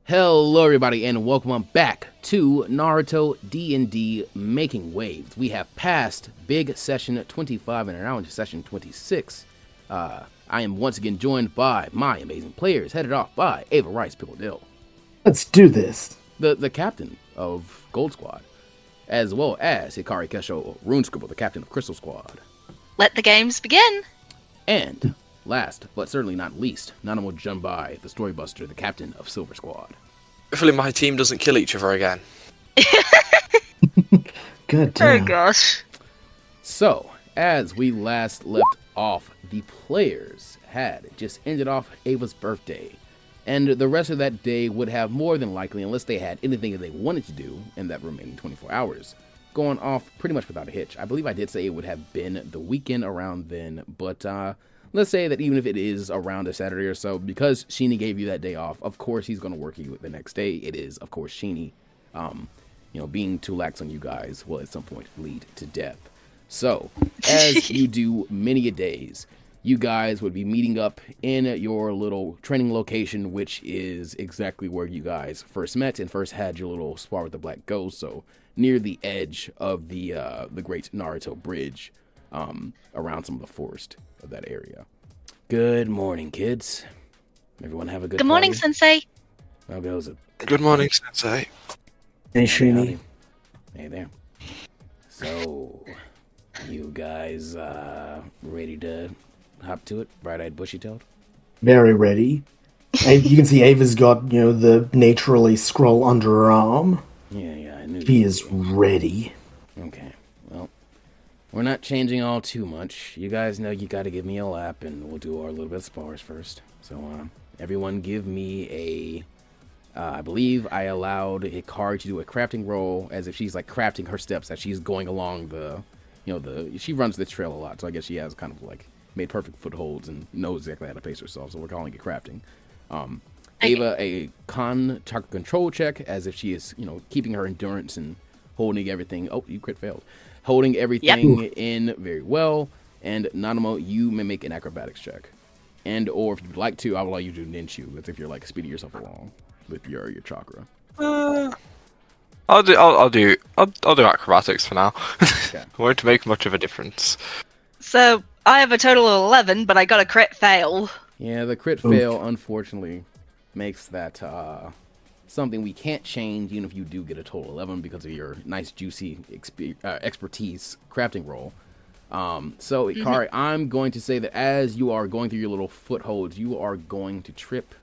Hello everybody and welcome back to Naruto D&D Making Waves. We have passed big session 25 and are now into session 26. I am once again joined by my amazing players, headed off by Ava Rice Pickle Dill. Let's do this. The captain of Gold Squad, as well as Hikari Kesho Rune Scribble, the captain of Crystal Squad. Let the games begin! And last, but certainly not least, Nanimo Junbai, the Storybuster, the captain of Silver Squad. Hopefully my team doesn't kill each other again. Good damn. Oh gosh. So, as we last left off, the players had just ended off Ava's birthday. And the rest of that day would have more than likely, unless they had anything that they wanted to do in that remaining 24 hours, going off pretty much without a hitch. I believe I did say it would have been the weekend around then, but let's say that even if it is around a Saturday or so, because Sheeny gave you that day off, of course he's going to work you the next day. It is, of course, Sheeny. Being too lax on you guys will at some point lead to death. So, as you do many a days, you guys would be meeting up in your little training location, which is exactly where you guys first met and first had your little spar with the Black Ghost. So, near the edge of the Great Naruto Bridge, around some of the forest of that area. Good morning, kids. Everyone have a good morning, party? Sensei. How goes it? Good morning, Sensei. Hey, Sheeny. Hey there. So, you guys ready to hop to it? Bright-eyed, bushy-tailed? Very ready. You can see Ava's got, the naturally scroll under her arm. Yeah, I knew. She is ready. Okay, well, we're not changing all too much. You guys know you gotta give me a lap, and we'll do our little bit of spars first. So, everyone give me a... I believe I allowed Hikari to do a crafting roll as if she's like crafting her steps as she's going along she runs this trail a lot, so I guess she has kind of like made perfect footholds and knows exactly how to pace herself, so we're calling it crafting. Ava, a chakra control check as if she is, keeping her endurance and holding everything. Oh, you crit failed. Holding everything in very well. And Nanimo, you may make an acrobatics check. And or if you'd like to, I will allow you to do ninchu, as if you're like speeding yourself along with your chakra. I'll do acrobatics for now. Okay. Won't make much of a difference. So, I have a total of 11, but I got a crit fail. Yeah, the crit fail, unfortunately, makes that something we can't change, even if you do get a total 11 because of your nice, juicy expertise crafting roll. So, Hikari, I'm going to say that as you are going through your little footholds, you are going to trip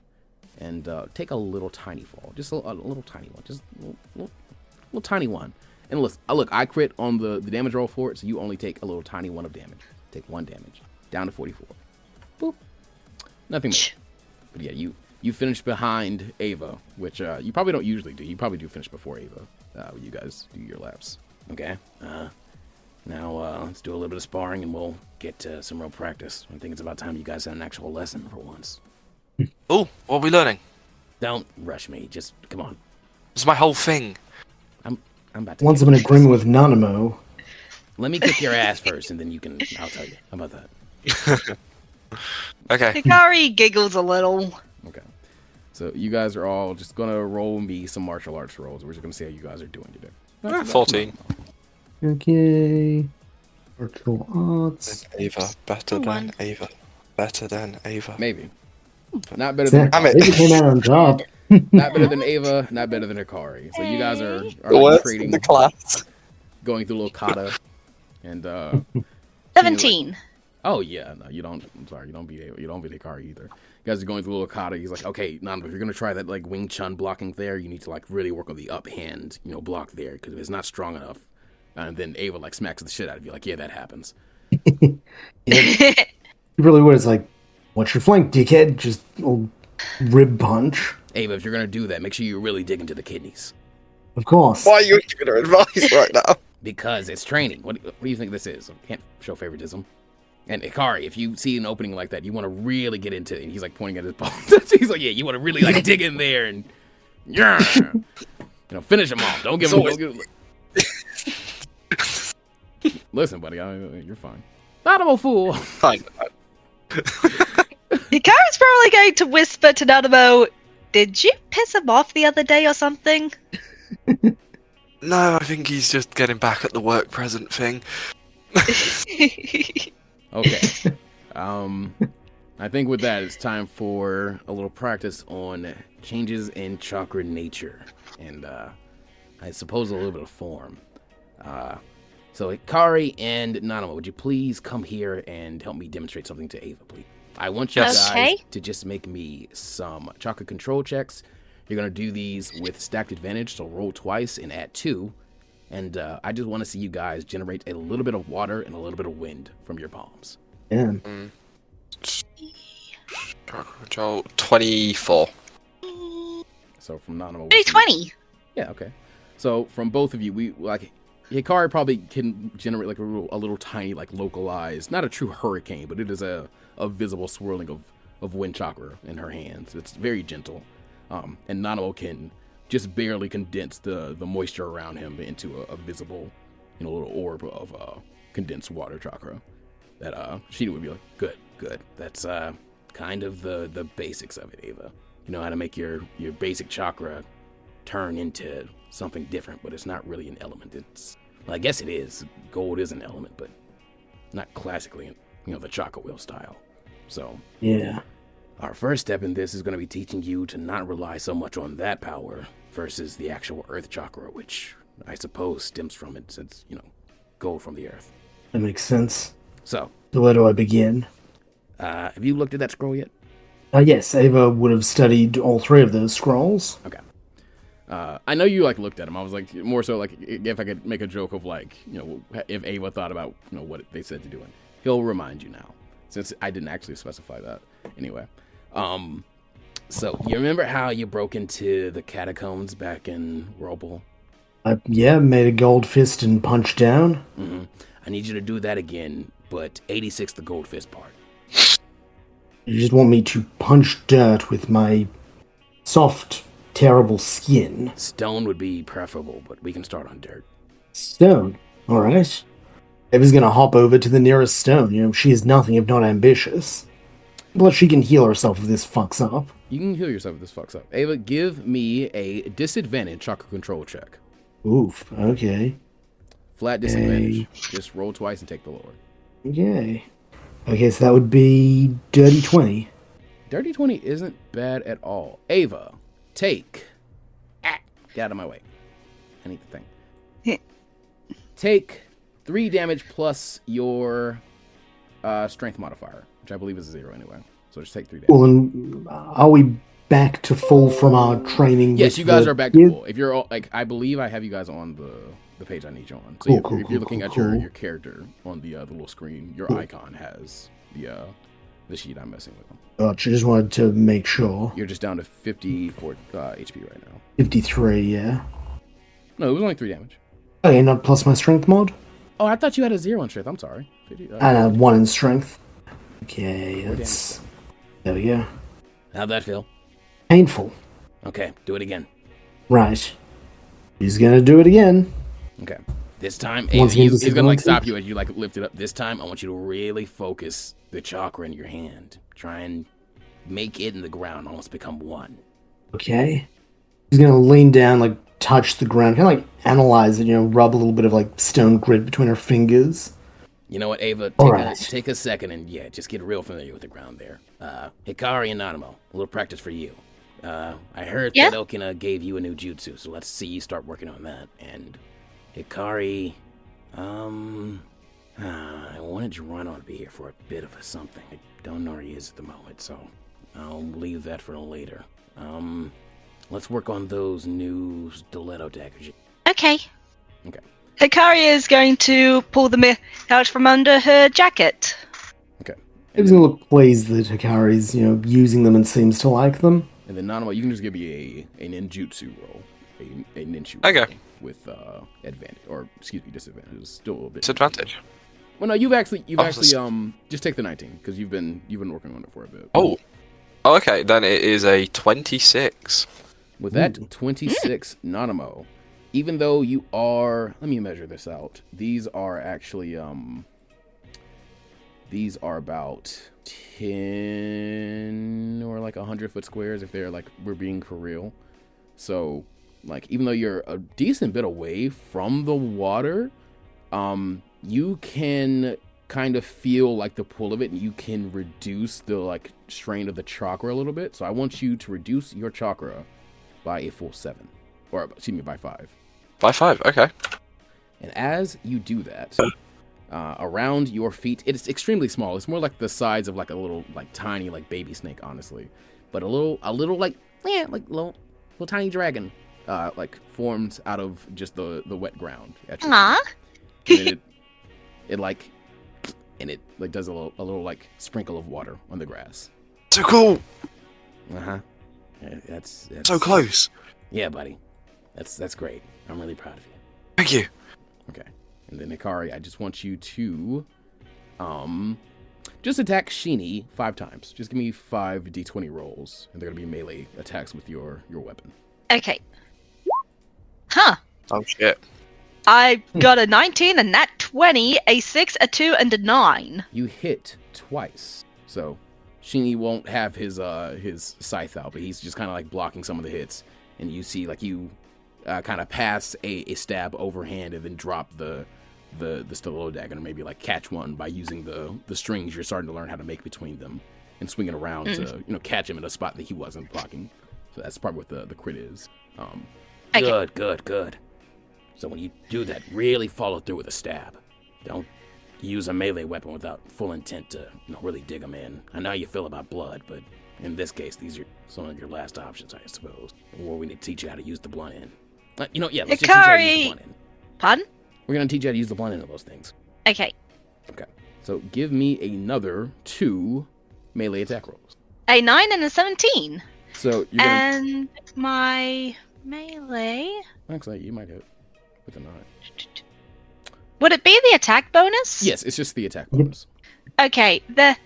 and take a little tiny fall. Just a little tiny one. Just a little tiny one. And listen, look, I crit on the damage roll for it, so you only take a little tiny one of damage. Take 1 damage. Down to 44. Boop. Nothing more. But yeah, you finish behind Ava, which you probably don't usually do. You probably do finish before Ava when you guys do your laps. Okay. Now let's do a little bit of sparring and we'll get some real practice. I think it's about time you guys had an actual lesson for once. Oh, what are we learning? Don't rush me. Just come on. It's my whole thing. I'm about to. Once I'm in agreement with Nanimo. Let me kick your ass first, and then I'll tell you. How about that? Okay. Hikari giggles a little. Okay. So you guys are all just gonna roll me some martial arts rolls. We're just gonna see how you guys are doing today. 14. Okay. Virtual arts. Ava, better than Ava. Better than Ava. Maybe. Not better than Damn it. Ava came out on top. Not better than Ava. Not better than Hikari. So you guys are The like worst trading, in the class. going through a little kata, and 17. oh yeah, no, you don't. I'm sorry, you don't beat Hikari either. You guys are going through a little kata. He's like, okay, Nanimo, if you're gonna try that like Wing Chun blocking there, you need to like really work on the up hand, block there, because if it's not strong enough, and then Ava like smacks the shit out of you. Like, yeah, that happens. It really was like, what's your flank, dickhead? Just a rib punch. Ava, if you're gonna do that, make sure you really dig into the kidneys. Of course. Why are you giving her advice right now? Because it's training. What do you think this is? I can't show favoritism. And Hikari, if you see an opening like that, you want to really get into it. And he's like pointing at his balls. He's like, yeah, you want to really like dig in there and finish him off. Don't give him. Listen, buddy, you're fine. Nanimo fool. Fine. Hikari's probably going to whisper to Nanimo, Did you piss him off the other day or something? No, I think he's just getting back at the work present thing. Okay. I think with that, it's time for a little practice on changes in chakra nature, and I suppose a little bit of form. So Hikari and Nanimo, would you please come here and help me demonstrate something to Ava, please? I want you guys to just make me some chakra control checks. You're going to do these with stacked advantage, so roll twice and add 2. And I just want to see you guys generate a little bit of water and a little bit of wind from your palms. Yeah. Chakra control 24. So from Nanimo, 20. Yeah, okay. So from both of you, we like Hikari probably can generate like a little tiny, like localized, not a true hurricane, but it is a visible swirling of wind chakra in her hands. It's very gentle. And Nanimo can just barely condense the moisture around him into a visible, little orb of condensed water chakra. That she would be like, good. That's kind of the basics of it, Ava. You know how to make your basic chakra turn into something different, but it's not really an element. I guess it is. Gold is an element, but not classically, the chakra wheel style. So Yeah. our first step in this is going to be teaching you to not rely so much on that power versus the actual earth chakra, which I suppose stems from it since, gold from the earth. That makes sense. So where do I begin? have you looked at that scroll yet? Yes, Ava would have studied all 3 of those scrolls. Okay. I know you looked at them. I was more so if I could make a joke of if Ava thought about what they said to do, and he'll remind you now, since I didn't actually specify that. Anyway, so you remember how you broke into the catacombs back in Whirlpool? Yeah, made a gold fist and punched down. Mm-hmm. I need you to do that again, but 86 the gold fist part. You just want me to punch dirt with my soft, terrible skin. Stone would be preferable, but we can start on dirt. Stone? Alright. Ava's gonna hop over to the nearest stone. She is nothing if not ambitious. But she can heal herself if this fucks up. You can heal yourself if this fucks up. Ava, give me a disadvantage chakra control check. Oof, okay. Flat disadvantage. Just roll twice and take the lower. Okay. Okay, so that would be dirty 20. Dirty 20 isn't bad at all. Ava, take... get out of my way. I need the thing. Take 3 damage plus your strength modifier, which I believe is 0 anyway. So just take 3 damage. Well, then, are we back to full from our training? Yes, you guys are back to full. If you're all, I believe I have you guys on the page I need you on. So if you're looking at your character on the little screen, your icon has the sheet I'm messing with. Gotcha, just wanted to make sure. You're just down to 54 HP right now. 53, yeah. No, it was only 3 damage. Okay, not plus my strength mod? Oh, I thought you had a 0 in strength. I'm sorry. 50, And a 1 in strength. Okay, that's... There we go. How'd that feel? Painful. Okay, do it again. Right. He's gonna do it again. Okay. This time, Once he's again, gonna stop you as you lift it up. This time, I want you to really focus the chakra in your hand. Try and make it in the ground almost become one. Okay. He's gonna lean down, touch the ground, kind of analyze it, rub a little bit of stone grit between her fingers. You know what, Ava? Take a second and just get real familiar with the ground there. Hikari and Nanimo, a little practice for you. I heard that Okina gave you a new jutsu, so let's see you start working on that. And Hikari, I wanted Geronimo to be here for a bit of a something. I don't know where he is at the moment, so I'll leave that for later. Let's work on those new stiletto daggers. Okay. Okay. Hikari is going to pull them out from under her jacket. Okay. It was gonna look pleased that Hikari's, using them and seems to like them. And then Nanimo, you can just give me a ninjutsu roll. A ninjutsu roll. Okay. With advantage, or excuse me, disadvantage. It's still a little bit. Disadvantage. Well, no, you've actually just take the 19 because you've been working on it for a bit. Oh, okay. Then it is a 26. With that 26, Nanimo, even though you are, let me measure this out. These are actually These are about 10 or like 100-foot squares if they're like, we're being for real. So, like, even though you're a decent bit away from the water, you can kind of feel like the pull of it, and you can reduce the like strain of the chakra a little bit. So I want you to reduce your chakra by a full 7, or excuse me, by 5. By 5, okay. And as you do that, around your feet, it's extremely small. It's more like the size of like a little, like tiny, like baby snake, honestly. But a little like, yeah, like little tiny dragon, like forms out of just the wet ground. Aww. And it like, and it like does a little like sprinkle of water on the grass. So cool. Yeah, that's So close. Yeah, buddy. That's great. I'm really proud of you. Thank you. Okay. And then Hikari, I just want you to just attack Sheeny 5 times. Just give me 5 d20 rolls, and they're gonna be melee attacks with your weapon. Okay. Huh. Oh shit. I got a 19, a nat 20, a 6, a 2, and a 9. You hit twice. So Sheeny won't have his scythe out, but he's just kind of like blocking some of the hits. And you see like you kind of pass a stab overhand and then drop the stiletto dagger, and maybe like catch one by using the strings you're starting to learn how to make between them and swing it around to catch him in a spot that he wasn't blocking. So that's probably what the crit is. Okay. Good. So when you do that, really follow through with a stab. Don't use a melee weapon without full intent to really dig them in. I know how you feel about blood, but in this case, these are some of your last options, I suppose. Or we need to teach you how to use the blunt end. Let's just teach you how to use the blunt end. Pardon? We're going to teach you how to use the blunt end of those things. Okay. Okay. So give me another 2 melee attack rolls. A 9 and a 17. So you're going And my melee... to... Actually, you might hit with a 9. Would it be the attack bonus? Yes, it's just the attack bonus. Okay, then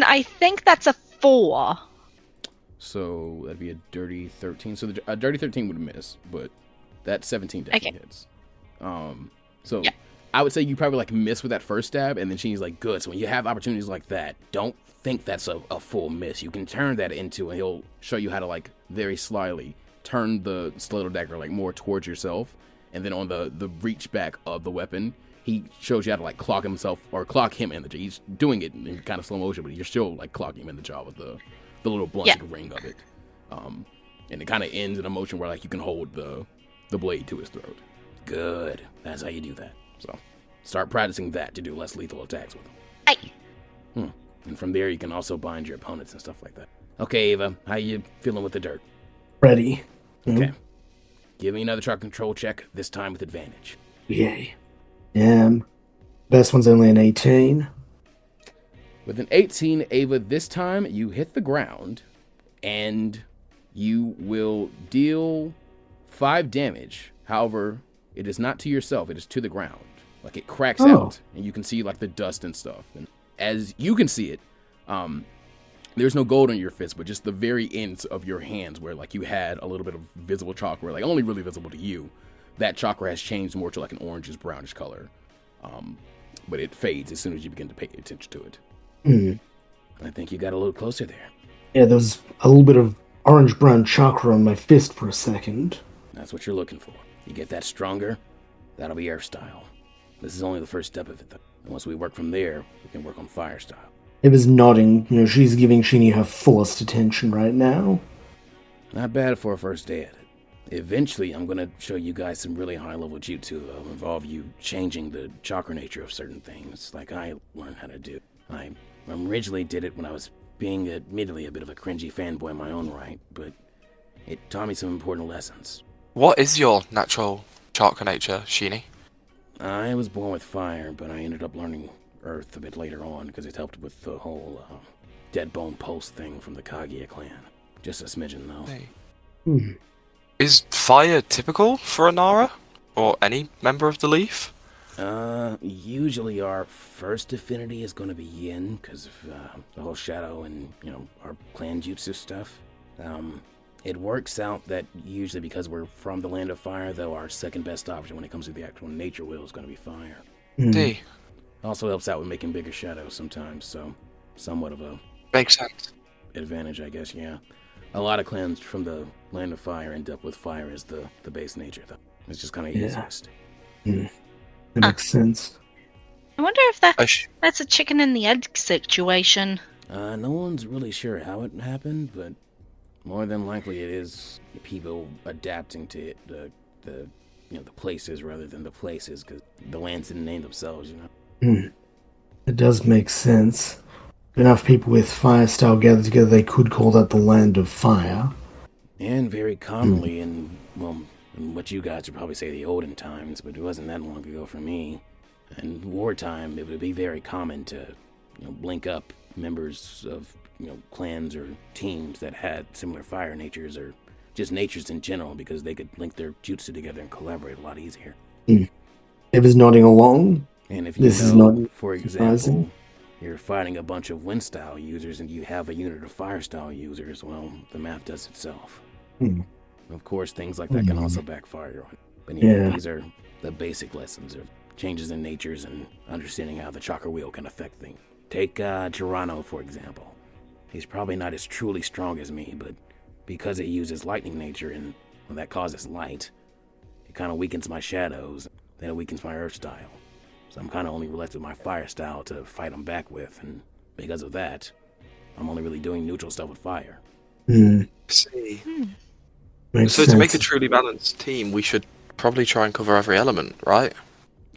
I think that's a 4. So that'd be a dirty 13. So a dirty 13 would miss, but that 17 definitely hits. So yeah. I would say you probably like miss with that first stab, and then she's like, good. So when you have opportunities like that, don't think that's a full miss. You can turn that into, and he'll show you how to like very slyly turn the stiletto dagger like more towards yourself, and then on the reach back of the weapon, he shows you how to like clock him in the jaw. He's doing it in kind of slow motion, but you're still like clocking him in the jaw with the little blunt ring of it. And it kind of ends in a motion where like you can hold the blade to his throat. Good. That's how you do that. So start practicing that to do less lethal attacks with him. Aye. And from there, you can also bind your opponents and stuff like that. Okay, Ava, how you feeling with the dirt? Ready. Okay. Give me another chart control check, this time with advantage. Yay. Best one's only an 18. With an 18, Ava, this time you hit the ground, and you will deal 5 damage. However, it is not to yourself, it is to the ground. Like, it cracks out, and you can see, like, the dust and stuff. And as you can see it, there's no gold on your fist, but just the very ends of your hands where, like, you had a little bit of visible chakra, like, only really visible to you. That chakra has changed more to, like, an orangish, brownish color. But it fades as soon as you begin to pay attention to it. I think you got a little closer there. Yeah, there was a little bit of orange-brown chakra on my fist for a second. That's what you're looking for. You get that stronger, that'll be Earth style. This is only the first step of it, though. And once we work from there, we can work on Fire style. Ava's nodding. She's giving Sheeny her fullest attention right now. Not bad for a first day at it. Eventually, I'm going to show you guys some really high-level jutsu that will involve you changing the chakra nature of certain things, like I learned how to do. I originally did it when I was being admittedly a bit of a cringy fanboy in my own right, but it taught me some important lessons. What is your natural chakra nature, Sheeny? I was born with fire, but I ended up learning Earth a bit later on because it helped with the whole dead bone pulse thing from the Kaguya clan. Just a smidgen, though. Hey. Is fire typical for a Nara? Or any member of the Leaf? Usually our first affinity is going to be yin because of the whole shadow and, our clan jutsu stuff. It works out that usually because we're from the land of fire, though, our second best option when it comes to the actual nature will is going to be fire. See. Also helps out with making bigger shadows sometimes, so somewhat of a Makes sense. advantage, I guess, yeah. A lot of clans from the Land of Fire end up with fire as the base nature, though. It's just kind of easiest. That makes sense. I wonder if that's a chicken and the egg situation. No one's really sure how it happened, but more than likely it is people adapting to it, the places rather than the places, because the lands didn't name themselves, It does make sense. If enough people with fire style gather together, they could call that the Land of Fire. And very commonly in what you guys would probably say the olden times, but it wasn't that long ago for me. In wartime, it would be very common to link up members of clans or teams that had similar fire natures or just natures in general, because they could link their jutsu together and collaborate a lot easier. Eva's nodding along. And if you This is not for example, surprising. you're fighting a bunch of wind style users and you have a unit of fire style users, well, the math does itself. Of course, things like that can also backfire on. But these are the basic lessons of changes in natures and understanding how the chakra wheel can affect things. Take Girano, for example. He's probably not as truly strong as me, but because it uses lightning nature and when that causes light, it kind of weakens my shadows, then it weakens my earth style. So I'm kind of only left with my fire style to fight him back with, and because of that, I'm only really doing neutral stuff with fire. See. Makes So sense. to make a truly balanced team, we should probably try and cover every element, right?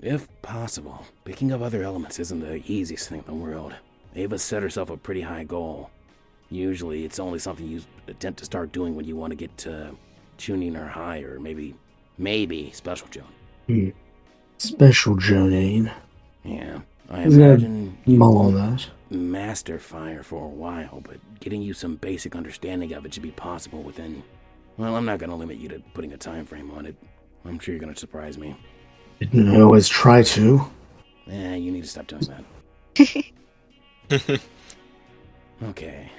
If possible. Picking up other elements isn't the easiest thing in the world. Ava set herself a pretty high goal. Usually it's only something you attempt to start doing when you want to get to tuning or higher, maybe special Joan. Special Jonine. Yeah, I Isn't that imagine you mull on won't that? master fire for a while, but getting you some basic understanding of it should be possible within... Well, I'm not going to limit you to putting a time frame on it. I'm sure you're going to surprise me. I always try to. You need to stop doing that. Okay.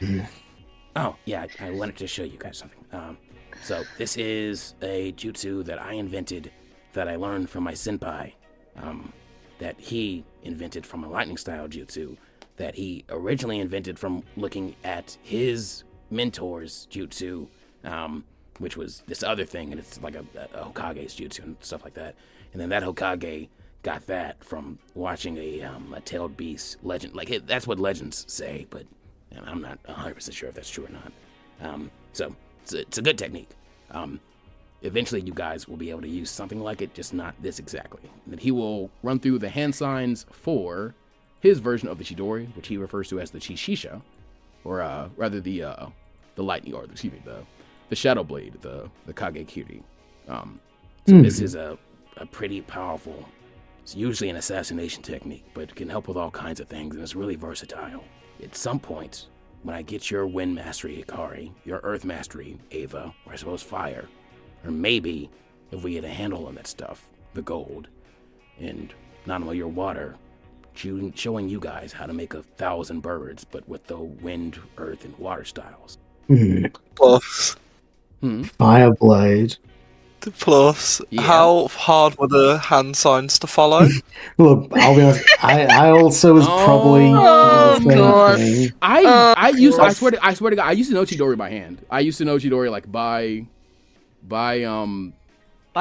Oh, yeah, I wanted to show you guys something. So this is a jutsu that I invented that I learned from my senpai, that he invented from a lightning style jutsu that he originally invented from looking at his mentor's jutsu, which was this other thing, and it's like a Hokage's jutsu and stuff like that. And then that Hokage got that from watching a tailed beast legend. Like, that's what legends say, but I'm not 100% sure if that's true or not. So it's a good technique. Eventually you guys will be able to use something like it, just not this exactly. And then he will run through the hand signs for his version of the Chidori, which he refers to as the Chishisha, or rather the lightning, or the Shadow Blade, the Kagekiri. So this is a pretty powerful, it's usually an assassination technique, but it can help with all kinds of things, and it's really versatile. At some point, when I get your wind mastery, Hikari, your earth mastery, Ava, or I suppose fire, or maybe, if we get a handle on that stuff, the gold, and Nanimo, your water, showing you guys how to make 1,000 birds, but with the wind, earth, and water styles. Plus, Fireblade. Yeah. How hard were the hand signs to follow? Look, I'll be honest. I also was probably. of course. I swear to God, I used to know Chidori by hand. I used to know Chidori like by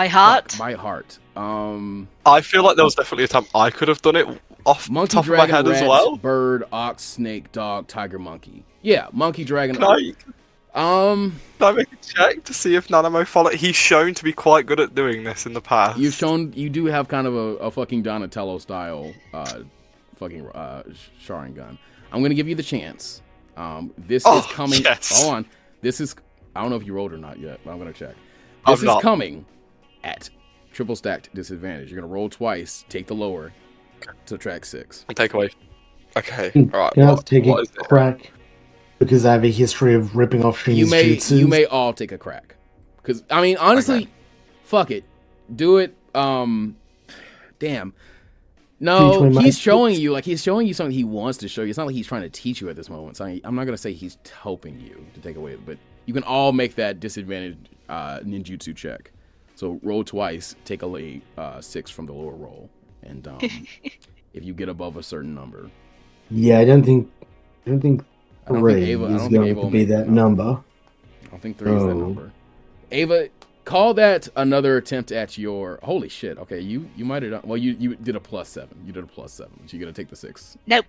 heart. By heart. I feel like there was definitely a time I could have done it off the Monkey, top dragon, of my head rat, as well. bird, ox, snake, dog, tiger, monkey. Yeah, monkey, dragon. Can I make a check to see if Nanimo followed? He's shown to be quite good at doing this in the past. You do have kind of a fucking Donatello style Sharingan. I'm gonna give you the chance. This is coming. Yes. Hold on. This is. I don't know if you rolled or not yet, but I'm gonna check. I'm This is not. coming at triple stacked disadvantage. You're gonna roll twice, take the lower, subtract 6. And take away. Okay, alright. Can I take what a is it? crack? Because I have a history of ripping off Shin's jutsus. You may all take a crack. Because, I mean, honestly, Okay. fuck it. Do it. Damn. Can you No, explain my he's showing you something he wants to show you. It's not like he's trying to teach you at this moment. So I'm not going to say he's helping you to take away, but you can all make that disadvantage ninjutsu check. So roll twice, take away 6 from the lower roll. And if you get above a certain number. Yeah, I don't think I don't think 3 Ava- I is don't think going Ava to will be make that it, no. number. I don't think 3 is that Oh. number. Ava, call that another attempt at your... Holy shit. Okay, you might have done... Well, you did a +7. You did a +7. So you're going to take the 6. Nope.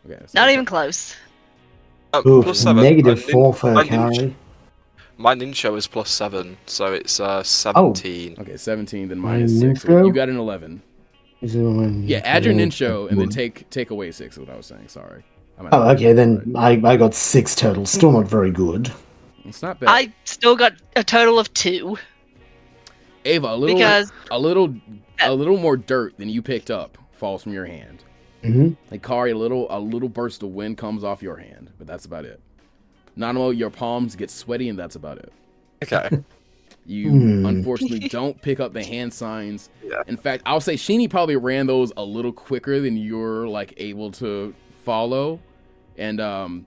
Okay. So Not even close. Ooh, +7. -4 for my Hikari. My ninja is +7, so it's 17. Okay, 17, then My minus 6. So ninja? you got an 11. Yeah, add your ninja and then take away 6 is what I was saying. Sorry. Oh, okay, then I got 6 total. Still not very good. It's not bad. I still got a total of 2. Ava, Because- a little more dirt than you picked up falls from your hand. Mm-hmm. Hikari, a little burst of wind comes off your hand, but that's about it. Nanimo, your palms get sweaty, and that's about it. Okay. You unfortunately don't pick up the hand signs. Yeah. In fact, I'll say Sheeny probably ran those a little quicker than you're like able to follow, and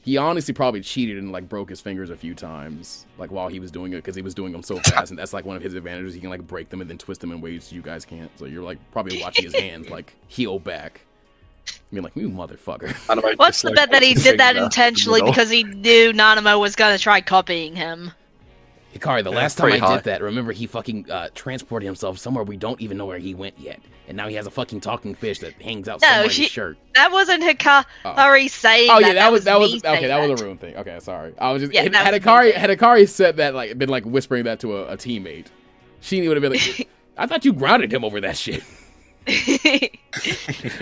he honestly probably cheated and like broke his fingers a few times, like while he was doing it, because he was doing them so fast, and that's like one of his advantages. He can like break them and then twist them in ways you guys can't. So you're like probably watching his hands like heal back. You're like, you motherfucker. What's the bet that he did that intentionally because he knew Nanimo was gonna try copying him? Hikari, the last time I pretty high. did that, remember he fucking transported himself somewhere we don't even know where he went yet, and now he has a fucking talking fish that hangs out somewhere in his shirt. That wasn't Hikari saying Oh that. yeah, that was me okay. saying That was a Rune thing. Okay, sorry. I was just Yeah, had that was Hikari said that like been like whispering that to a teammate. Sheeny would have been like, I thought you grounded him over that shit.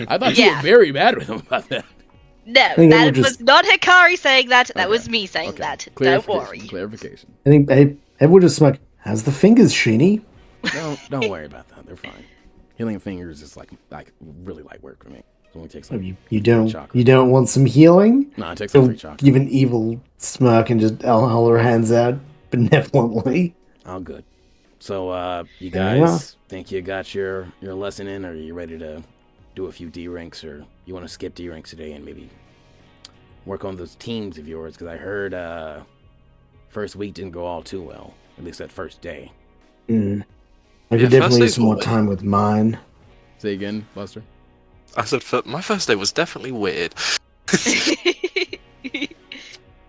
I thought you were very mad with him about that. No, think that it was was not Hikari saying that. That Okay. was me saying Okay. that. Don't worry. Clarification. I think everyone just like, how's the fingers, Sheeny? Don't worry about that. They're fine. Healing fingers is like really light work for me. It only takes Oh, like you don't Chakra. you don't want some healing? No, it takes like 3 She'll chakras. give an evil smirk and just hold her hands out benevolently. All good. So, you Fair guys enough. think you got your lesson in, or are you ready to do a few D ranks, or you want to skip D ranks today and maybe work on those teams of yours? Because I heard first week didn't go all too well, at least that first day. I Yeah, could first definitely use day's some more always- time with mine. Say again, Buster. I said my first day was definitely weird.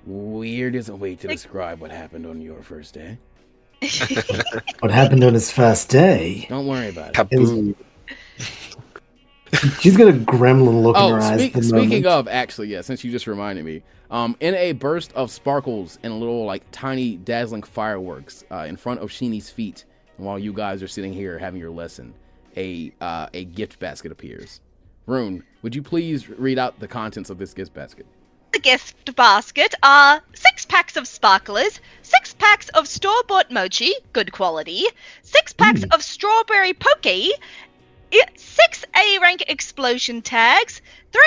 Weird is a way to describe what happened on your first day. What happened on his first day? Don't worry about it. Kaboom. She's got a gremlin look in Oh, her eyes at the speaking moment. of, actually, yeah, since you just reminded me, in a burst of sparkles and a little, like, tiny dazzling fireworks in front of Sheeny's feet, while you guys are sitting here having your lesson, a gift basket appears. Rune, would you please read out the contents of this gift basket? The gift basket are 6 packs of sparklers, 6 packs of store-bought mochi, good quality, 6 packs of strawberry poke, 6 A-rank explosion tags, 3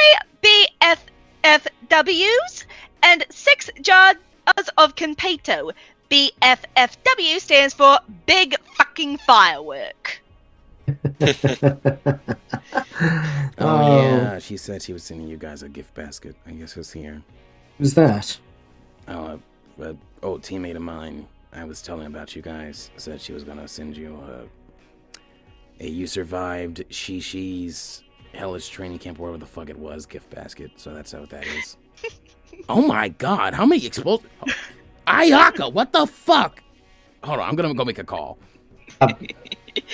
BFFWs, and 6 jars of Conpeto. BFFW stands for Big Fucking Firework. Oh, yeah, she said she was sending you guys a gift basket. I guess it's here. Who's that? Oh, an old teammate of mine, I was telling about you guys, said she was gonna send you a you survived Shishi's hellish training camp, wherever the fuck it was, gift basket. So that's what that is. Oh my god, how many explosives? Ayaka, what the fuck? Hold on, I'm gonna go make a call.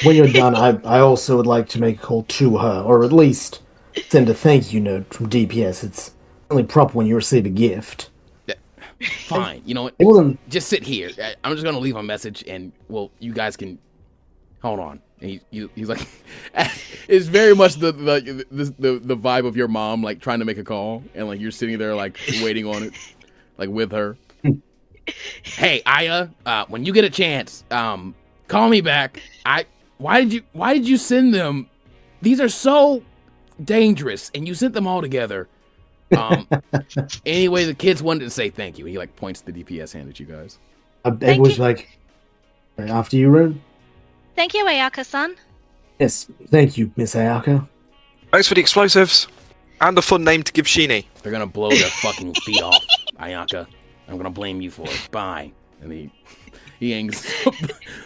When you're done, I also would like to make a call to her, or at least send a thank you note from DPS. It's only proper when you receive a gift. Fine, you know what? It wasn't. Just sit here. I'm just gonna leave a message, and well, you guys can hold on. And he's like, it's very much the vibe of your mom, like trying to make a call, and like you're sitting there like waiting on it, like with her. Hey, Aya, when you get a chance, call me back. Why did you send them? These are so dangerous, and you sent them all together. Anyway, the kids wanted to say thank you. He like points the DPS hand at you guys. It was like, after you, Rune? Thank you, Ayaka-san. Yes, thank you, Miss Ayaka. Thanks for the explosives. And a fun name to give Sheeny. They're gonna blow their fucking feet off, Ayaka. I'm gonna blame you for it. Bye. And he hangs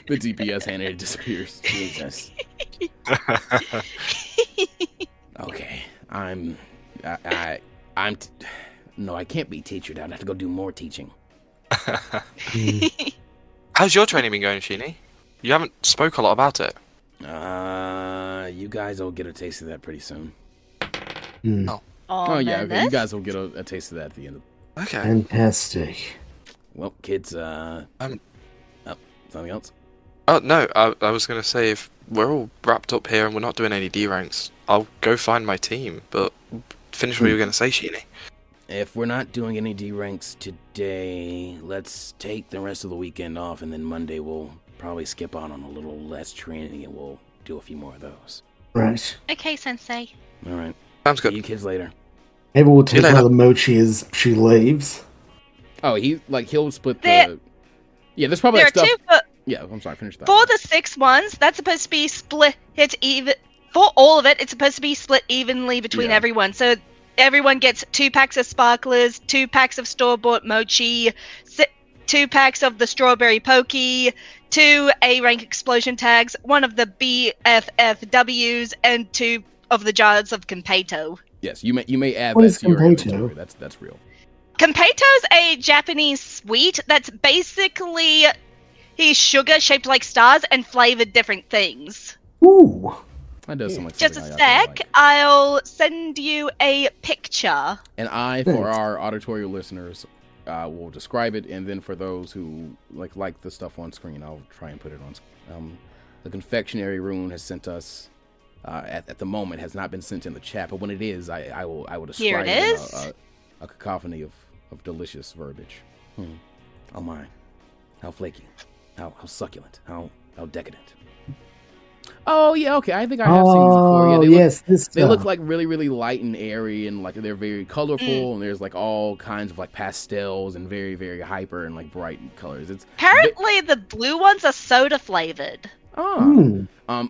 the DPS hand and it disappears. Jesus. Okay, no, I can't be teacher. I'd have to go do more teaching. How's your training been going, Sheeny? You haven't spoke a lot about it. You guys will get a taste of that pretty soon. Oh yeah, okay, you guys will get a taste of that at the end of. Okay. Fantastic. Well, kids, something else? Oh, no, I was going to say, if we're all wrapped up here and we're not doing any D ranks, I'll go find my team, but finish what you were going to say, Sheeny. If we're not doing any D ranks today, let's take the rest of the weekend off, and then Monday we'll probably skip on a little less training, and we'll do a few more of those. Right. Okay, Sensei. All right. Sounds good. See you kids later. Ava will take one of the mochi as she leaves. Oh, he'll split the... Yeah, there's probably There like are stuff... two... Yeah, I'm sorry, finish that. For the 6 ones, that's supposed to be split even... For all of it, it's supposed to be split evenly between everyone. So everyone gets 2 packs of sparklers, 2 packs of store-bought mochi, 2 packs of the strawberry pokey, 2 A-rank explosion tags, 1 of the BFFWs, and 2 of the jars of Compayto. Yes, you may add What that is to your Compayto? inventory. That's real. Compayto's a Japanese sweet that's basically sugar shaped like stars and flavored different things. Ooh. That does sound like Just a something sec, like. I'll send you a picture. And for our auditory listeners, will describe it, and then for those who like the stuff on screen, I'll try and put it on screen. The confectionery room has sent us. At the moment, has not been sent in the chat, but when it is, I will describe Here it is. A cacophony of delicious verbiage. Oh my, how flaky, how succulent, how decadent. Oh yeah, okay. I think I have seen these before. Yeah, they look like really, really light and airy, and like they're very colorful, and there's like all kinds of like pastels and very, very hyper and like bright colors. Apparently, the blue ones are soda flavored.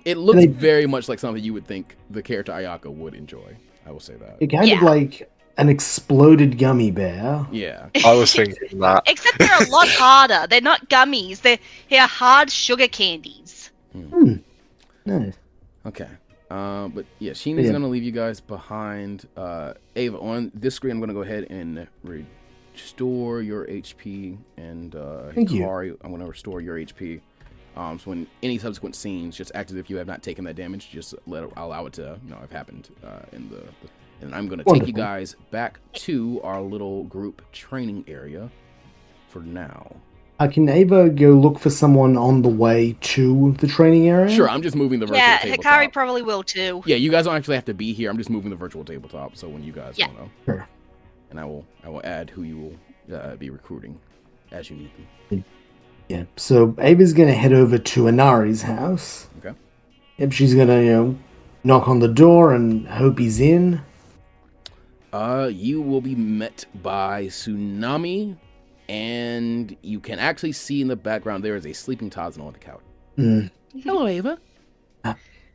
It looks very much like something you would think the character Ayaka would enjoy. I will say that. It kind of like an exploded gummy bear. Yeah. I was thinking that. Except they're a lot harder. They're not gummies. They're hard sugar candies. Nice. Okay. But yeah, Sheena's gonna leave you guys behind. Ava, on this screen, I'm gonna go ahead and restore your HP, and Hikari, I'm gonna restore your HP. So when any subsequent scenes, just act as if you have not taken that damage. Just allow it to have happened and I'm gonna take you guys back to our little group training area for now. Can Ava go look for someone on the way to the training area? Sure, I'm just moving the virtual tabletop. Yeah, Hikari probably will too. Yeah, you guys don't actually have to be here. I'm just moving the virtual tabletop, so when you guys will know. Sure. And I will add who you will be recruiting as you need them. Yeah, so Ava's gonna head over to Inari's house. Okay. Yep, she's gonna, knock on the door and hope he's in. You will be met by Tsunami, and you can actually see in the background there is a sleeping Tarzan on the couch. Hello, Ava.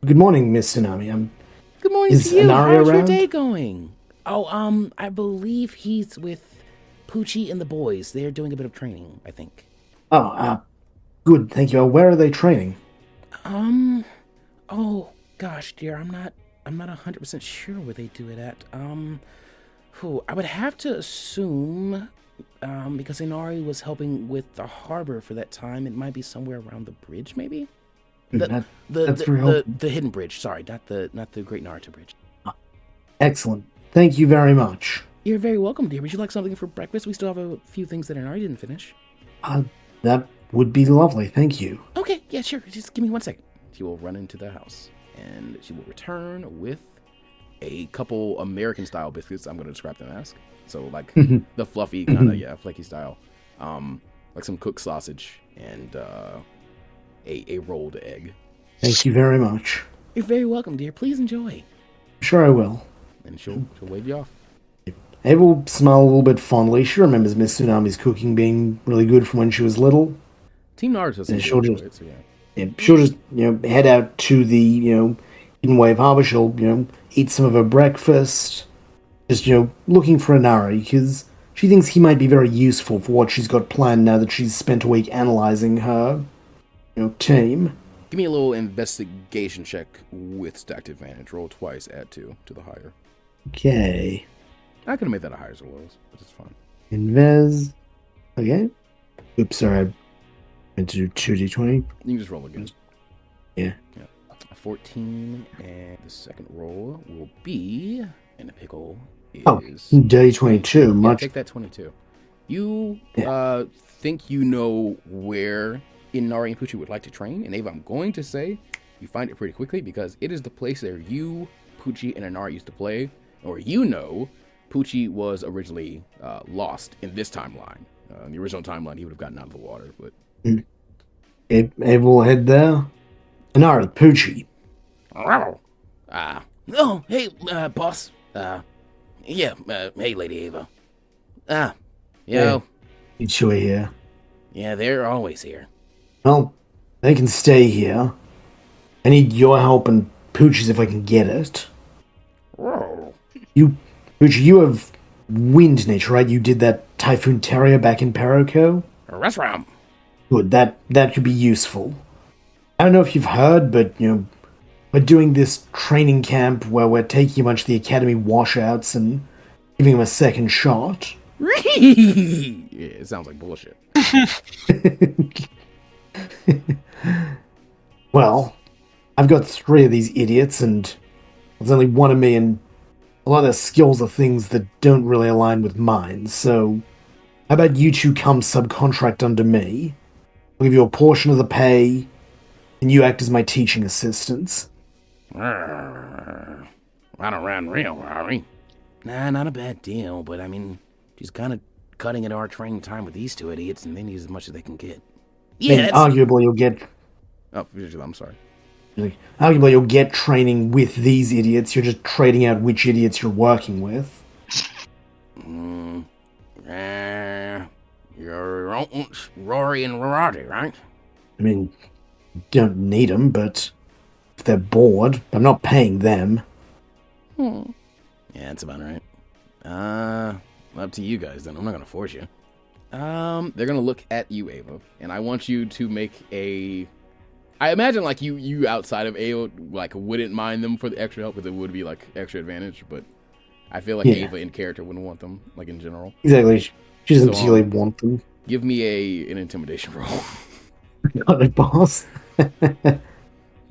Good morning, Miss Tsunami. Good morning is to you. Inari How's your around? day going? Oh, I believe he's with Poochie and the boys. They're doing a bit of training, I think. Oh, good, thank you. Where are they training? Oh gosh, dear, I'm not 100% sure where they do it at. I would have to assume, because Inari was helping with the harbor for that time, it might be somewhere around the bridge, maybe. The hidden bridge. Sorry, not the Great Naruto Bridge. Excellent. Thank you very much. You're very welcome, dear. Would you like something for breakfast? We still have a few things that Inari didn't finish. That would be lovely. Thank you. Okay, yeah, sure. Just give me 1 second. She will run into the house, and she will return with a couple American-style biscuits. I'm going to describe them as. So, like, the fluffy kind of, flaky style. Like some cooked sausage and a rolled egg. Thank you very much. You're very welcome, dear. Please enjoy. Sure I will. And she'll wave you off. Ava will smile a little bit fondly. She remembers Miss Tsunami's cooking being really good from when she was little. Team Naruto And she'll just, it, so she'll just, head out to the, Hidden Wave Harbor. She'll, eat some of her breakfast. Just, looking for Inari, because she thinks he might be very useful for what she's got planned now that she's spent a week analyzing her, team. Give me a little investigation check with stacked advantage. Roll twice, add 2 to the higher. Okay. I could have made that a higher as well, but it's fine. Invez. Okay. Oops, sorry. I meant to do 2d20. You can just roll again. Yeah. 14, and the second roll will be, and the pickle is... Oh, dirty 22. Much. Take that 22. You think you know where Inari and Pucci would like to train, and Ava, I'm going to say you find it pretty quickly because it is the place where you, Pucci, and Inari used to play, or Pucci was originally lost in this timeline. In the original timeline, he would have gotten out of the water, but... Ava will head there. Inari, Pucci. Oh, hey, boss. Hey, Lady Ava. Yo. You two are here. Yeah, they're always here. Well, they can stay here. I need your help and Pucci's if I can get it. Pucci, you have wind nature, right? You did that Typhoon Terrier back in Perroco? Restaurant. Good, that could be useful. I don't know if you've heard, but, we're doing this training camp where we're taking a bunch of the Academy washouts and giving them a second shot. Yeah, it sounds like bullshit. Well, I've got 3 of these idiots, and there's only one of me, and a lot of their skills are things that don't really align with mine, so how about you two come subcontract under me? I'll give you a portion of the pay, and you act as my teaching assistants. Right around real, are we? Nah, not a bad deal, but I mean, she's kind of cutting into our training time with these 2 idiots, and they need as much as they can get. Yeah, arguably you'll get... Oh, I'm sorry. Arguably you'll get training with these idiots, you're just trading out which idiots you're working with. You're Rory and Rorati, right? I mean, you don't need them, but if they're bored, I'm not paying them. Yeah, that's about right. Up to you guys then. I'm not gonna force you. They're gonna look at you, Ava, and I want you to make a... I imagine like you outside of Ava like wouldn't mind them for the extra help because it would be like extra advantage, but I feel like Ava in character wouldn't want them, like in general. Exactly. She doesn't particularly want them. Give me an intimidation roll. Got it, boss.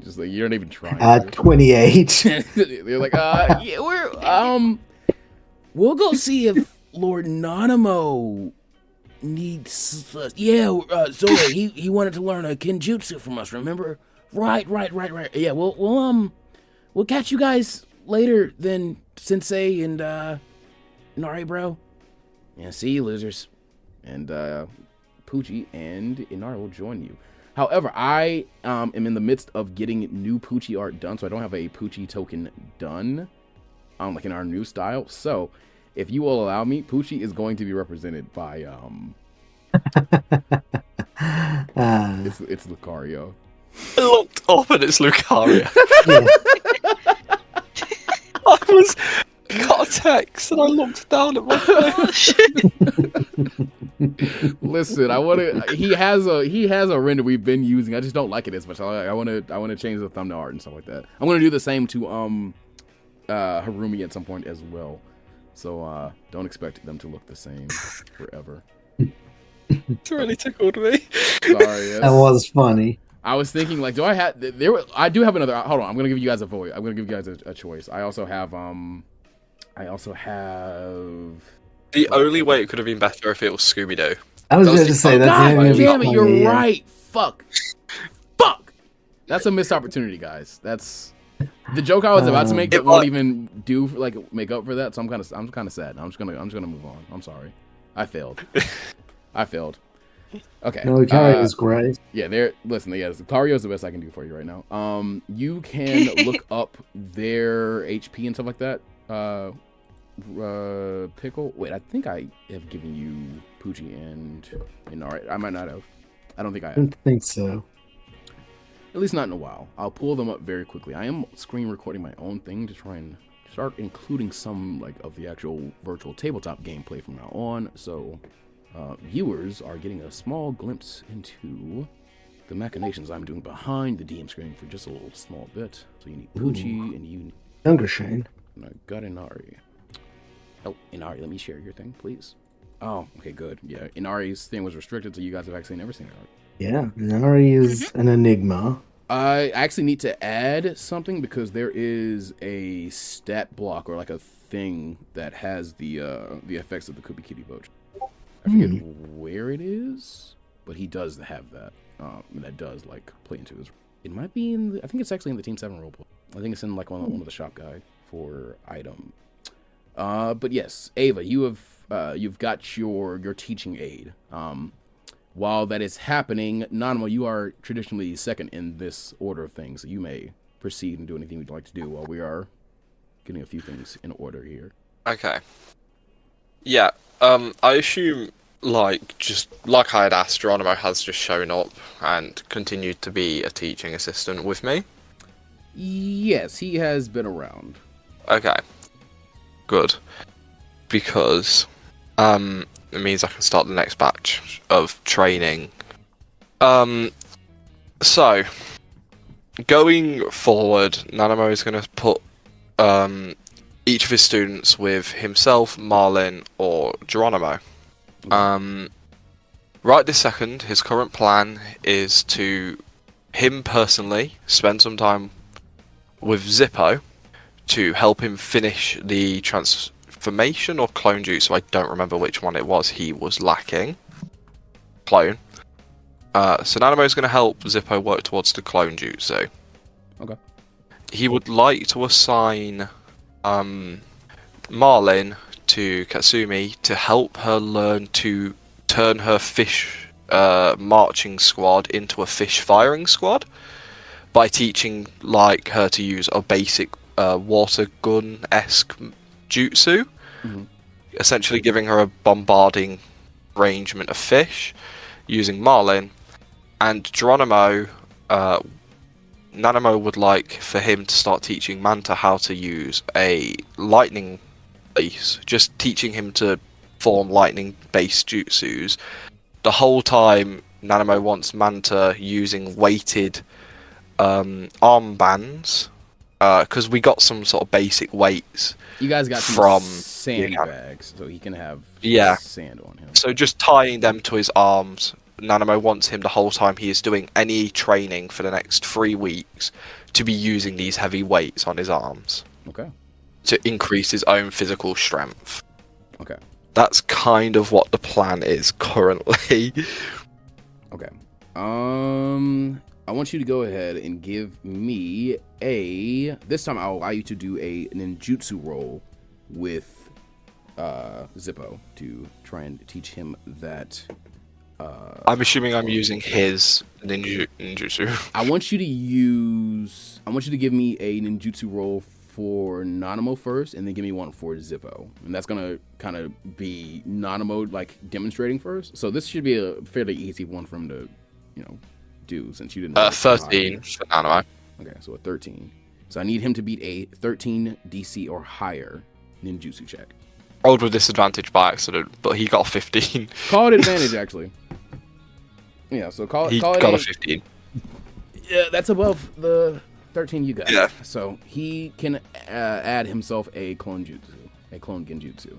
Just like you're not even trying. 28. They're like, we'll go see if Lord Nanimo needs. Zoe, he wanted to learn a kenjutsu from us. Remember? Right. Yeah, we'll catch you guys later then, Sensei and Nari, bro. Yeah, see you, losers. And Pucci and Inari will join you. However, I am in the midst of getting new Pucci art done, so I don't have a Pucci token done, like in our new style. So, if you will allow me, Pucci is going to be represented by it's Lucario. I looked up and it's Lucario. I got a text and I looked down at my phone. Listen, he has a render we've been using. I just don't like it as much. I want to change the thumbnail art and stuff like that. I'm going to do the same to Harumi at some point as well. So don't expect them to look the same forever. It's really tickled me. Sorry. That was funny. I was thinking, like, I do have another. Hold on, I'm gonna give you guys a voice. I'm gonna give you guys a choice. I also have. The only way it could have been better if it was Scooby-Doo. I was going to say that's God the damn it! You're right. Fuck. That's a missed opportunity, guys. That's the joke I was about to make that won't even make up for that. So I'm kind of sad. I'm just gonna move on. I'm sorry. I failed. Okay. No, Hikari is great. Yeah, Lucario is the best I can do for you right now. You can look up their HP and stuff like that. Pickle. Wait, I think I have given you Pucci and Inari. I might not have. I don't think I have. I don't think so. At least not in a while. I'll pull them up very quickly. I am screen recording my own thing to try and start including some of the actual virtual tabletop gameplay from now on. So viewers are getting a small glimpse into the machinations I'm doing behind the DM screen for just a little small bit. So you need Poochie and you need... Younger Shane. And I got Inari. Oh, Inari, let me share your thing, please. Oh, okay, good. Yeah, Inari's thing was restricted, so you guys have actually never seen Inari. Yeah, Inari is an enigma. I actually need to add something because there is a stat block or like a thing that has the effects of the Kubi Kitty Boach. I forget where it is, but he does have that. That does like play into his. It might be in. I think it's actually in the Team 7 roleplay. I think it's in like one of the shop guide for item. But yes, Ava, you've got your teaching aid. While that is happening, Nanimo, you are traditionally second in this order of things, so you may proceed and do anything you'd like to do while we are getting a few things in order here. Okay. Yeah, I assume, just like I had asked, Geronimo has just shown up and continued to be a teaching assistant with me? Yes, he has been around. Okay. Good. Because, it means I can start the next batch of training. So, going forward, Nanimo is going to put each of his students with himself, Marlin, or Geronimo. Right this second, his current plan is to him personally spend some time with Zippo to help him finish the transformation or clone jutsu. I don't remember which one it was he was lacking. Clone. So Nanimo is going to help Zippo work towards the clone jutsu. Okay. He would like to assign Marlin to Katsumi to help her learn to turn her fish marching squad into a fish firing squad by teaching her to use a basic water gun-esque jutsu, essentially giving her a bombarding arrangement of fish using Marlin. And Geronimo, Nanimo would like for him to start teaching Manta how to use a lightning base, just teaching him to form lightning-based jutsus. The whole time, Nanimo wants Manta using weighted armbands, because we got some sort of basic weights. You guys got from sandbags, so he can have sand on him. So just tying them to his arms. Nanimo wants him the whole time he is doing any training for the next 3 weeks to be using these heavy weights on his arms. Okay. To increase his own physical strength. Okay. That's kind of what the plan is currently. Okay. I want you to go ahead and give me this time I'll allow you to do a ninjutsu roll with Zippo to try and teach him that. I'm assuming I'm using his ninjutsu. I want you to give me a ninjutsu roll for Nanimo first, and then give me one for Zippo. And that's gonna kind of be Nanimo demonstrating first. So this should be a fairly easy one for him to, do, since you didn't. 13 for Nanimo. Okay, so a 13. So I need him to beat a 13 DC or higher ninjutsu check. Rolled with disadvantage by accident, but he got a 15. Call it advantage, actually. Yeah, so he got a 15. Yeah, that's above the 13 you got. Yeah. So he can add himself a clone genjutsu.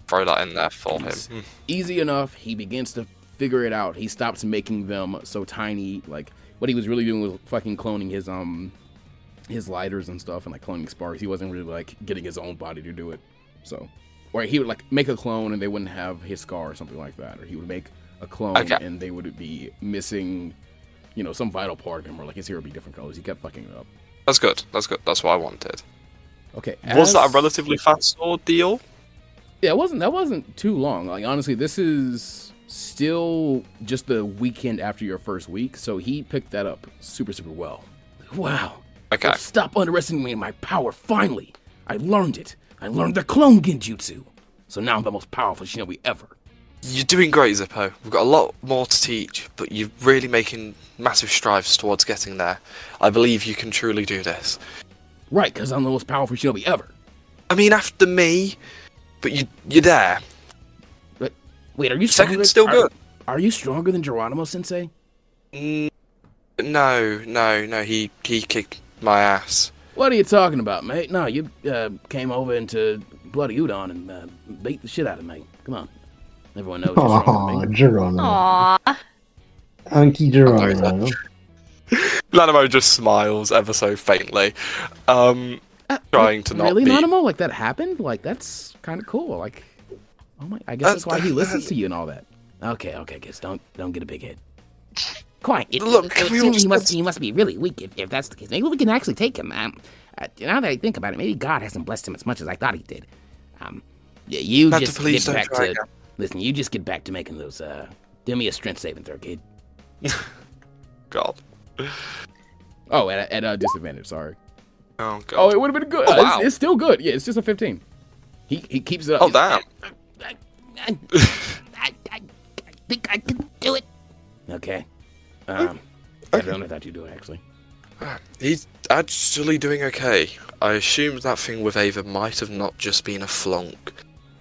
Throw that in there for him. Easy enough. He begins to figure it out. He stops making them so tiny. Like, what he was really doing was fucking cloning his lighters and stuff, and cloning sparks. He wasn't really getting his own body to do it. So, or he would make a clone and they wouldn't have his scar or something like that, or he would make a clone and they would be missing, some vital part of him, or his hair would be different colors. He kept fucking it up. That's good. That's what I wanted. Okay. Was that a relatively fast ordeal? Yeah, that wasn't too long. Honestly, this is still just the weekend after your first week, so he picked that up super, super well. Wow. Okay. Stop underestimating my power, finally. I learned it. I learned the clone genjutsu. So now I'm the most powerful shinobi ever. You're doing great, Zippo. We've got a lot more to teach, but you're really making massive strides towards getting there. I believe you can truly do this. Right, because I'm the most powerful shinobi ever. I mean, after me, but you're there. Wait, are you stronger? Second's still good. Are you stronger than Geronimo Sensei? No. He kicked my ass. What are you talking about, mate? No, you came over into Bloody Udon and beat the shit out of me. Come on. Everyone knows you're stronger Oh, than me. Geronimo. Aww. Unky Geronimo. Nanimo just smiles ever so faintly, trying to not really, be. Nanimo? Like, that happened? Like, that's kind of cool. Like, oh my, I guess that's why he listens to you and all that. Okay, kids, don't get a big head. Quite. Look, it we all seems he must be really weak if that's the case. Maybe we can actually take him. Now that I think about it, maybe God hasn't blessed him as much as I thought he did. You Not just to please get don't back try to again. listen. You just get back to making those. Do me a strength saving throw, kid. God. Oh, at a disadvantage. Sorry. Oh God. Oh, it would have been good. Oh, wow. It's still good. Yeah, it's just a 15. He keeps it up. Oh He's- damn. I think I can do it. Okay. I don't know that you do it, actually. He's actually doing okay. I assumed that thing with Ava might have not just been a flunk.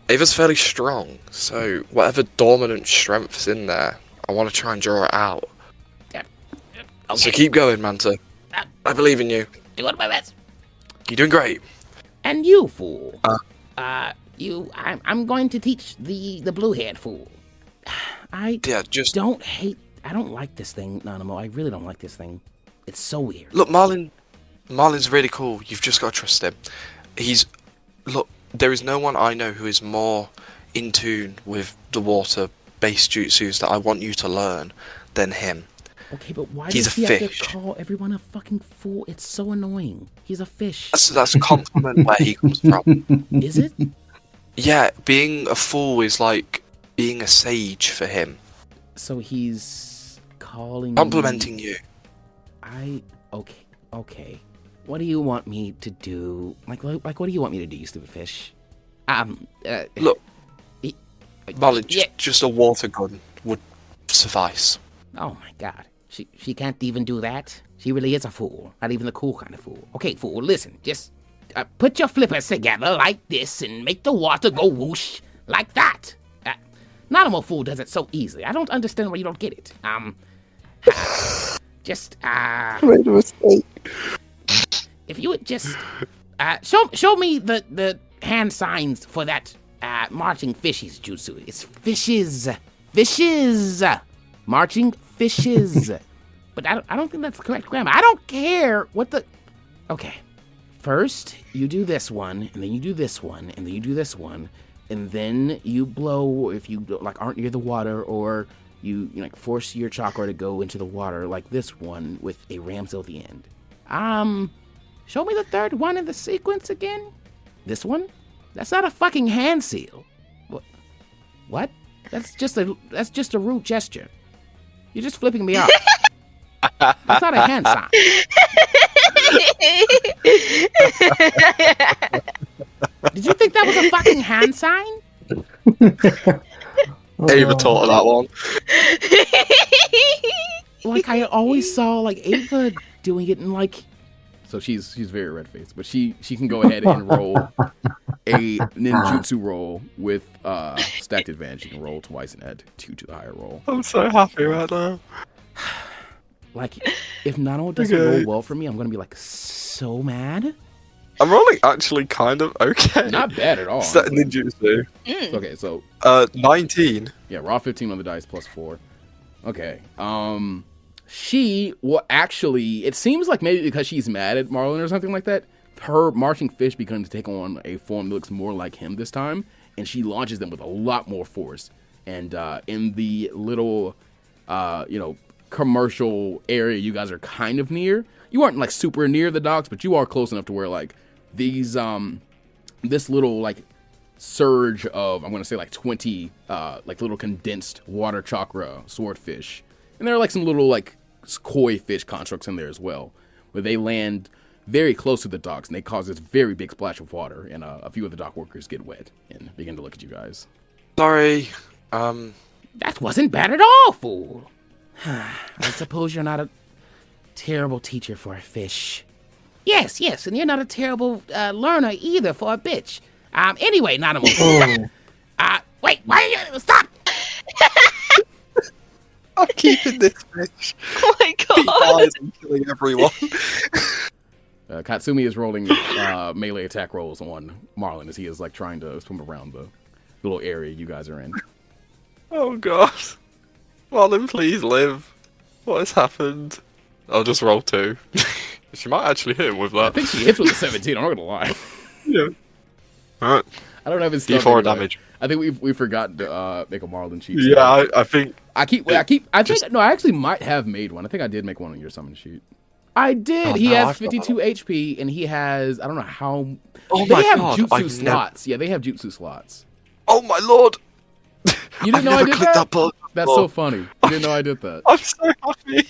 Ava's fairly strong, so whatever dominant strength's in there, I want to try and draw it out. Okay. So keep going, Manta. I believe in you. Doing my best. You're doing great. And you, fool. I'm going to teach the blue-haired fool. I don't like this thing, Nanimo. I really don't like this thing. It's so weird. Look, Marlin's really cool. You've just got to trust him. There is no one I know who is more in tune with the water-based jutsus that I want you to learn than him. Okay, but why He's does a he have fish. to call everyone a fucking fool? It's so annoying. He's a fish. That's a compliment where he comes from. Is it? Yeah, being a fool is like being a sage for him. So he's calling Complimenting you. Okay. What do you want me to do? Like what do you want me to do, you stupid fish? Look, he- Marlin, yeah. just a water gun would suffice. Oh my god. She can't even do that? She really is a fool. Not even the cool kind of fool. Okay, fool, listen. Just put your flippers together like this and make the water go whoosh like that. Nanimo fool does it so easily. I don't understand why you don't get it. Made a mistake. If you would just show me the hand signs for that marching fishes jutsu. It's fishes, marching fishes. But I don't think that's the correct grammar. I don't care what the. Okay, first you do this one, and then you do this one, and then you do this one, and then you blow if you like aren't near the water, or you like force your chakra to go into the water like this one with a ramsel at the end. Show me the third one in the sequence again. This one? That's not a fucking hand seal. What? That's just a rude gesture. You're just flipping me off. That's not a hand sign. Did you think that was a fucking hand sign? Ava taught her that one. Like I always saw like Ava doing it and like. So she's very red faced, but she can go ahead and roll a ninjutsu roll with stacked advantage. She can roll twice and add 2 to the higher roll. I'm so happy right now. Like if Nano doesn't roll well for me, I'm gonna be like so mad. I'm rolling actually kind of okay. Not bad at all. Set ninjutsu. Okay, so 19. yeah, raw 15 on the dice plus 4. Okay. She will actually, it seems like maybe because she's mad at Marlin or something like that, her marching fish begins to take on a form that looks more like him this time, and she launches them with a lot more force. And in the little, commercial area you guys are kind of near, you aren't like super near the docks, but you are close enough to where like these, this little like surge of, I'm going to say like 20, like little condensed water chakra swordfish. And there are like some little like koi fish constructs in there as well, where they land very close to the docks and they cause this very big splash of water, and a few of the dock workers get wet and begin to look at you guys. Sorry. That wasn't bad at all, fool. I suppose you're not a terrible teacher for a fish. Yes, and you're not a terrible learner either for a bitch. Anyway, Nanimo. Wait, why are you stop? I'm keeping this fish. Oh my He god. dies and killing everyone. Katsumi is rolling melee attack rolls on Marlin as he is like trying to swim around the little area you guys are in. Oh god. Marlin, please live. What has happened? I'll just roll 2. She might actually hit him with I that. think she hits with a 17. I'm not gonna lie. Yeah. Alright. I don't have his stuff D4 anyway. damage. I think we forgot to make a Marlin sheet. Yeah, I think. I actually might have made one. I think I did make one on your summon sheet. I did. Oh, He no, has I've got 52 HP, and he has I don't know how. Oh they my have god! jutsu slots. Yeah, they have jutsu slots. Oh my lord! You didn't I've know I never did clicked that? button That's before. so funny. You didn't know I did that. I'm so happy.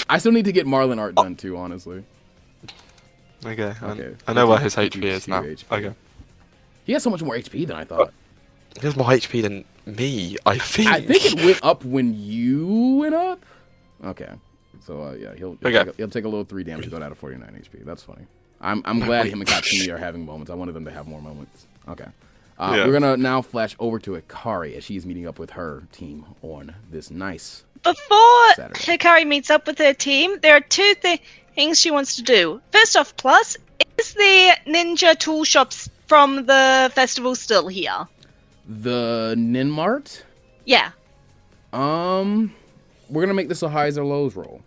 I still need to get Marlin art done too, honestly. Okay, Okay. I know where his 52 HP is now. HP. Okay. He has so much more HP than I thought. He has more HP than me, I think. I think it went up when you went up. Okay. So yeah, he'll take a little 3 damage to go down to 49 HP. That's funny. I'm glad him and Katsumi are having moments. I wanted them to have more moments. Okay. Yeah. We're gonna now flash over to Hikari as she's meeting up with her team on this nice. Before Saturday. Hikari meets up with her team, there are 2 things she wants to do. First off, plus, is the ninja tool shops from the festival still here? The Ninmart. Yeah. We're gonna make this a highs or lows roll.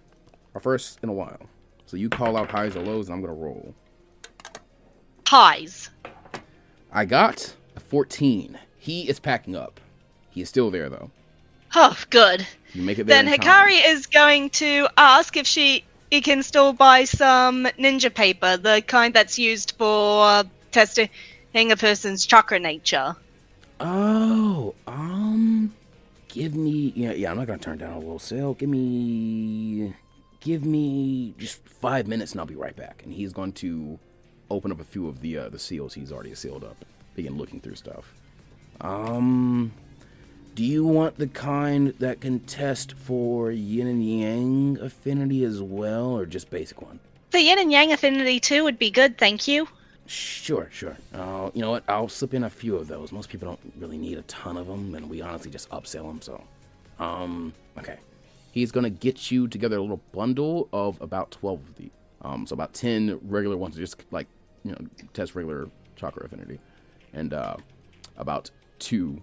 Our first in a while. So you call out highs or lows, and I'm gonna roll. Highs. I got a 14. He is packing up. He is still there though. Oh, good. You make it there. Then in time. Hikari is going to ask if he can still buy some ninja paper, the kind that's used for testing a person's chakra nature. Oh, give me yeah. I'm not gonna turn down a little sale. Give me just 5 minutes and I'll be right back. And he's going to open up a few of the seals he's already sealed up. Begin looking through stuff. Do you want the kind that can test for yin and yang affinity as well, or just basic one? The yin and yang affinity too would be good, thank you. Sure. You know what? I'll slip in a few of those. Most people don't really need a ton of them, and we honestly just upsell them, so. Okay. He's gonna get you together a little bundle of about 12 of these. So about 10 regular ones, just like, test regular chakra affinity. And, about 2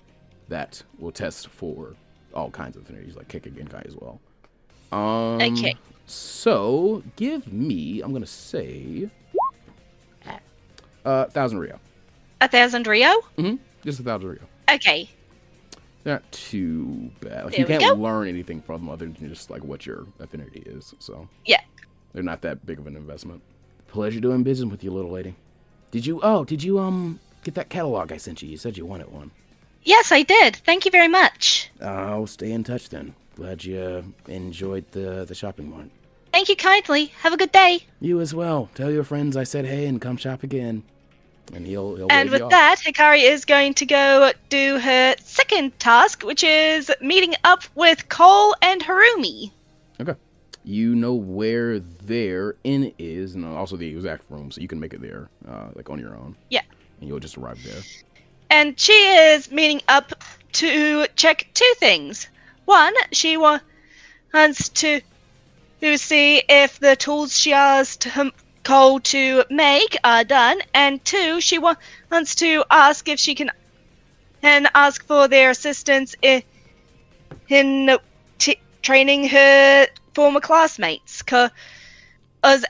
that will test for all kinds of affinities, like Kick and Genkai as well. Okay. So, give me, I'm gonna say... 1,000 Rio. 1,000 Rio? Mm-hmm. Just 1,000 Rio. Okay. Not too bad. Like, There you we can't go. learn anything from them other than just like what your affinity is. So Yeah. they're not that big of an investment. Pleasure doing business with you, little lady. Did you get that catalog I sent you? You said you wanted one. Yes, I did. Thank you very much. I'll stay in touch then. Glad you enjoyed the shopping mart. Thank you kindly. Have a good day. You as well. Tell your friends I said hey and come shop again. And he'll And wave you with off. that, Hikari is going to go do her second task, which is meeting up with Cole and Harumi. Okay. You know where their inn is, and also the exact room, so you can make it there, like on your own. Yeah. And you'll just arrive there. And she is meeting up to check 2 things. One, she wants to see if the tools she asked Cole to make are done. And 2, she wants to ask if she can ask for their assistance in training her former classmates. Because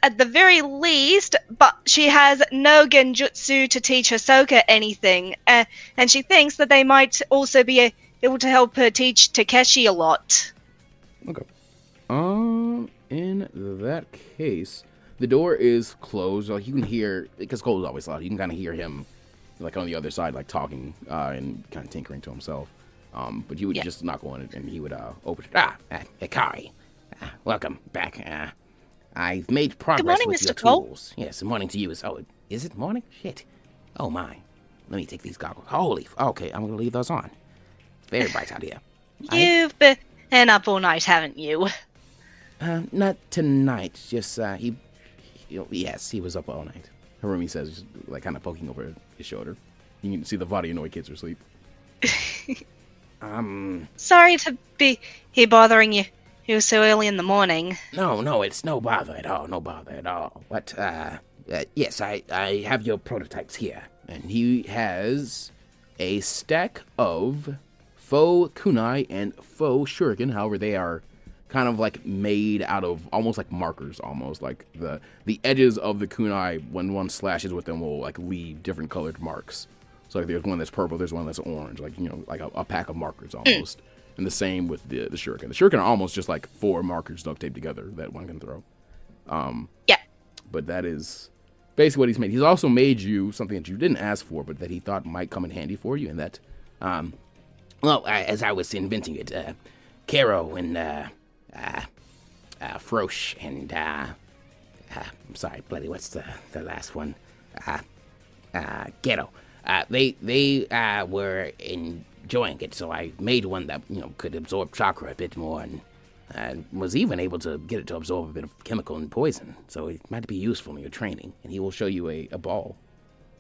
at the very least, but she has no genjutsu to teach Hisoka anything, and she thinks that they might also be able to help her teach Takeshi a lot. Okay. In that case, the door is closed. Like you can hear, because Cole's always loud. You can kind of hear him, like on the other side, like talking and kind of tinkering to himself. But you would just knock on it, and he would open it. Hikari, welcome back. I've made progress morning, with Mr. your Cole. tools. Yes, morning to you. Is it morning? Shit. Oh my. Let me take these goggles. Holy. Okay, I'm gonna leave those on. Very bright out here. You've been up all night, haven't you? Not tonight. Just yes, he was up all night. Harumi says, just, like kind of poking over his shoulder. You can see the Vadianoi kids are asleep. Sorry to be here bothering you. It was so early in the morning. No, it's no bother at all, But, yes, I have your prototypes here. And he has a stack of faux kunai and faux shuriken. However, they are kind of like made out of almost like markers, almost like the edges of the kunai, when one slashes with them, will like leave different colored marks. So like there's one that's purple, there's one that's orange, like, you know, like a pack of markers almost. And the same with the shuriken. The shuriken are almost just like 4 markers duct taped together that one can throw. Yeah. But that is basically what he's made. He's also made you something that you didn't ask for, but that he thought might come in handy for you. And that, as I was inventing it, Caro and Frosh and I'm sorry, bloody, what's the last one? Ghetto. They were enjoying it, so I made one that, you know, could absorb chakra a bit more, and was even able to get it to absorb a bit of chemical and poison, so it might be useful in your training. And he will show you a ball.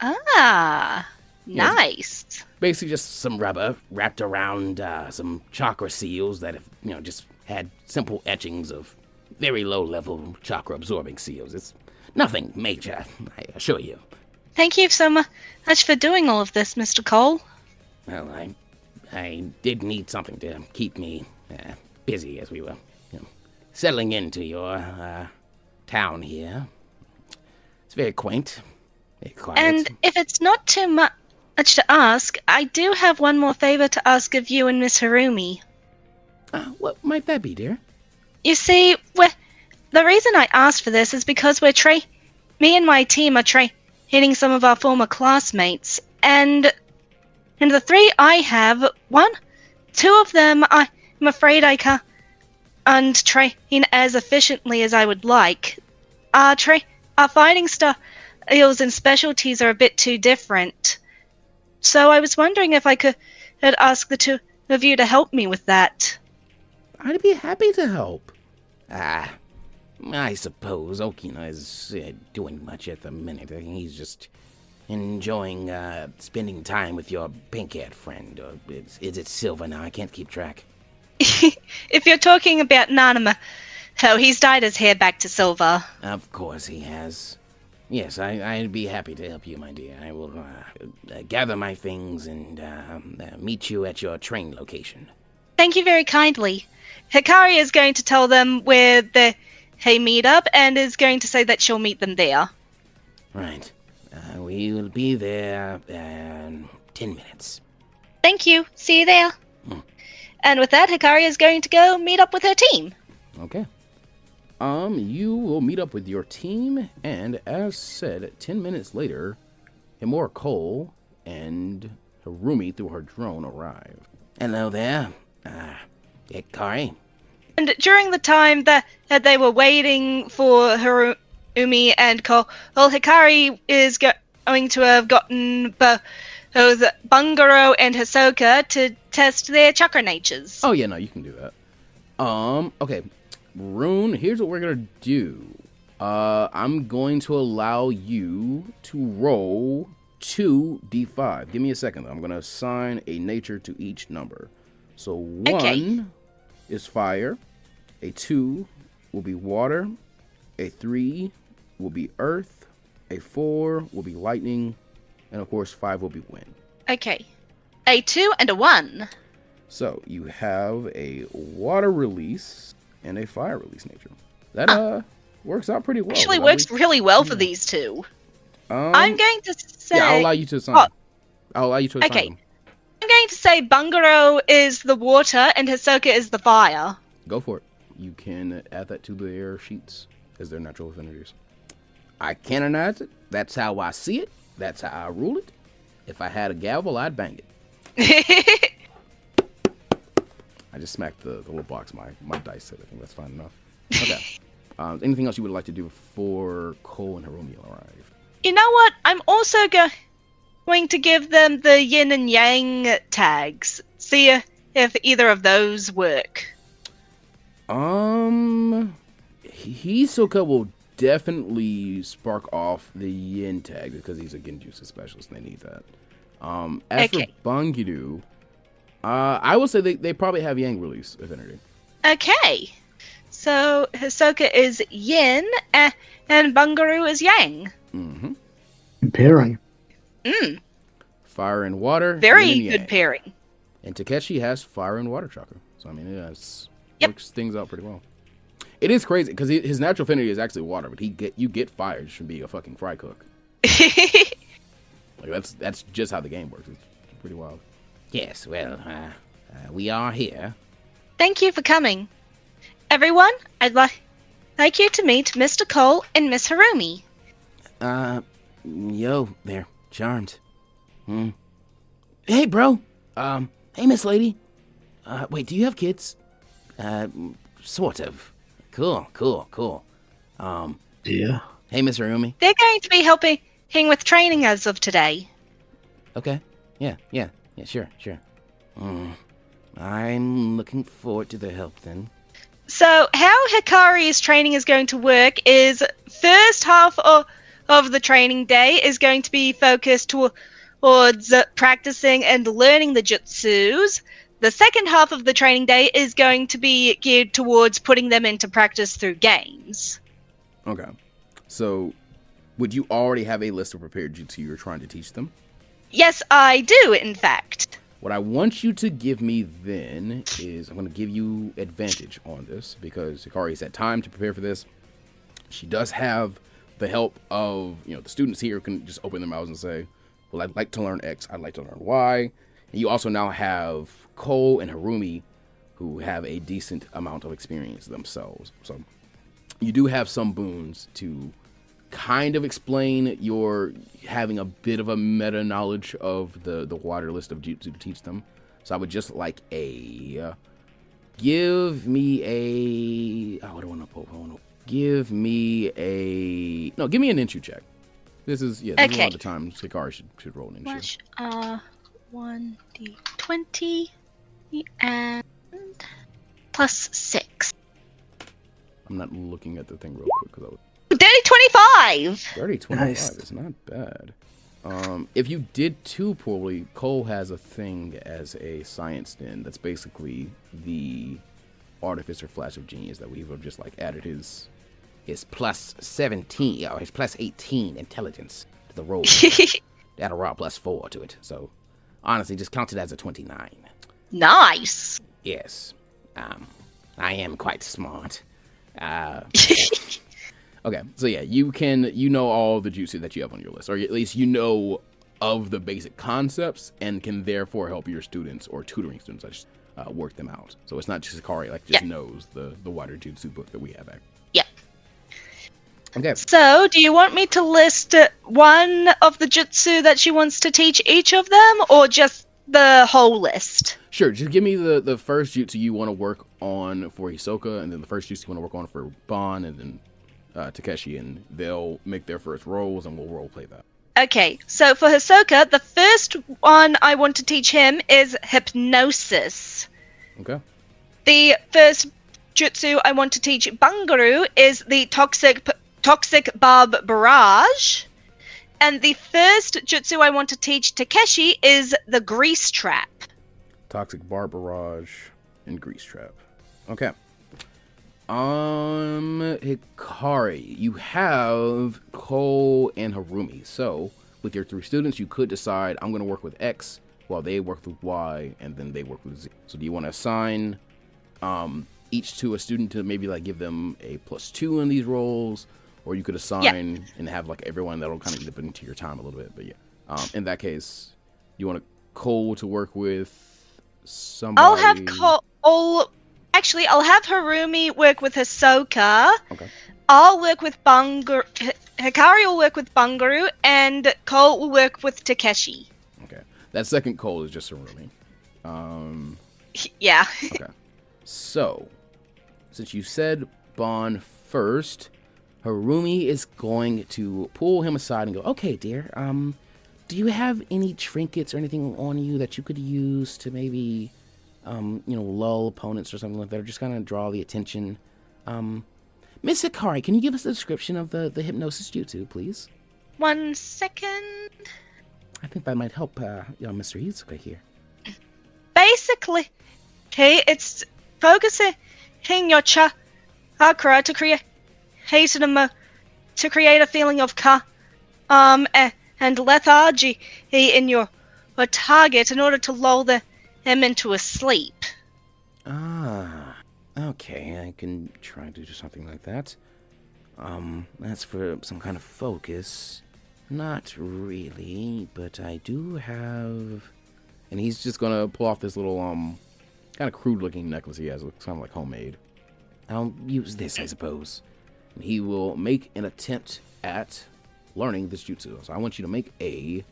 Ah, Yeah, nice. Basically just some rubber wrapped around some chakra seals that have, you know, just had simple etchings of very low-level chakra-absorbing seals. It's nothing major, I assure you. Thank you so much for doing all of this, Mr. Cole. Well, I did need something to keep me busy as we were, you know, settling into your town here. It's very quaint, very quiet. And if it's not too much to ask, I do have one more favor to ask of you and Miss Harumi. What might that be, dear? You see, the reason I asked for this is because me and my team are hitting some of our former classmates, and the 3 I have, 2 of them I'm afraid I can't train as efficiently as I would like. Our fighting styles and specialties are a bit too different. So I was wondering if I could ask the 2 of you to help me with that. I'd be happy to help. I suppose Okina is doing much at the minute. He's just enjoying spending time with your pink-haired friend. Or is it Silver now? I can't keep track. If you're talking about Nanimo, he's dyed his hair back to silver. Of course he has. Yes, I'd be happy to help you, my dear. I will gather my things and meet you at your train location. Thank you very kindly. Hikari is going to tell them where they meet up and is going to say that she'll meet them there. Right. We will be there in 10 minutes. Thank you. See you there. And with that, Hikari is going to go meet up with her team. Okay. You will meet up with your team, and as said, 10 minutes later, Himura Cole and Harumi through her drone arrive. Hello there, Hikari. And during the time that they were waiting for Harumi and Cole, Hikari is going to have gotten both Bungaro and Hisoka to test their chakra natures. Oh yeah, no, you can do that. Okay. Rune, here's what we're gonna do. I'm going to allow you to roll 2d5. Give me a second, though. I'm gonna assign a nature to each number. So 1 is fire, a 2 will be water, a 3 will be earth, a 4 will be lightning, and of course 5 will be wind. Okay. A 2 and a 1. So you have a water release and a fire release nature. That works out pretty well. Actually works really well for these 2. I'm going to say... Yeah, I'll allow you to assign. I'll allow you to assign them. I'm going to say Bungaro is the water and Hisoka is the fire. Go for it. You can add that to their sheets as their natural affinities. I canonize it. That's how I see it. That's how I rule it. If I had a gavel, I'd bang it. I just smacked the little box my dice said. I think that's fine enough. Okay. Anything else you would like to do before Cole and Harumi arrive? You know what? I'm also going to give them the yin and yang tags. See if either of those work. Hisoka will definitely spark off the yin tag because he's a genjutsu specialist and they need that. As for Bangiru, I would say they probably have Yang release affinity. Okay. So Hisoka is yin and Bungaroo is yang. Mm-hmm. Good pairing. Fire and water. Very yin and good yang. pairing. And Takeshi has fire and water chakra. So, I mean, it Yep. works things out pretty well. It is crazy, because his natural affinity is actually water, but you get fire just from being a fucking fry cook. Like, that's just how the game works. It's pretty wild. Yes, well, we are here. Thank you for coming. Everyone, I'd like you to meet Mr. Cole and Miss Harumi. Yo, there. Charmed. Hey, bro. Hey, Miss Lady. Wait, do you have kids? Sort of. Cool. Yeah. Hey, Miss Harumi. They're going to be helping with training as of today. Okay. Yeah, sure. I'm looking forward to the help then. So, how Hikari's training is going to work is first half of the training day is going to be focused towards practicing and learning the jutsus. The second half of the training day is going to be geared towards putting them into practice through games. Okay. So, would you already have a list of prepared jutsu you're trying to teach them? Yes, I do, in fact. What I want you to give me then is I'm going to give you advantage on this because Hikari's had time to prepare for this. She does have the help of, the students here who can just open their mouths and say, well, I'd like to learn X, I'd like to learn Y. And you also now have Cole and Harumi who have a decent amount of experience themselves. So you do have some boons to kind of explain your having a bit of a meta knowledge of the wider list of jutsu to teach them. So I would just like give me an Inshu check. This is one of the times Hikari should roll an Inshu. 1d20 and plus 6. I'm not looking at the thing real quick because I would. Dirty 25! Dirty 25 Nice. is not bad. If you did too poorly, Cole has a thing as a science den that's basically the artificer flash of genius that we've just added his plus 17 or his plus 18 intelligence to the roll. Add a raw plus 4 to it. So honestly, just count it as a 29. Nice! Yes. I am quite smart. Okay, so yeah, you know all the jutsu that you have on your list, or at least you know of the basic concepts and can therefore help your students or tutoring students work them out. So it's not just Hikari knows the wider jutsu book that we have. Yeah. Okay. So, do you want me to list one of the jutsu that she wants to teach each of them, or just the whole list? Sure, just give me the first jutsu you want to work on for Hisoka, and then the first jutsu you want to work on for Bon, and then Takeshi, and they'll make their first rolls, and we'll role play that. Okay, so for Hisoka, the first one I want to teach him is hypnosis. Okay. The first jutsu I want to teach Bungaroo is the toxic barb barrage. And the first jutsu I want to teach Takeshi is the grease trap. Toxic bar barrage and grease trap. Okay. Hikari, you have Cole and Harumi. So, with your 3 students, you could decide, I'm going to work with X while they work with Y, and then they work with Z. So, do you want to assign each to a student to maybe give them a +2 in these roles? Or you could assign and have everyone that'll kind of get into your time a little bit. But yeah, in that case, you want Cole to work with somebody. I'll have Actually, I'll have Harumi work with Hisoka. Okay. I'll work with Bungaroo. Hikari will work with Bungaroo, and Cole will work with Takeshi. Okay. That second Cole is just Harumi. Yeah. Okay. So, since you said Bon first, Harumi is going to pull him aside and go, okay, dear, do you have any trinkets or anything on you that you could use to maybe, lull opponents or something like that, or just kind of draw the attention? Miss Hikari, can you give us a description of the hypnosis jutsu, please? 1 second. I think that might help, Mr. Izuka here. Basic quickly. Okay, it's focusing your chakra to create a feeling of and lethargy in your target in order to lull them into a sleep. Ah, okay, I can try to do something like that. That's for some kind of focus. Not really, but I do have... And he's just gonna pull off this little, kind of crude-looking necklace he has. It looks kind of like homemade. I'll use this, I suppose. And he will make an attempt at learning this jutsu. So I want you to make a...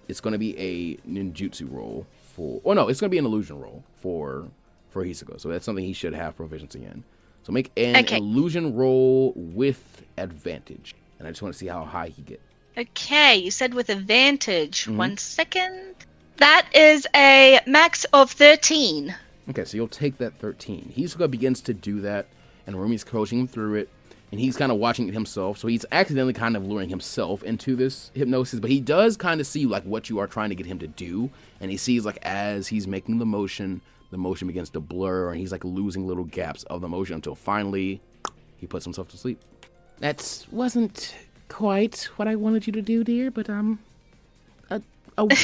it's gonna be a ninjutsu roll for... Oh, no, it's gonna be an illusion roll for Hisoka. So that's something he should have proficiency in. So make an illusion roll with advantage. And I just want to see how high he gets. Okay, you said with advantage. 1 second. That is a max of 13. Okay, so you'll take that 13. Hisoka begins to do that, and Rumi's coaching him through it, and he's kind of watching it himself. So he's accidentally kind of luring himself into this hypnosis, but he does kind of see like what you are trying to get him to do, and he sees like as he's making the motion begins to blur, and he's like losing little gaps of the motion until finally he puts himself to sleep. That wasn't quite what I wanted you to do, dear, but a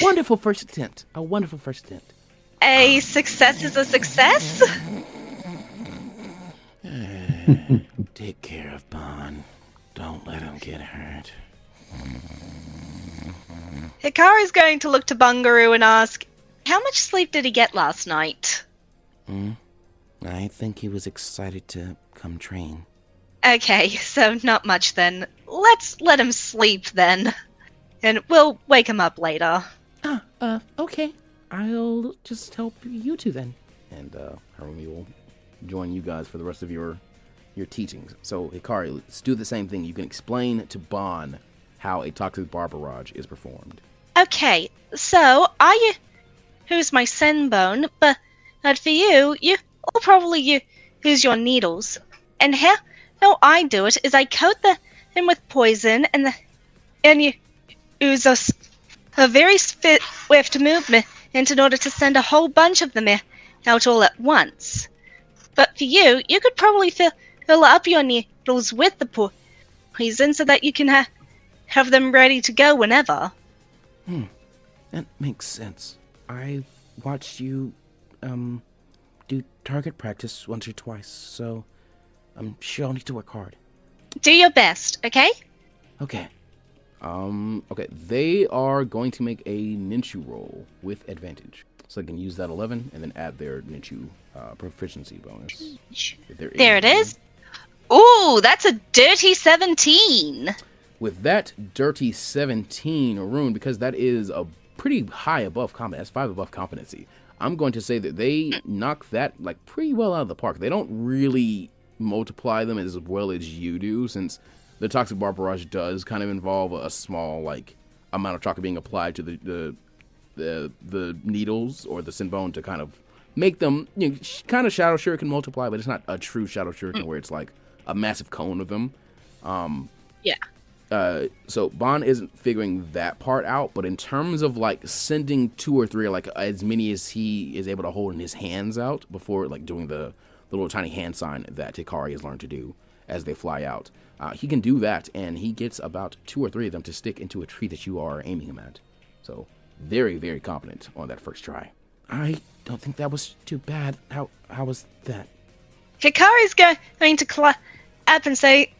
wonderful first attempt. A wonderful first attempt. A success is a success? Take care of Bon. Don't let him get hurt. Hikari's going to look to Bungaroo and ask, how much sleep did he get last night? I think he was excited to come train. Okay, so not much then. Let's let him sleep then. And we'll wake him up later. Okay. I'll just help you two then. And Harumi will join you guys for the rest of your teachings. So Hikari, let's do the same thing. You can explain to Bon how a toxic bar barrage is performed. Okay, so I use my senbone, but for you will probably use your needles. And how I do it is I coat them with poison, and you use a very swift movement in order to send a whole bunch of them out all at once. But for you could probably fill up your needles with the poison so that you can have them ready to go whenever. That makes sense. I've watched you do target practice once or twice, so I'm sure I'll need to work hard. Do your best, okay? Okay. Okay, they are going to make a ninju roll with advantage. So they can use that 11 and then add their ninju proficiency bonus. There it is. Ooh, that's a dirty 17. With that dirty 17, Arun, because that is a pretty high above competency, that's 5 above competency, I'm going to say that they knock that like pretty well out of the park. They don't really multiply them as well as you do, since the toxic bar barrage does kind of involve a small like amount of chakra being applied to the needles or the senbone to kind of make them, you know, kind of shadow shuriken multiply, but it's not a true shadow shuriken where it's like a massive cone of them. So Bon isn't figuring that part out, but in terms of like sending 2 or 3, like as many as he is able to hold in his hands out before like doing the little tiny hand sign that Hikari has learned to do as they fly out, he can do that, and he gets about 2 or 3 of them to stick into a tree that you are aiming him at. So very, very competent on that first try. I don't think that was too bad. How was that? Hikari's going to clap and say,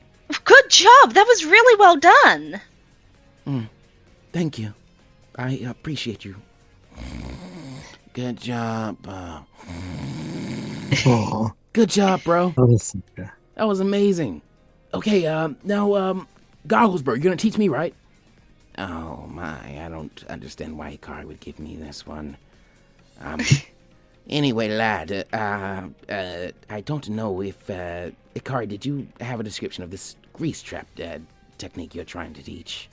good job, that was really well done. Thank you. I appreciate you. Good job. Good job, bro. That was amazing. Okay, now, Gogglesburg, you're gonna teach me, right? Oh my, I don't understand why Hikari would give me this one. Anyway, lad, I don't know if, Hikari, did you have a description of this grease trap technique you're trying to teach?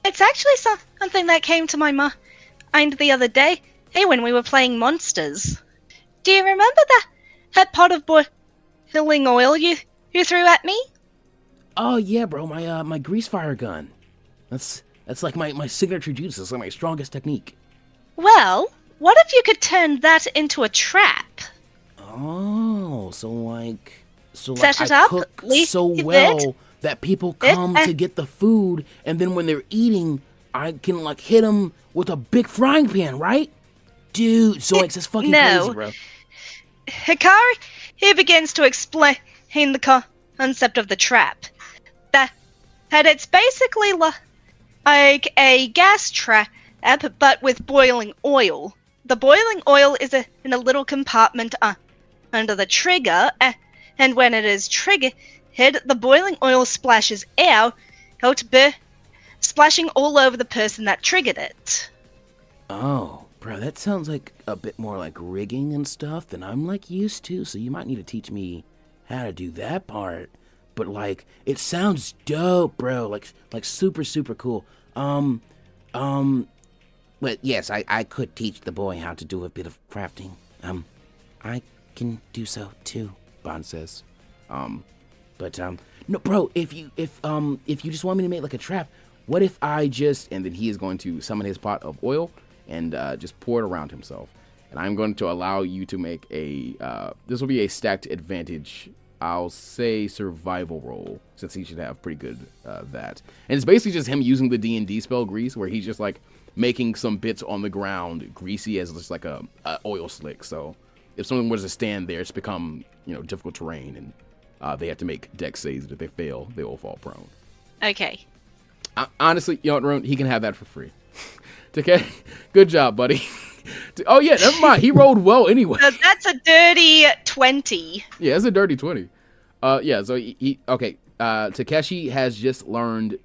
It's actually something that came to my mind the other day, when we were playing Monsters. Do you remember that pot of boiling oil you threw at me? Oh yeah, bro, my grease fire gun. That's like my signature jutsu. It's like my strongest technique. Well, what if you could turn that into a trap? Oh, so Set it I up, cook leave so it, well that people come it, to get the food, and then when they're eating, I can like hit them with a big frying pan, right? Dude, Zoinks, that's fucking crazy, bro. Hikari, he begins to explain the concept of the trap. That it's basically like a gas trap, but with boiling oil. The boiling oil is in a little compartment under the trigger, and when it is triggered, the boiling oil splashes out, splashing all over the person that triggered it. Oh, bro, that sounds like a bit more like rigging and stuff than I'm like used to, so you might need to teach me how to do that part. But like, it sounds dope, bro. Like super, super cool. But yes, I could teach the boy how to do a bit of crafting. I can do so too, Bond says. No, bro, if you just want me to make like a trap, what if I just, and then he is going to summon his pot of oil and just pour it around himself. And I'm going to allow you to make a, this will be a stacked advantage, I'll say survival roll, since he should have pretty good that. And it's basically just him using the D&D spell Grease, where he's just like making some bits on the ground greasy as just like a oil slick. So if someone was to stand there, it's become, difficult terrain, and they have to make dex saves. If they fail, they will fall prone. Okay. Honestly, Ron, he can have that for free. Okay, good job, buddy. Oh yeah, never mind. He rolled well anyway. That's a dirty 20. Yeah, it's a dirty 20. Yeah. So he okay. Takeshi has just learned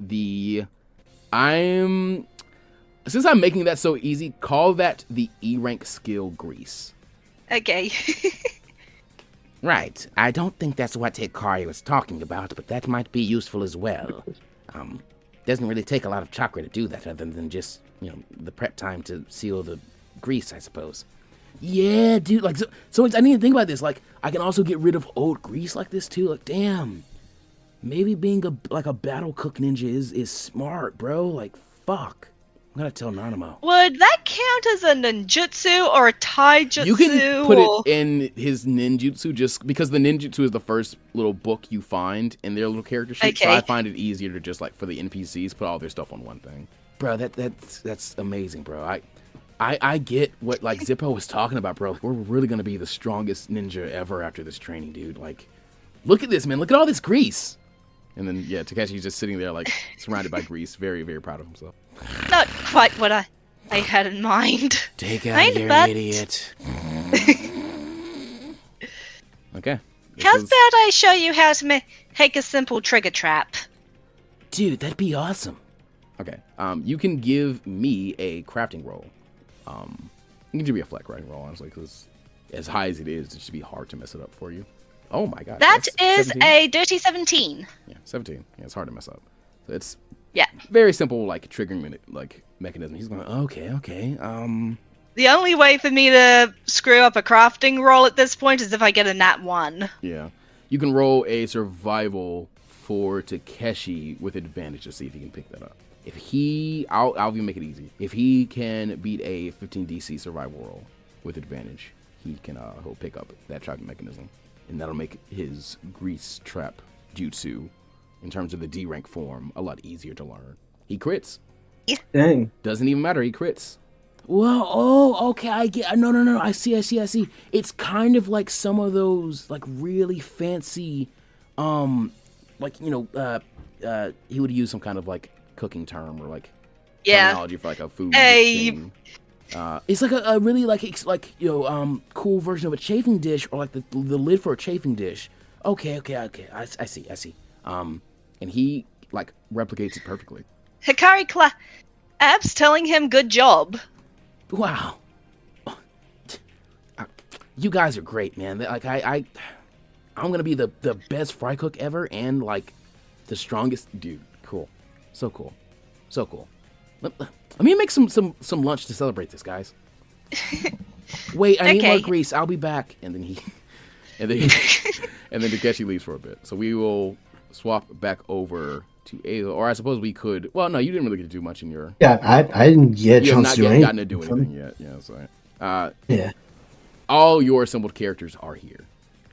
since I'm making that so easy, call that the E rank skill Grease. Okay. Right. I don't think that's what Hikari was talking about, but that might be useful as well. Doesn't really take a lot of chakra to do that, other than just, the prep time to seal the grease, I suppose. Yeah, dude. Like, so I need to think about this. Like, I can also get rid of old grease like this too. Like, damn. Maybe being a battle cook ninja is smart, bro. Like, fuck. I'm gonna tell Nanimo. Would that count as a ninjutsu or a taijutsu? You can put it in his ninjutsu just because the ninjutsu is the first little book you find in their little character sheet. Okay. So I find it easier to just like for the NPCs put all their stuff on one thing. Bro, that's amazing, bro. I get what like Zippo was talking about, bro. We're really gonna be the strongest ninja ever after this training, dude. Like, look at this, man. Look at all this grease. And then yeah, Takeshi's just sitting there like surrounded by grease, very, very proud of himself. Not quite what I had in mind. Take out your idiot. Okay. How's about I show you how to make a simple trigger trap? Dude, that'd be awesome. Okay. You can give me a crafting roll. You can give me a flat crafting roll, honestly, because as high as it is, it should be hard to mess it up for you. Oh my god. That is 17? a dirty 17. Yeah, 17. Yeah, it's hard to mess up. So it's Yeah. very simple, like triggering mechanism. He's going, okay. The only way for me to screw up a crafting roll at this point is if I get a nat 1. Yeah. You can roll a survival for Takeshi with advantage to see if he can pick that up. If I'll even make it easy. If he can beat a 15 DC survival roll with advantage, he'll pick up that tracking mechanism. And that'll make his grease trap jutsu, in terms of the D rank form, a lot easier to learn. He crits. Dang. Doesn't even matter, he crits. Well, okay, I get. No. I see. It's kind of like some of those like really fancy, like he would use some kind of like cooking term or like terminology for like a food thing. It's like a really cool version of a chafing dish, or like the lid for a chafing dish. Okay. I see. And he like replicates it perfectly. Hikari claps, telling him good job. Wow. You guys are great, man. Like I'm gonna be the best fry cook ever, and like the strongest dude. Cool. So cool. Let me make some lunch to celebrate this, guys. Wait, I need more grease. I'll be back. And then Takeshi leaves for a bit. So we will swap back over to Azo, or I suppose we could. Well, no, you didn't really get to do much in your. Yeah, I didn't get a chance to do anything. Gotten to do anything yet. Yeah, so Yeah. All your assembled characters are here.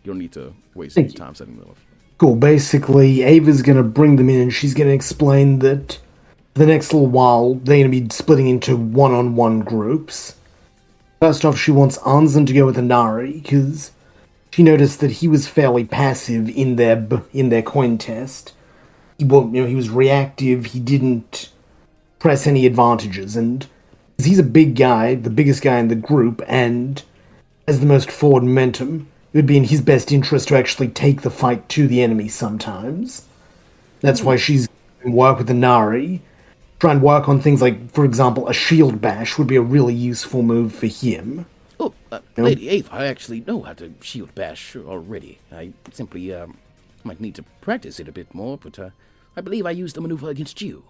You don't need to waste any time setting them up. Cool. Basically, Ava's gonna bring them in and she's gonna explain that for the next little while, they're gonna be splitting into one-on-one groups. First off, she wants Anzen to go with Inari, because she noticed that he was fairly passive in their coin test. He was reactive, he didn't press any advantages, and because he's a big guy, the biggest guy in the group, and has the most forward momentum, it would be in his best interest to actually take the fight to the enemy sometimes. That's why she's going to work with Inari. Try and work on things like, for example, a shield bash would be a really useful move for him. Oh, Lady Ava, I actually know how to shield bash already. I simply might need to practice it a bit more, but I believe I used the maneuver against you.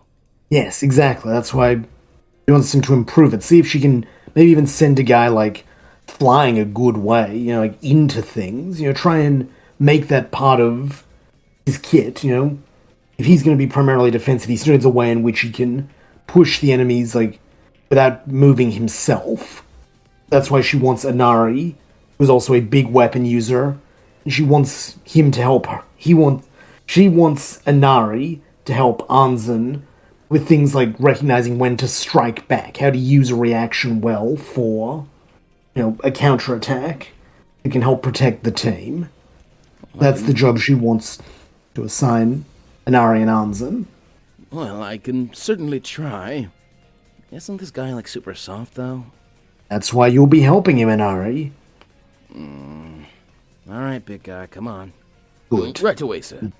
Yes, exactly. That's why she wants him to improve it. See if she can maybe even send a guy, like, flying a good way, like, into things. Try and make that part of his kit, If he's going to be primarily defensive, he still needs a way in which he can push the enemies, like, without moving himself. That's why she wants Inari, who's also a big weapon user, and she wants him to help her. She wants Inari to help Anzen with things like recognizing when to strike back, how to use a reaction well for, a counterattack that can help protect the team. That's the job she wants to assign Inari and Anzen. Well, I can certainly try. Isn't this guy, like, super soft, though? That's why you'll be helping him, Inari. Alright, big guy, come on. Good. Right away, sir.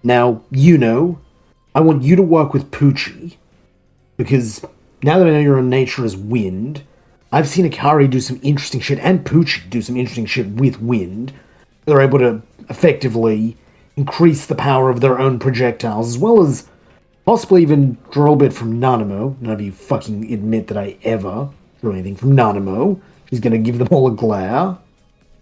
Now, I want you to work with Poochie, because now that I know your own nature is wind, I've seen Hikari do some interesting shit, and Poochie do some interesting shit with wind. They're able to effectively increase the power of their own projectiles, as well as possibly even draw a little bit from Nanimo. None of you fucking admit that I ever drew anything from Nanimo. She's gonna give them all a glare.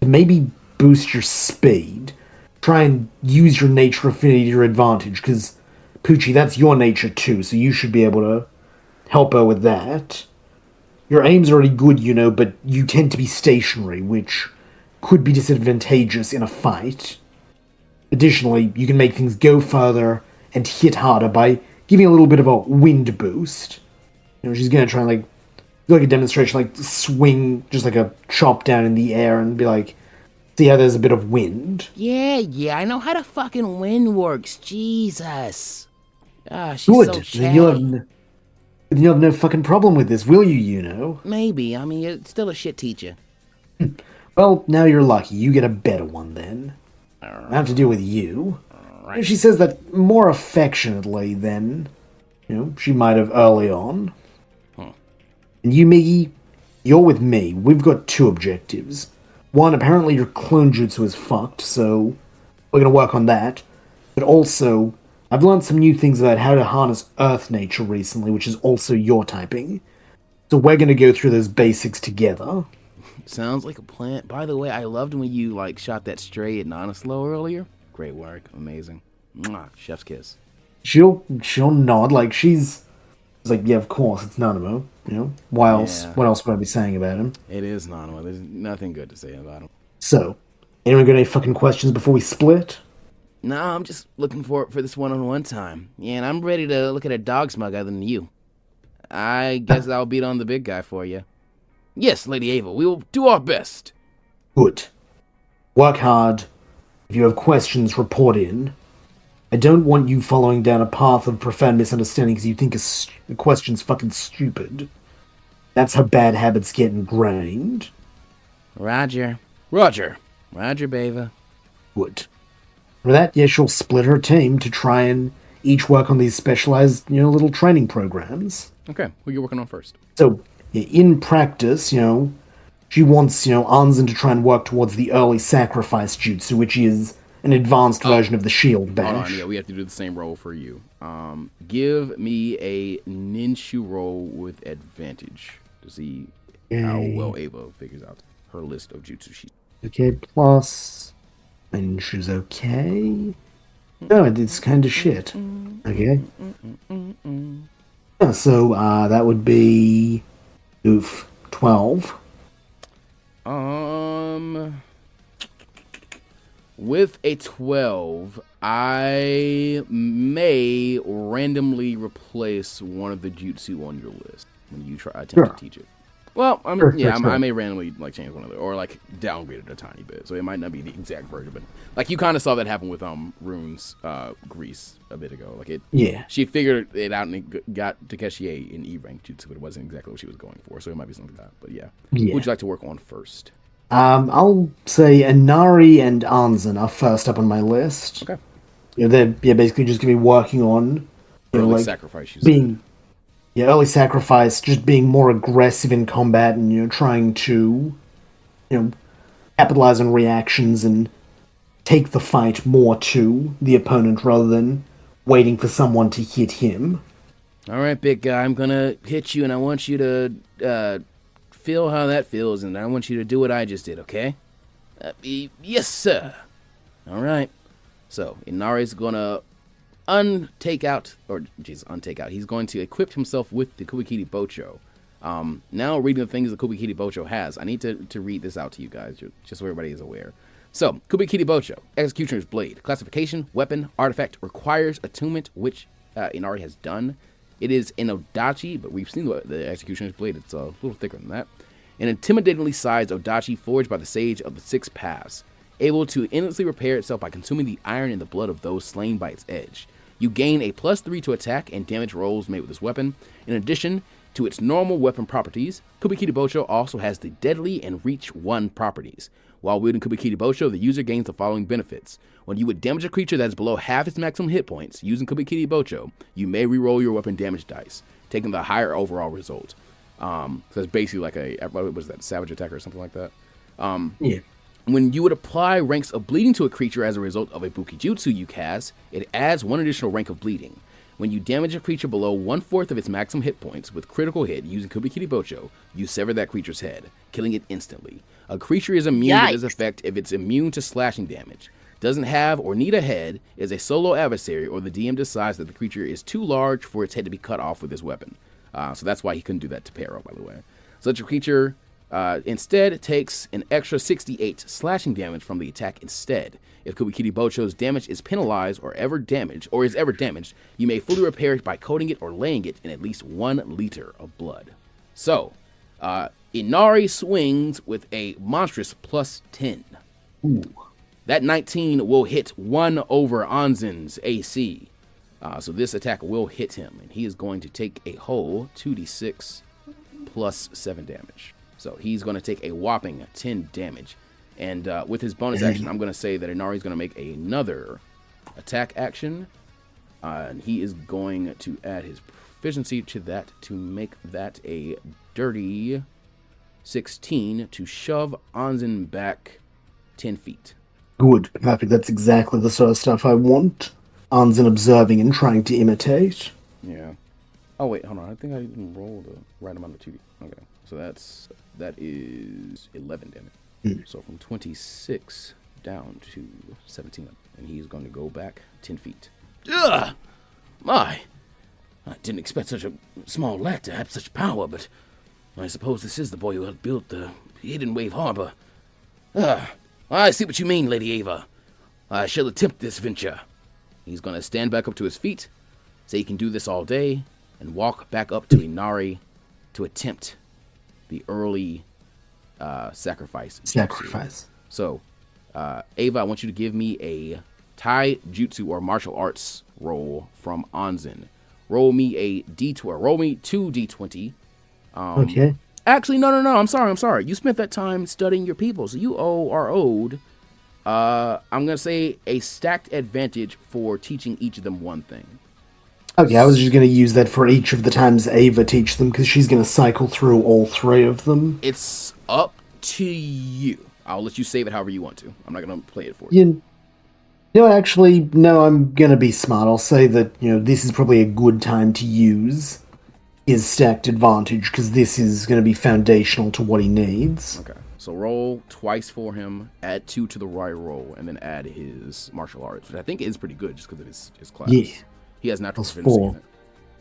To maybe boost your speed. Try and use your nature affinity to your advantage, because Poochie, that's your nature too, so you should be able to help her with that. Your aim's already good, but you tend to be stationary, which could be disadvantageous in a fight. Additionally, you can make things go further and hit harder by giving a little bit of a wind boost. She's gonna try and, do a demonstration, swing just like a chop down in the air and be like, see how there's a bit of wind. Yeah, I know how the fucking wind works. Jesus. Ah, she's Good. so Then you'll have no fucking problem with this, will you, Maybe. I mean, you're still a shit teacher. Well, now you're lucky. You get a better one, then. I have to deal with you. Right. She says that more affectionately than, she might have early on. And you, Miggy, you're with me. We've got two objectives. One, apparently your clone jutsu is fucked, so we're going to work on that. But also, I've learned some new things about how to harness Earth nature recently, which is also your typing. So we're going to go through those basics together. Sounds like a plan. By the way, I loved when you, shot that stray at Nanislo earlier. Great work. Amazing. Mwah. Chef's kiss. She'll nod, she's like, yeah, of course, it's Nanimo. Why else? Yeah. What else would I be saying about him? It is Nanimo. There's nothing good to say about him. So, anyone got any fucking questions before we split? No, I'm just looking for this one-on-one time. Yeah, and I'm ready to look at a dog smug other than you. I guess I'll beat on the big guy for you. Yes, Lady Ava, we will do our best. Good. Work hard. If you have questions, report in. I don't want you following down a path of profound misunderstanding because you think a question's fucking stupid. That's how bad habits get ingrained. Roger. Roger, Bava. Good. For that, yes, she'll split her team to try and each work on these specialized, little training programs. Okay, who are you working on first? So, in practice, she wants, Anzen to try and work towards the early sacrifice jutsu, which is an advanced version of the shield bash. Hold on, yeah, we have to do the same roll for you. Give me a ninshu roll with advantage to see how well Ava figures out her list of jutsu sheet. Okay, plus ninshu's okay. No, it's kind of shit. Okay. So that would be 12. With a 12, I may randomly replace one of the jutsu on your list when you attempt to teach it. Well, I mean, I may randomly change one of the, or downgrade it a tiny bit, so it might not be the exact version, but you kind of saw that happen with Rune's Grease a bit ago. She figured it out and it got Takeshi in E rank jutsu, but it wasn't exactly what she was going for, so it might be something like that. But yeah. Who would you like to work on first? I'll say Inari and Anzen are first up on my list. Okay. They're basically just gonna be working on early sacrifice. Early sacrifice, just being more aggressive in combat and trying to capitalize on reactions and take the fight more to the opponent rather than waiting for someone to hit him. All right, big guy, I'm gonna hit you, and I want you to feel how that feels, and I want you to do what I just did, okay? Yes, sir. All right. So Inari's gonna untake out. He's going to equip himself with the Kubikiri Bocho. Now reading the things the Kubikiri Bocho has, I need to read this out to you guys, just so everybody is aware. So, Kubikiri Bocho, Executioner's Blade, classification, weapon, artifact, requires attunement, which Inari has done. It is an Odachi, but we've seen the Executioner's Blade, it's a little thicker than that. An intimidatingly sized Odachi forged by the Sage of the Six Paths, able to endlessly repair itself by consuming the iron and the blood of those slain by its edge. You gain a +3 to attack and damage rolls made with this weapon. In addition to its normal weapon properties, Kubikiri Bocho also has the Deadly and Reach 1 properties. While wielding Kubikiri Bocho, the user gains the following benefits. When you would damage a creature that is below half its maximum hit points using Kubikiri Bocho, you may reroll your weapon damage dice, taking the higher overall result. So it's basically like what was that, Savage Attacker or something like that? When you would apply ranks of bleeding to a creature as a result of a Bukijutsu you cast, it adds 1 additional rank of bleeding. When you damage a creature below 1/4 of its maximum hit points with critical hit using Kubikiri Bocho, you sever that creature's head, killing it instantly. A creature is immune to this effect if it's immune to slashing damage. Doesn't have or need a head, is a solo adversary, or the DM decides that the creature is too large for its head to be cut off with this weapon. So that's why he couldn't do that to Pero, by the way. Such a creature instead takes an extra 68 slashing damage from the attack instead. If Kubikiri Bocho's damage is penalized or is ever damaged, you may fully repair it by coating it or laying it in at least 1 liter of blood. So, Inari swings with a monstrous +10. Ooh. That 19 will hit 1 over Anzen's AC. So this attack will hit him, and he is going to take a whole 2d6 plus 7 damage. So he's going to take a whopping 10 damage. And with his bonus action, I'm going to say that Inari is going to make another attack action. And he is going to add his proficiency to that to make that a dirty 16 to shove Anzen back 10 feet. Good. Perfect. That's exactly the sort of stuff I want. Anzen observing and trying to imitate. Yeah. Oh, wait. Hold on. I think I didn't roll the right amount of 2D. Okay. So that is 11 damage. So from 26 down to 17. And he's going to go back 10 feet. Ugh! My! I didn't expect such a small lad to have such power, but I suppose this is the boy who helped build the Hidden Wave Harbor. I see what you mean, Lady Ava. I shall attempt this venture. He's going to stand back up to his feet, say he can do this all day, and walk back up to Inari to attempt the early sacrifice. So, Ava, I want you to give me a Tai Jutsu or martial arts roll from Anzen. Roll me a D12. Roll me 2 D20. Okay. Actually, no. I'm sorry. You spent that time studying your people, so you are owed. I'm gonna say a stacked advantage for teaching each of them one thing. Okay, I was just gonna use that for each of the times Ava teach them, because she's gonna cycle through all 3 of them. It's up to you. I'll let you save it however you want to. I'm not gonna play it for you. No, I'm gonna be smart. I'll say that, this is probably a good time to use his stacked advantage, because this is gonna be foundational to what he needs. Okay, so roll twice for him, add 2 to the right roll, and then add his martial arts, which I think is pretty good just because of his class. Yeah. He has natural Plus proficiency 4. in it.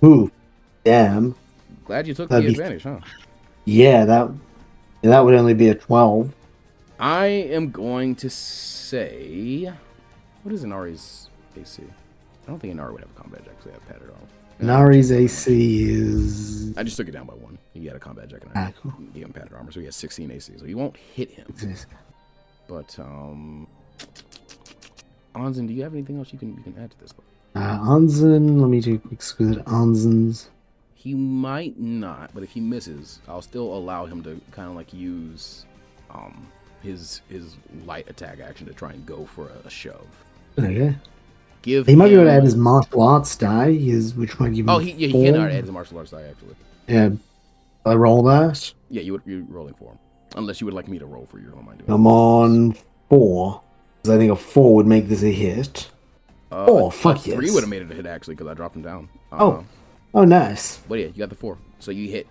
Ooh, damn. Glad you took That'd the be... advantage, huh? Yeah, that would only be a 12. I am going to say... What is Inari's AC? I don't think Inari would have a combat check because they have padded armor. Nari's AC is... I just took it down by 1. He had a combat check and I cool. gave him padded armor, so he has 16 AC. So he won't hit him. But, Anzen, do you have anything else you can add to this? Anzen, let me do a quick squid at Anzen's. He might not, but if he misses, I'll still allow him to kind of like use his light attack action to try and go for a shove. Okay. He might be able to add his martial arts die, which might give him. He can add his martial arts die actually. Yeah. I roll that? Yeah, you're rolling for him. Unless you would like me to roll for you, I don't mind doing I'm on 4. Because I think a 4 would make this a hit. Fuck yes. 3 would have made it a hit actually because I dropped him down. Oh, nice. But yeah, you got the 4. So you hit.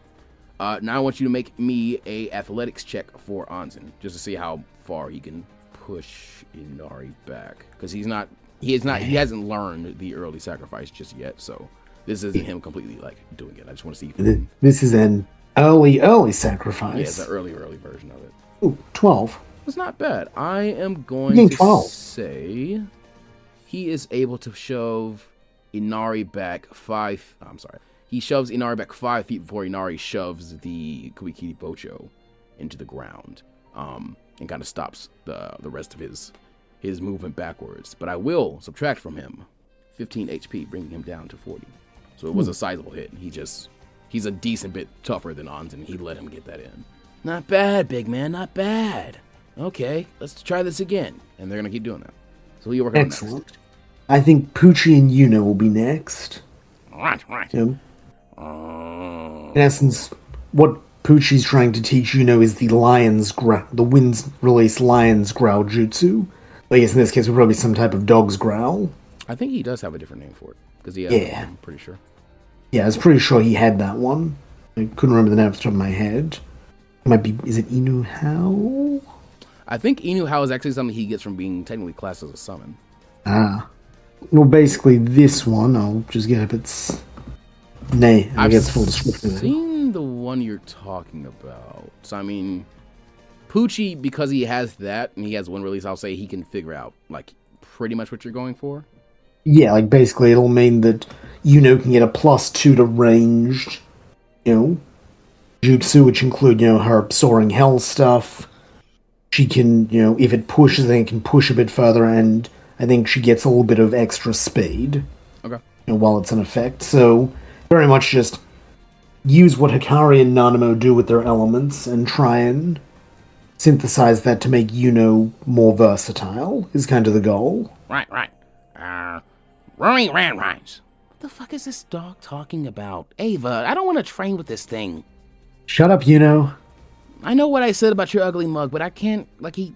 Now I want you to make me a athletics check for Anzen, just to see how far he can push Inari back. Because he hasn't learned the early sacrifice just yet. So this isn't him completely like doing it. I just want to see if this is an early sacrifice. Yeah, it's an early version of it. Ooh, 12. It's not bad. I am going to 12. say he is able to shove Inari back 5. I'm sorry. He shoves Inari back 5 feet before Inari shoves the Kuikiri Bocho into the ground, and kind of stops the rest of his movement backwards. But I will subtract from him 15 HP, bringing him down to 40. So it was a sizable hit. He's a decent bit tougher than Anzen. He let him get that in. Not bad, big man. Not bad. Okay, let's try this again. And they're gonna keep doing that. So you're working on next. Excellent. I think Poochie and Yuno will be next. Right. In essence, what Poochie's trying to teach Yuno is the winds release lion's growl jutsu. I guess in this case would probably be some type of dog's growl. I think he does have a different name for it because he has. Yeah. I'm pretty sure. Yeah, I was pretty sure he had that one. I couldn't remember the name off the top of my head. It might be. Is it Inu Hao? I think Inu Hao is actually something he gets from being technically classed as a summon. Well, basically this one, I'll just get up its name. I guess full description. I've seen the one you're talking about. So, I mean, Poochie, because he has that, and he has one release, I'll say he can figure out, like, pretty much what you're going for. Yeah, like, basically it'll mean that Yuno can get a +2 to ranged, jutsu, which include, her soaring hell stuff. She can, if it pushes, then it can push a bit further, and I think she gets a little bit of extra speed. Okay. While it's in effect. So, very much just use what Hikari and Nanimo do with their elements and try and synthesize that to make Yuno more versatile, is kind of the goal. Right. Roaring Ramrise. What the fuck is this dog talking about? Ava, I don't want to train with this thing. Shut up, Yuno. I know what I said about your ugly mug, but I can't, like, he...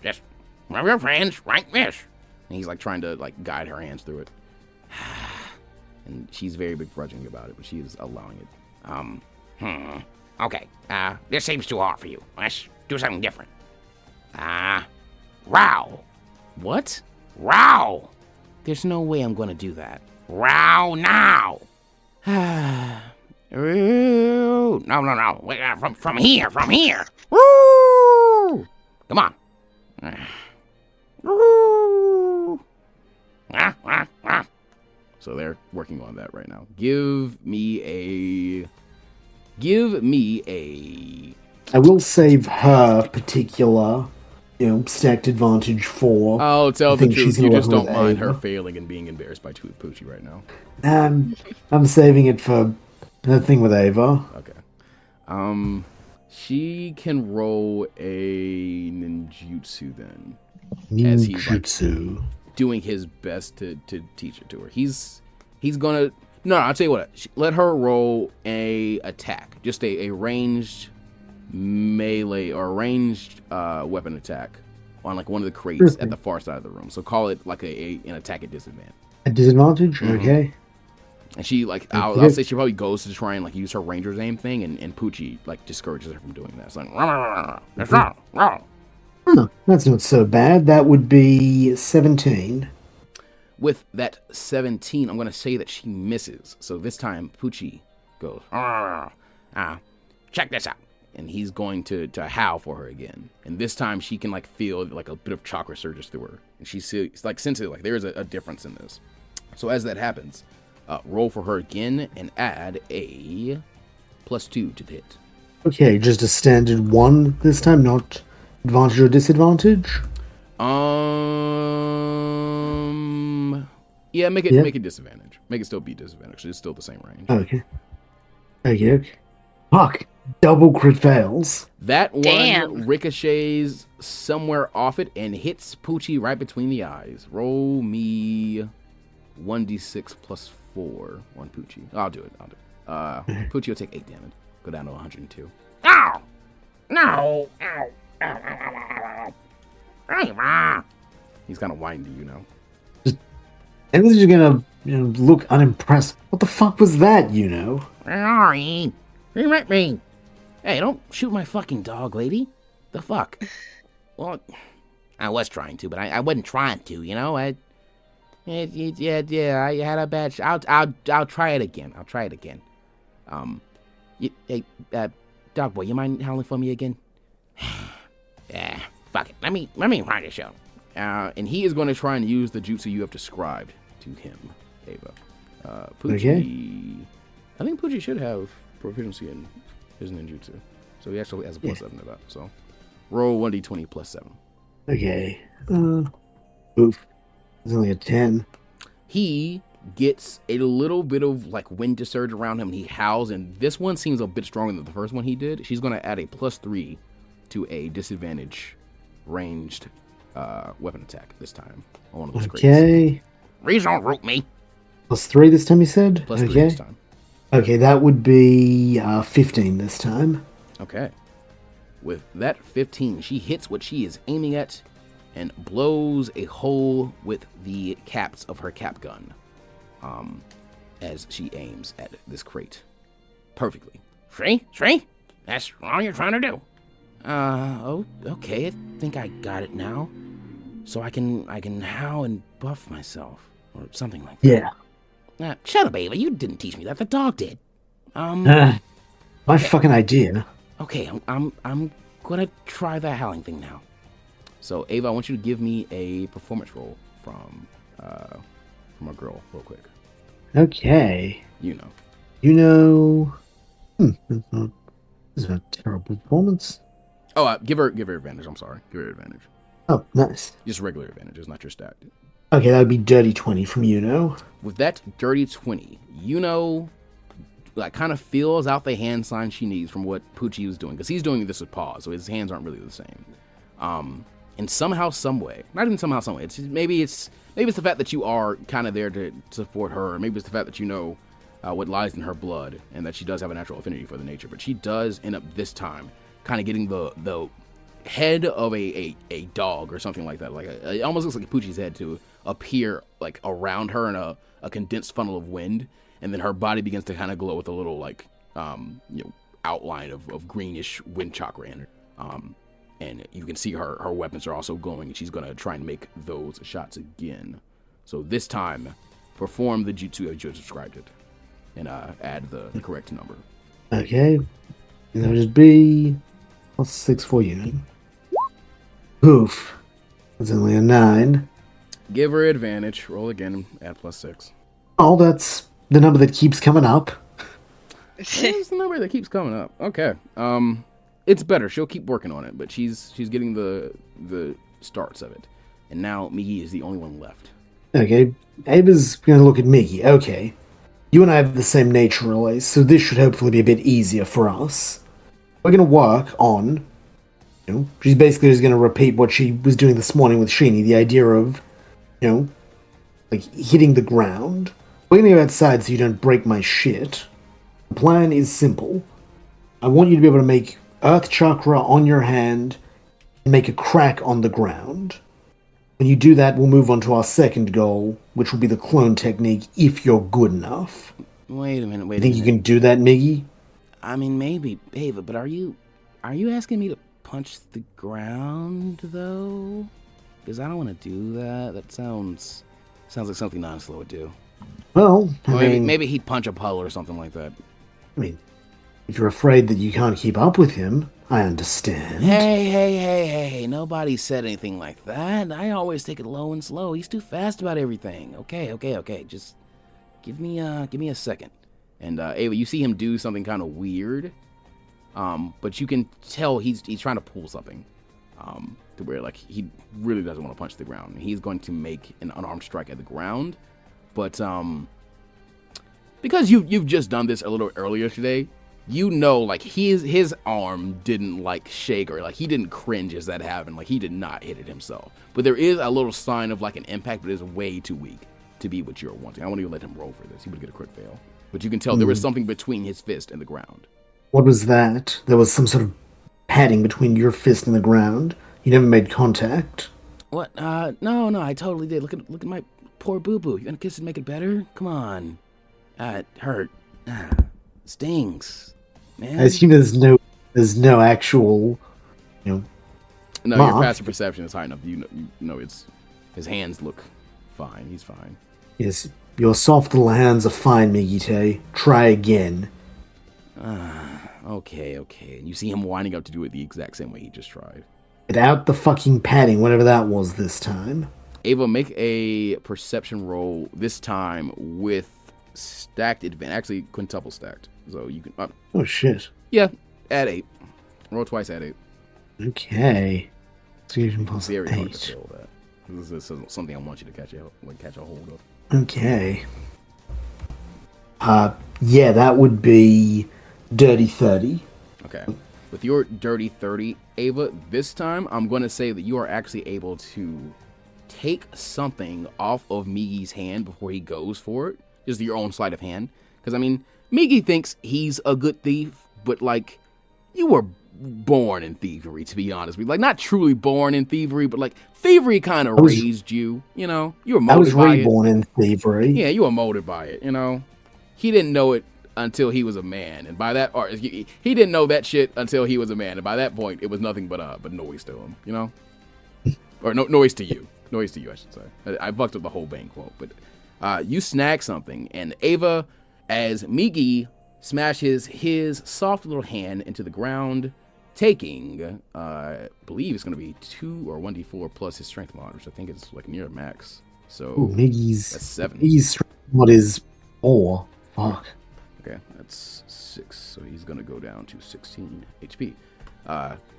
Just rub your friends like this. And he's, like, trying to, like, guide her hands through it. And she's very begrudging about it, but she is allowing it. Okay, this seems too hard for you. Let's do something different. Row. What? Row. There's no way I'm going to do that. Row now. Ooh, no. Wait, from here. Woo! Come on. Woo! So they're working on that right now. Give me a. I will save her particular, stacked advantage for. I'll tell the truth. You just don't mind Ava. her failing and being embarrassed by Poochie right now. I'm saving it for the thing with Ava. Okay. She can roll a ninjutsu then. As he's like doing his best to teach it to her. He's gonna. No, I'll tell you what. Let her roll a attack. Just a ranged melee or ranged weapon attack on like one of the crates at the far side of the room. So call it like an attack at disadvantage. A disadvantage? Mm-hmm. Okay. And she like I'll say she probably goes to try and like use her ranger's aim thing, and Poochie like discourages her from doing that. It's like That's wrong. Oh, that's not so bad. That would be 17. With that 17, I'm gonna say that she misses. So this time Poochie goes. Check this out. and he's going to howl for her again. And this time she can like feel like a bit of chakra surges through her, and she's like sensitive. Like there is a difference in this. So as that happens, roll for her again and add a +2 to the hit. Okay, just a standard 1 this time, not advantage or disadvantage. Yeah, make it disadvantage. Make it still be disadvantage. It's still the same range. Okay. Fuck. Double crit fails. That one Damn. ricochets somewhere off it and hits Poochie right between the eyes. Roll me 1d6 +4 on Poochie. I'll do it. Poochie will take 8 damage. Go down to 102. Ow! No! Ow! Ow! Hey, Ma! He's kind of windy, you know. Everyone's just gonna look unimpressed. What the fuck was that, Sorry. You met me. Hey, don't shoot my fucking dog, lady. The fuck? Well, I was trying to, but I wasn't trying to, I had a bad I'll try it again. Hey, dog boy, you mind howling for me again? Yeah, fuck it. Let me try the show. And he is going to try and use the jutsu you have described to him, Ava. Poochie. Okay. I think Poochie should have proficiency in his ninjutsu. So he actually has a +7 to that. So roll 1d20 +7. Okay. Oof. It's only a 10. He gets a little bit of like wind to surge around him. And he howls, and this one seems a bit stronger than the first one he did. She's going to add a +3 to a disadvantage ranged weapon attack this time on one of those crates. Okay. Please don't root me. +3 this time, you said? +3 this time. Okay, that would be 15 this time. Okay. With that 15, she hits what she is aiming at and blows a hole with the caps of her cap gun as she aims at this crate. Perfectly. See? That's all you're trying to do. Okay. I think I got it now. So I can howl and buff myself or something like that. Yeah. Shut up, Ava. You didn't teach me that. The dog did. My fucking idea. Okay, I'm gonna try that howling thing now. So Ava, I want you to give me a performance roll from a girl, real quick. Okay. This is a terrible performance. Oh, give her advantage. I'm sorry, give her advantage. Oh, nice. Just regular advantage, it's not your stat. Okay, that would be dirty 20 from With that dirty 20, like kind of feels out the hand sign she needs from what Poochie was doing, because he's doing this with paws, so his hands aren't really the same. And somehow, some way, not even somehow, some way, maybe it's the fact that you are kind of there to support her, or maybe it's the fact that you know what lies in her blood, and that she does have a natural affinity for the nature. But she does end up this time kind of getting the head of a dog or something like that. Like it almost looks like Poochie's head to appear like around her in a condensed funnel of wind, and then her body begins to kind of glow with a little like outline of greenish wind chakra in her. And you can see her weapons are also glowing, and she's gonna try and make those shots again. So this time, perform the jutsu as you described it, and add the correct number. Okay. And that would just be +6 for you. Oof. That's only a 9. Give her advantage. Roll again. Add +6. Oh, that's the number that keeps coming up. That's the number that keeps coming up. Okay. It's better. She'll keep working on it, but she's getting the starts of it. And now Migi is the only one left. Okay. Ava's going to look at Migi. Okay. You and I have the same nature relay, so this should hopefully be a bit easier for us. We're going to work on... she's basically just going to repeat what she was doing this morning with Sheeny. The idea of, like hitting the ground. We're going to go outside so you don't break my shit. The plan is simple. I want you to be able to make Earth Chakra on your hand and make a crack on the ground. When you do that, we'll move on to our second goal, which will be the clone technique, if you're good enough. Wait a minute, You think you can do that, Miggy? I mean, maybe, Ava, but are you asking me to punch the ground, though? Because I don't want to do that. That sounds like something Nonslow would do. Well, I mean, maybe he'd punch a puddle or something like that. I mean, If you're afraid that you can't keep up with him, I understand. Hey, nobody said anything like that. I always take it low and slow. He's too fast about everything. Okay. Just give me a second. And Ava, you see him do something kind of weird. But you can tell he's trying to pull something. To where like he really doesn't want to punch the ground. He's going to make an unarmed strike at the ground. But because you've just done this a little earlier today, you know, like his arm didn't like shake or like he didn't cringe as that happened. Like he did not hit it himself. But there is a little sign of like an impact, but it's way too weak to be what you're wanting. I won't even let him roll for this. He would get a crit fail. But you can tell there was something between his fist and the ground. What was that? There was some sort of padding between your fist and the ground. You never made contact. What? No, I totally did. Look at my poor boo-boo. You gonna kiss and make it better? Come on. It hurt. Stings. Man. I assume there's no actual, No, mark. your passive perception is high enough. You know his hands look fine. He's fine. Yes, your soft little hands are fine, Migite. Try again. Okay. And you see him winding up to do it the exact same way he just tried. Get out the fucking padding, whatever that was this time. Ava, make a perception roll this time with stacked advantage. Actually, quintuple stacked. So you can... Oh, shit. Yeah, add 8. Roll twice, add 8. Okay. Execution plus Very hard 8. to fail that. This is something I want you to catch a hold of. Okay. Yeah, that would be Dirty 30. Okay. With your dirty 30, Ava, this time I'm going to say that you are actually able to take something off of Migi's hand before he goes for it. Just your own sleight of hand. Because, I mean, Migi thinks he's a good thief, but, like, you were born in thievery, to be honest with you. Like, not truly born in thievery, but, like, thievery kind of raised you, you know? You were molded by it. I was reborn in thievery. Yeah, you were molded by it, you know? He didn't know it until he was a man, and by that, or he didn't know that shit until he was a man, and by that point, it was nothing but noise to him, you know? Or noise to you. Noise to you, I should say. I fucked up the whole Bane quote, but you snag something, and Ava, as Migi smashes his soft little hand into the ground, taking, I believe it's going to be 2 or 1d4 plus his strength mod, which I think is like near max. So Migi's that's 7. Migi's strength mod is 4. Fuck. Okay, that's 6. So he's going to go down to 16 HP.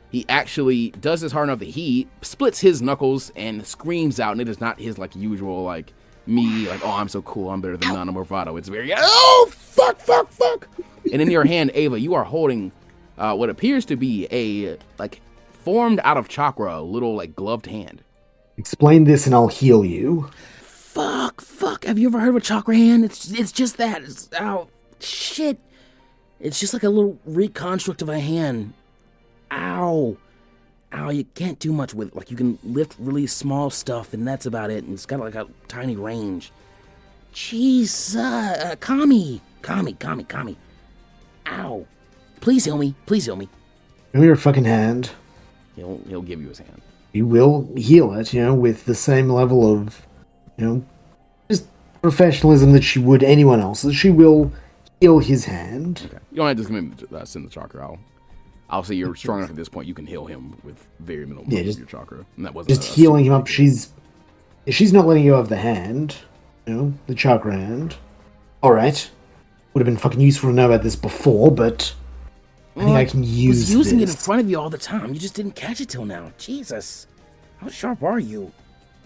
He actually does this hard enough that he splits his knuckles and screams out, and it is not his like usual like me like, oh, I'm so cool, I'm better than Nanimo bravado. It's very, oh, fuck. And in your hand, Ava, you are holding what appears to be a like formed out of chakra, little like gloved hand. Explain this and I'll heal you. Fuck. Have you ever heard of a chakra hand? It's just that. Ow, shit. It's just like a little reconstruct of a hand. Ow, you can't do much with it. Like, you can lift really small stuff, and that's about it. And it's got, like, a tiny range. Jeez, Kami. Ow. Please heal me. Give me your fucking hand. He'll give you his hand. You will heal it, with the same level of, just professionalism that she would anyone else's. She will heal his hand. Okay. You don't have to just give him send the chakra. I'll say you're strong enough at this point. You can heal him with very minimal of your chakra. And that wasn't just healing him up. She's not letting you have the hand, the chakra hand. All right, would have been fucking useful to know about this before, but I think I can use this. I was using it in front of you all the time. You just didn't catch it till now. Jesus, how sharp are you?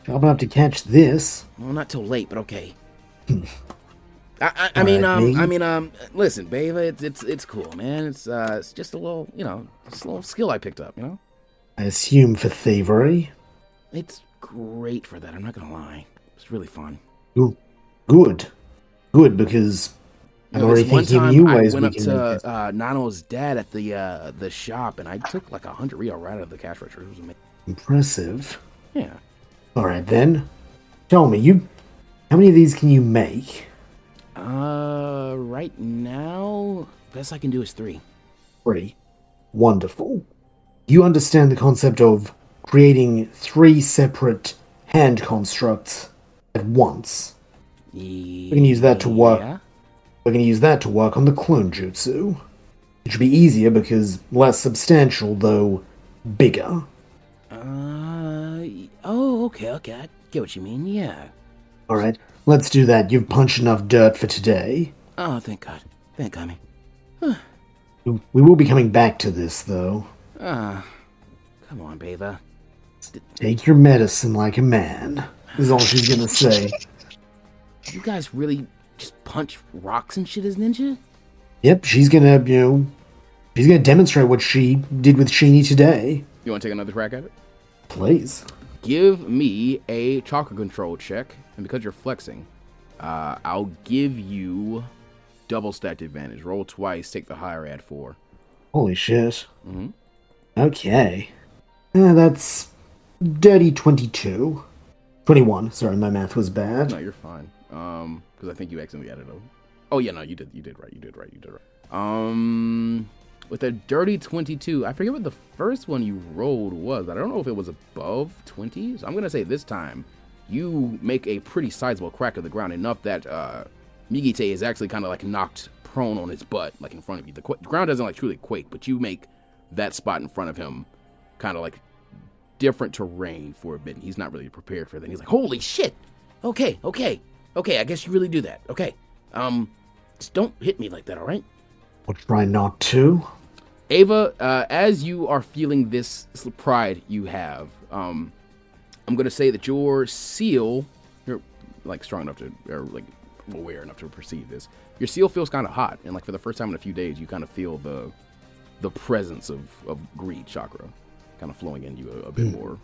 Sharp enough to catch this. Well, not till late, but okay. I mean, listen, babe, it's cool, man. It's just a little, just a little skill I picked up, I assume for thievery. It's great for that. I'm not gonna lie. It's really fun. Good, because I'm already thinking of new ways we can make this. I went up to Nano's dad at the shop, and I took like 100 real right out of the cash register. It was amazing. Impressive. Yeah. All right then. Tell me, how many of these can you make? Right now, best I can do is 3. 3. Wonderful. You understand the concept of creating 3 separate hand constructs at once. We can use that to work. We're going to use that to work on the clone jutsu. It should be easier because less substantial, though bigger. Oh, okay, I get what you mean, yeah. Alright, let's do that. You've punched enough dirt for today. Oh, thank God, man. We will be coming back to this, though. Come on, Beva. Take your medicine like a man, is all she's gonna say. You guys really just punch rocks and shit as ninja? Yep, she's gonna demonstrate what she did with Sheeny today. You want to take another crack at it? Please. Give me a chakra control check, and because you're flexing, I'll give you double stacked advantage. Roll twice, take the higher, add 4. Holy shit. Mm-hmm. Okay. That's dirty 22. 21. Sorry, my math was bad. No, you're fine. Because I think you accidentally added them. Oh yeah, no, you did right. With a dirty 22, I forget what the first one you rolled was. I don't know if it was above 20. So I'm gonna say this time you make a pretty sizable crack of the ground, enough that Migite is actually kind of like knocked prone on his butt, like in front of you. The ground doesn't like truly quake, but you make that spot in front of him kind of like different terrain for a bit. And he's not really prepared for that. He's like, holy shit! Okay, I guess you really do that. Okay, just don't hit me like that, all right? I'll try not to. Ava, as you are feeling this pride you have, I'm going to say that your seal, you're like strong enough to, or like aware enough to perceive this. Your seal feels kind of hot, and like for the first time in a few days, you kind of feel the presence of greed chakra kind of flowing in you a bit more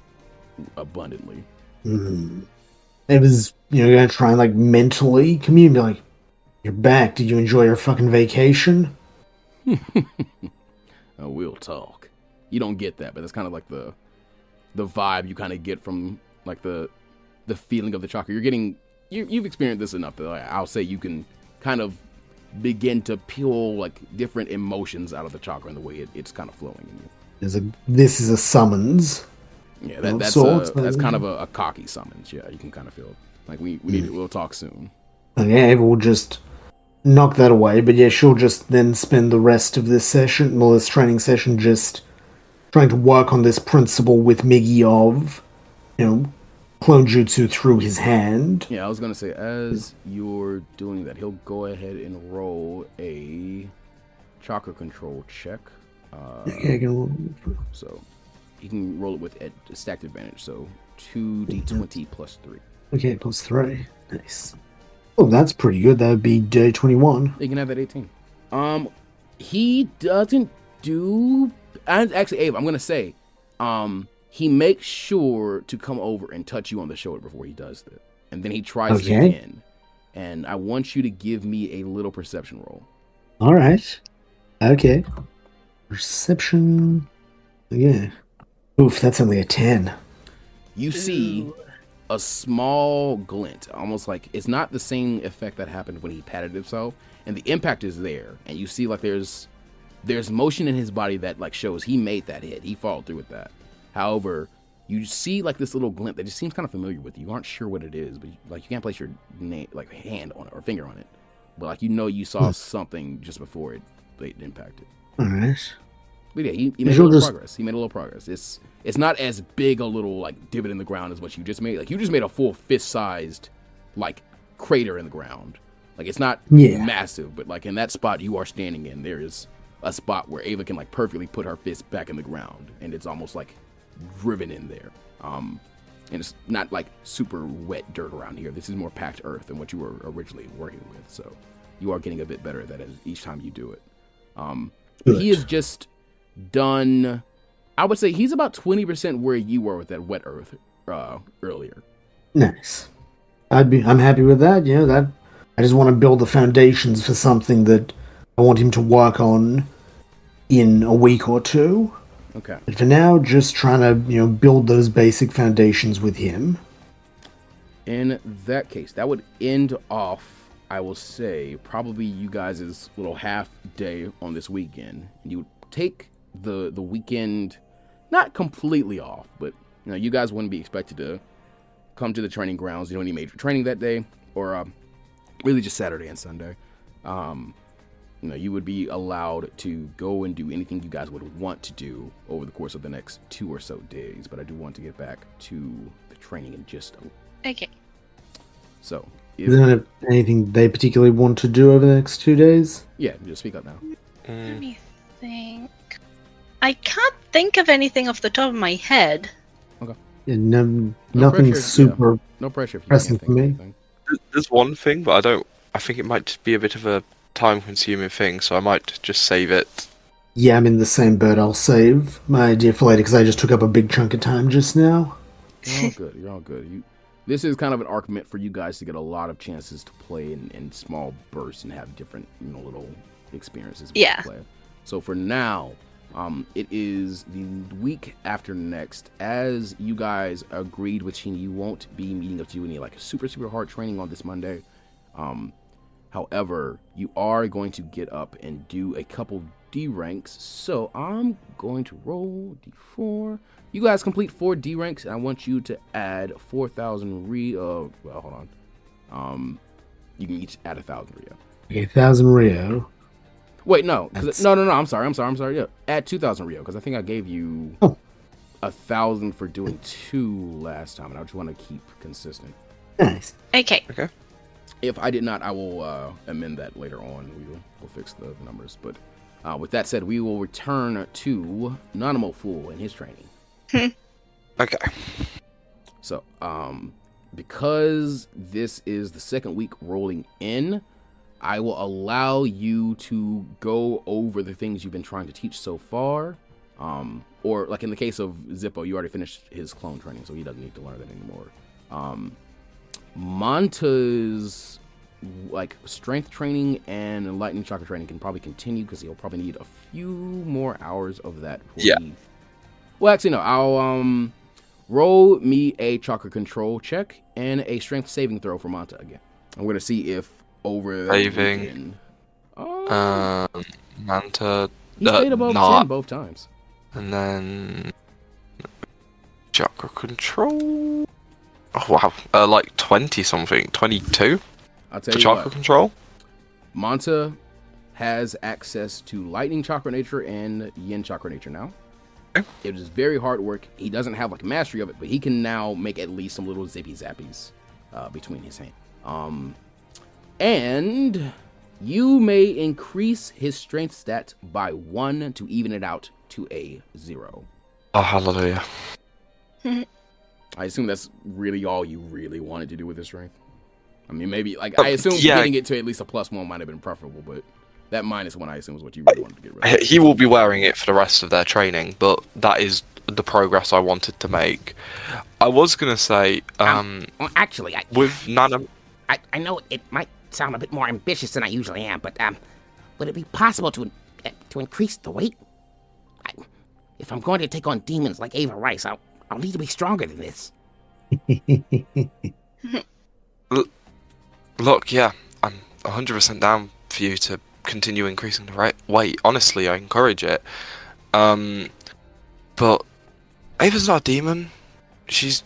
abundantly. It was, gonna try and like mentally commune, be like, you're back. Did you enjoy your fucking vacation? We'll talk. You don't get that, but that's kind of like the vibe you kind of get from like the feeling of the chakra. You've experienced this enough that I'll say you can kind of begin to peel like different emotions out of the chakra and the way it's kind of flowing in you. This is a summons. Yeah, that's kind of a cocky summons. Yeah, you can kind of feel it. Like we need it. We'll talk soon. Okay, we'll just knock that away. But yeah, she'll just then spend the rest of this training session, just trying to work on this principle with Miggy of, clone jutsu through his hand. Yeah, I was gonna say, as you're doing that, he'll go ahead and roll a chakra control check. So he can roll it with a stacked advantage. So 2d20 plus 3. Okay, plus 3. Nice. Oh, that's pretty good. That would be day 21. You can have that 18. He doesn't do. And actually, Abe, I'm gonna say, he makes sure to come over and touch you on the shoulder before he does that, and then he tries it again. And I want you to give me a little perception roll. All right. Okay. Perception. Yeah. Oof, that's only a 10. You see a small glint, almost like it's not the same effect that happened when he patted himself, and the impact is there, and you see like there's motion in his body that like shows he made that hit. He followed through with that. However, you see like this little glint that just seems kind of familiar with you. You aren't sure what it is, but like you can't place your hand on it or finger on it, but like you saw something just before it impacted. All right. But yeah, he made a little progress. He made a little progress. It's not as big a little like divot in the ground as what you just made. Like you just made a full fist-sized like crater in the ground. Like it's not massive, but like in that spot you are standing in, there is a spot where Ava can like perfectly put her fist back in the ground, and it's almost like driven in there. And it's not like super wet dirt around here. This is more packed earth than what you were originally working with. So you are getting a bit better at that each time you do it. He is just done. I would say he's about 20% where you were with that wet earth earlier. Nice. I'm happy with that. That I just want to build the foundations for something that I want him to work on in a week or two. Okay. But for now, just trying to build those basic foundations with him. In that case, that would end off, I will say, probably you guys' little half day on this weekend. And you would take the weekend not completely off, but you guys wouldn't be expected to come to the training grounds. You don't need major training that day, or really just Saturday and Sunday. you would be allowed to go and do anything you guys would want to do over the course of the next 2 or so days. But I do want to get back to the training in just a... Okay. So, Is there anything they particularly want to do over the next 2 days? Yeah, just speak up now. Let me think. I can't think of anything off the top of my head. Okay. Yeah, nothing pressure, super No pressure if you pressing can't for think of me. anything. There's one thing, but I think it might just be a bit of a time-consuming thing, so I might just save it. Yeah, I'm in the same boat. I'll save my idea for later because I just took up a big chunk of time just now. You're all good. You're all good. This is kind of an arc meant for you guys to get a lot of chances to play in small bursts and have different, little experiences. With Yeah. the play. So for now, it is the week after next. As you guys agreed with Sheena, you won't be meeting up to any like super hard training on this Monday. However, you are going to get up and do a couple D ranks. So I'm going to roll D4. You guys complete 4 D ranks, and I want you to add 4,000 Rio. Well, hold on. You can each add 1,000 Rio. Okay, 1,000 Rio. Wait, no. No. I'm sorry. Yeah, add 2,000 Rio because I think I gave you 1,000 for doing 2 last time, and I just want to keep consistent. Nice. Okay. If I did not, I will amend that later on. We'll fix the numbers. But with that said, we will return to Nanimo Fool and his training. Okay. So, because this is the second week rolling in, I will allow you to go over the things you've been trying to teach so far. Or like in the case of Zippo, you already finished his clone training, so he doesn't need to learn that anymore. Manta's like strength training and lightning chakra training can probably continue because he'll probably need a few more hours of that. Well, actually, no. I'll roll me a chakra control check and a strength saving throw for Manta again. I'm gonna see if over the Saving. Manta. He stayed above 10 both times. And then chakra control. Oh wow, like 20 something, 22 I'll tell for you chakra what. control. Manta has access to lightning chakra nature and yin chakra nature now. Okay. It is very hard work. He doesn't have like mastery of it, but he can now make at least some little zippy zappies between his hands. And you may increase his strength stat by 1 to even it out to a 0. Oh hallelujah. I assume that's really all you really wanted to do with his strength. I mean, maybe like I assume getting it to at least a +1 might have been preferable, but that -1 I assume is what you really wanted to get rid of. He will be wearing it for the rest of their training, but that is the progress I wanted to make. I was gonna say, Well, actually, with Nanimo. I know it might sound a bit more ambitious than I usually am, but would it be possible to increase the weight? If I'm going to take on demons like Ava Rice, I'll need to be stronger than this. Look, yeah, I'm 100% down for you to continue increasing the weight. Honestly, I encourage it. But Ava's not a demon. She's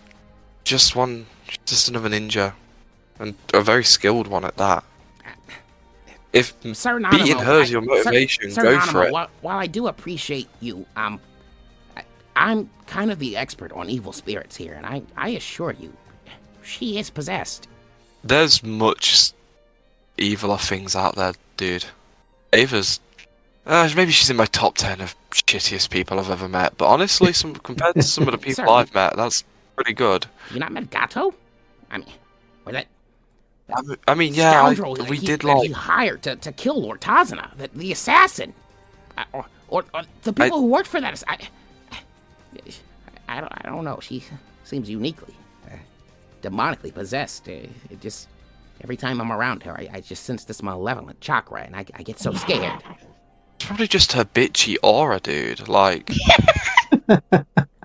just another ninja, and a very skilled one at that. If Sir Nanimo, beating her's your motivation, Sir go Nanimo, for it. While I do appreciate you, I'm kind of the expert on evil spirits here, and I assure you, she is possessed. There's much eviler things out there, dude. Ava's... maybe she's in my top 10 of shittiest people I've ever met, but honestly, compared to some of the people I've met, that's pretty good. You not met Gato? I mean, or that I mean, yeah, scoundrel we he, did that like... he hired to kill Lord Tazana, the assassin, or the people who worked for that. I don't know. She seems uniquely, demonically possessed. It just every time I'm around her, I just sense this malevolent chakra, and I get so scared. It's probably just her bitchy aura, dude. Like,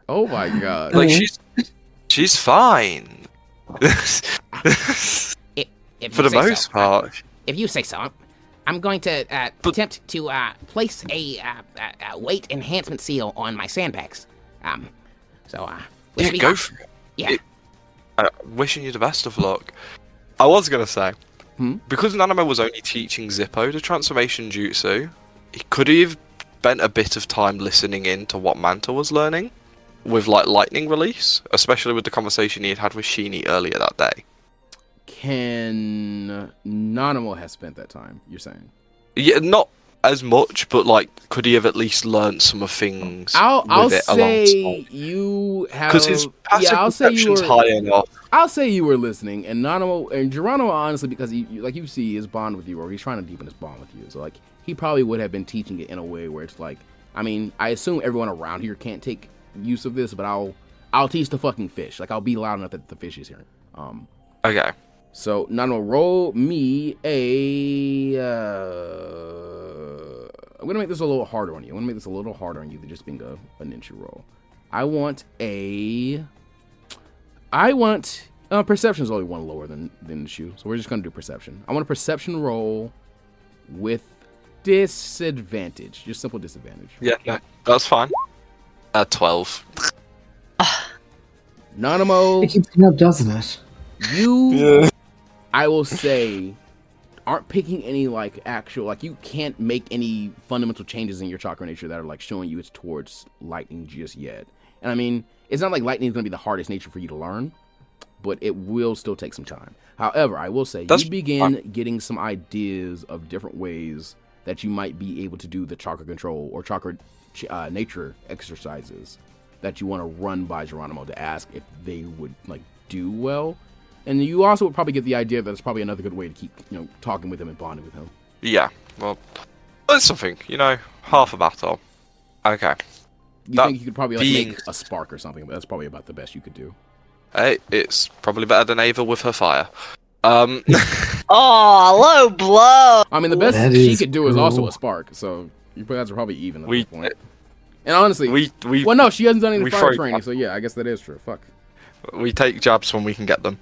Oh my god. like she's fine. For the most part. If you say so, I'm going to attempt to place a weight enhancement seal on my sandbags. Go for it. Yeah. Wishing you the best of luck. I was gonna say, Because Nanimo was only teaching Zippo the transformation jutsu, could he have spent a bit of time listening in to what Manta was learning with like lightning release, especially with the conversation he had had with Sheeny earlier that day? Can Nanimo has spent that time, you're saying? Yeah, not as much, but like, could he have at least learned some of things? I'll it say alongside? you have, Because his passive perception's high enough. I'll say you were listening, and Nanimo and Geronimo, honestly, because like you see his bond with you, or he's trying to deepen his bond with you, so like he probably would have been teaching it in a way where it's like, I mean, I assume everyone around here can't take use of this, but I'll teach the fucking fish. Like, I'll be loud enough that the fish is hearing. Okay. So Nanimo, roll me a. I'm gonna make this a little harder on you. I'm gonna make this a little harder on you than just being a ninja roll. I want perception's only one lower than the shoe, so we're just gonna do perception. I want a perception roll with disadvantage, just simple disadvantage. Yeah, that's fine. 12. Nanimo, It keeps coming up, doesn't it? you, I will say, aren't picking any like actual, like you can't make any fundamental changes in your chakra nature that are like showing you it's towards lightning just yet. And I mean, it's not like lightning is going to be the hardest nature for you to learn, but it will still take some time. However, I will say you begin getting some ideas of different ways that you might be able to do the chakra control or chakra nature exercises that you want to run by Geronimo to ask if they would like do well. And you also would probably get the idea that it's probably another good way to keep, talking with him and bonding with him. Yeah, well, that's something, half a battle. Okay. You think you could probably make a spark or something, but that's probably about the best you could do. Hey, it's probably better than Ava with her fire. Oh, low blow! I mean, the best she could do is also a spark, so you guys are probably even at this point. And honestly, well, no, she hasn't done any fire training, so yeah, I guess that is true. Fuck. We take jabs when we can get them.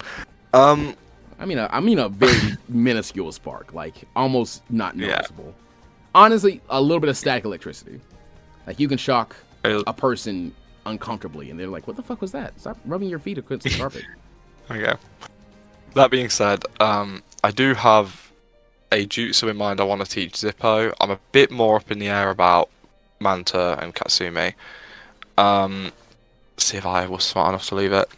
I mean a very minuscule spark, like almost not noticeable. Yeah. Honestly, a little bit of static electricity. Like you can shock a person uncomfortably, and they're like, "What the fuck was that? Stop rubbing your feet against the carpet." Okay. That being said, I do have a jutsu in mind I want to teach Zippo. I'm a bit more up in the air about Manta and Katsumi. See if I was smart enough to leave it.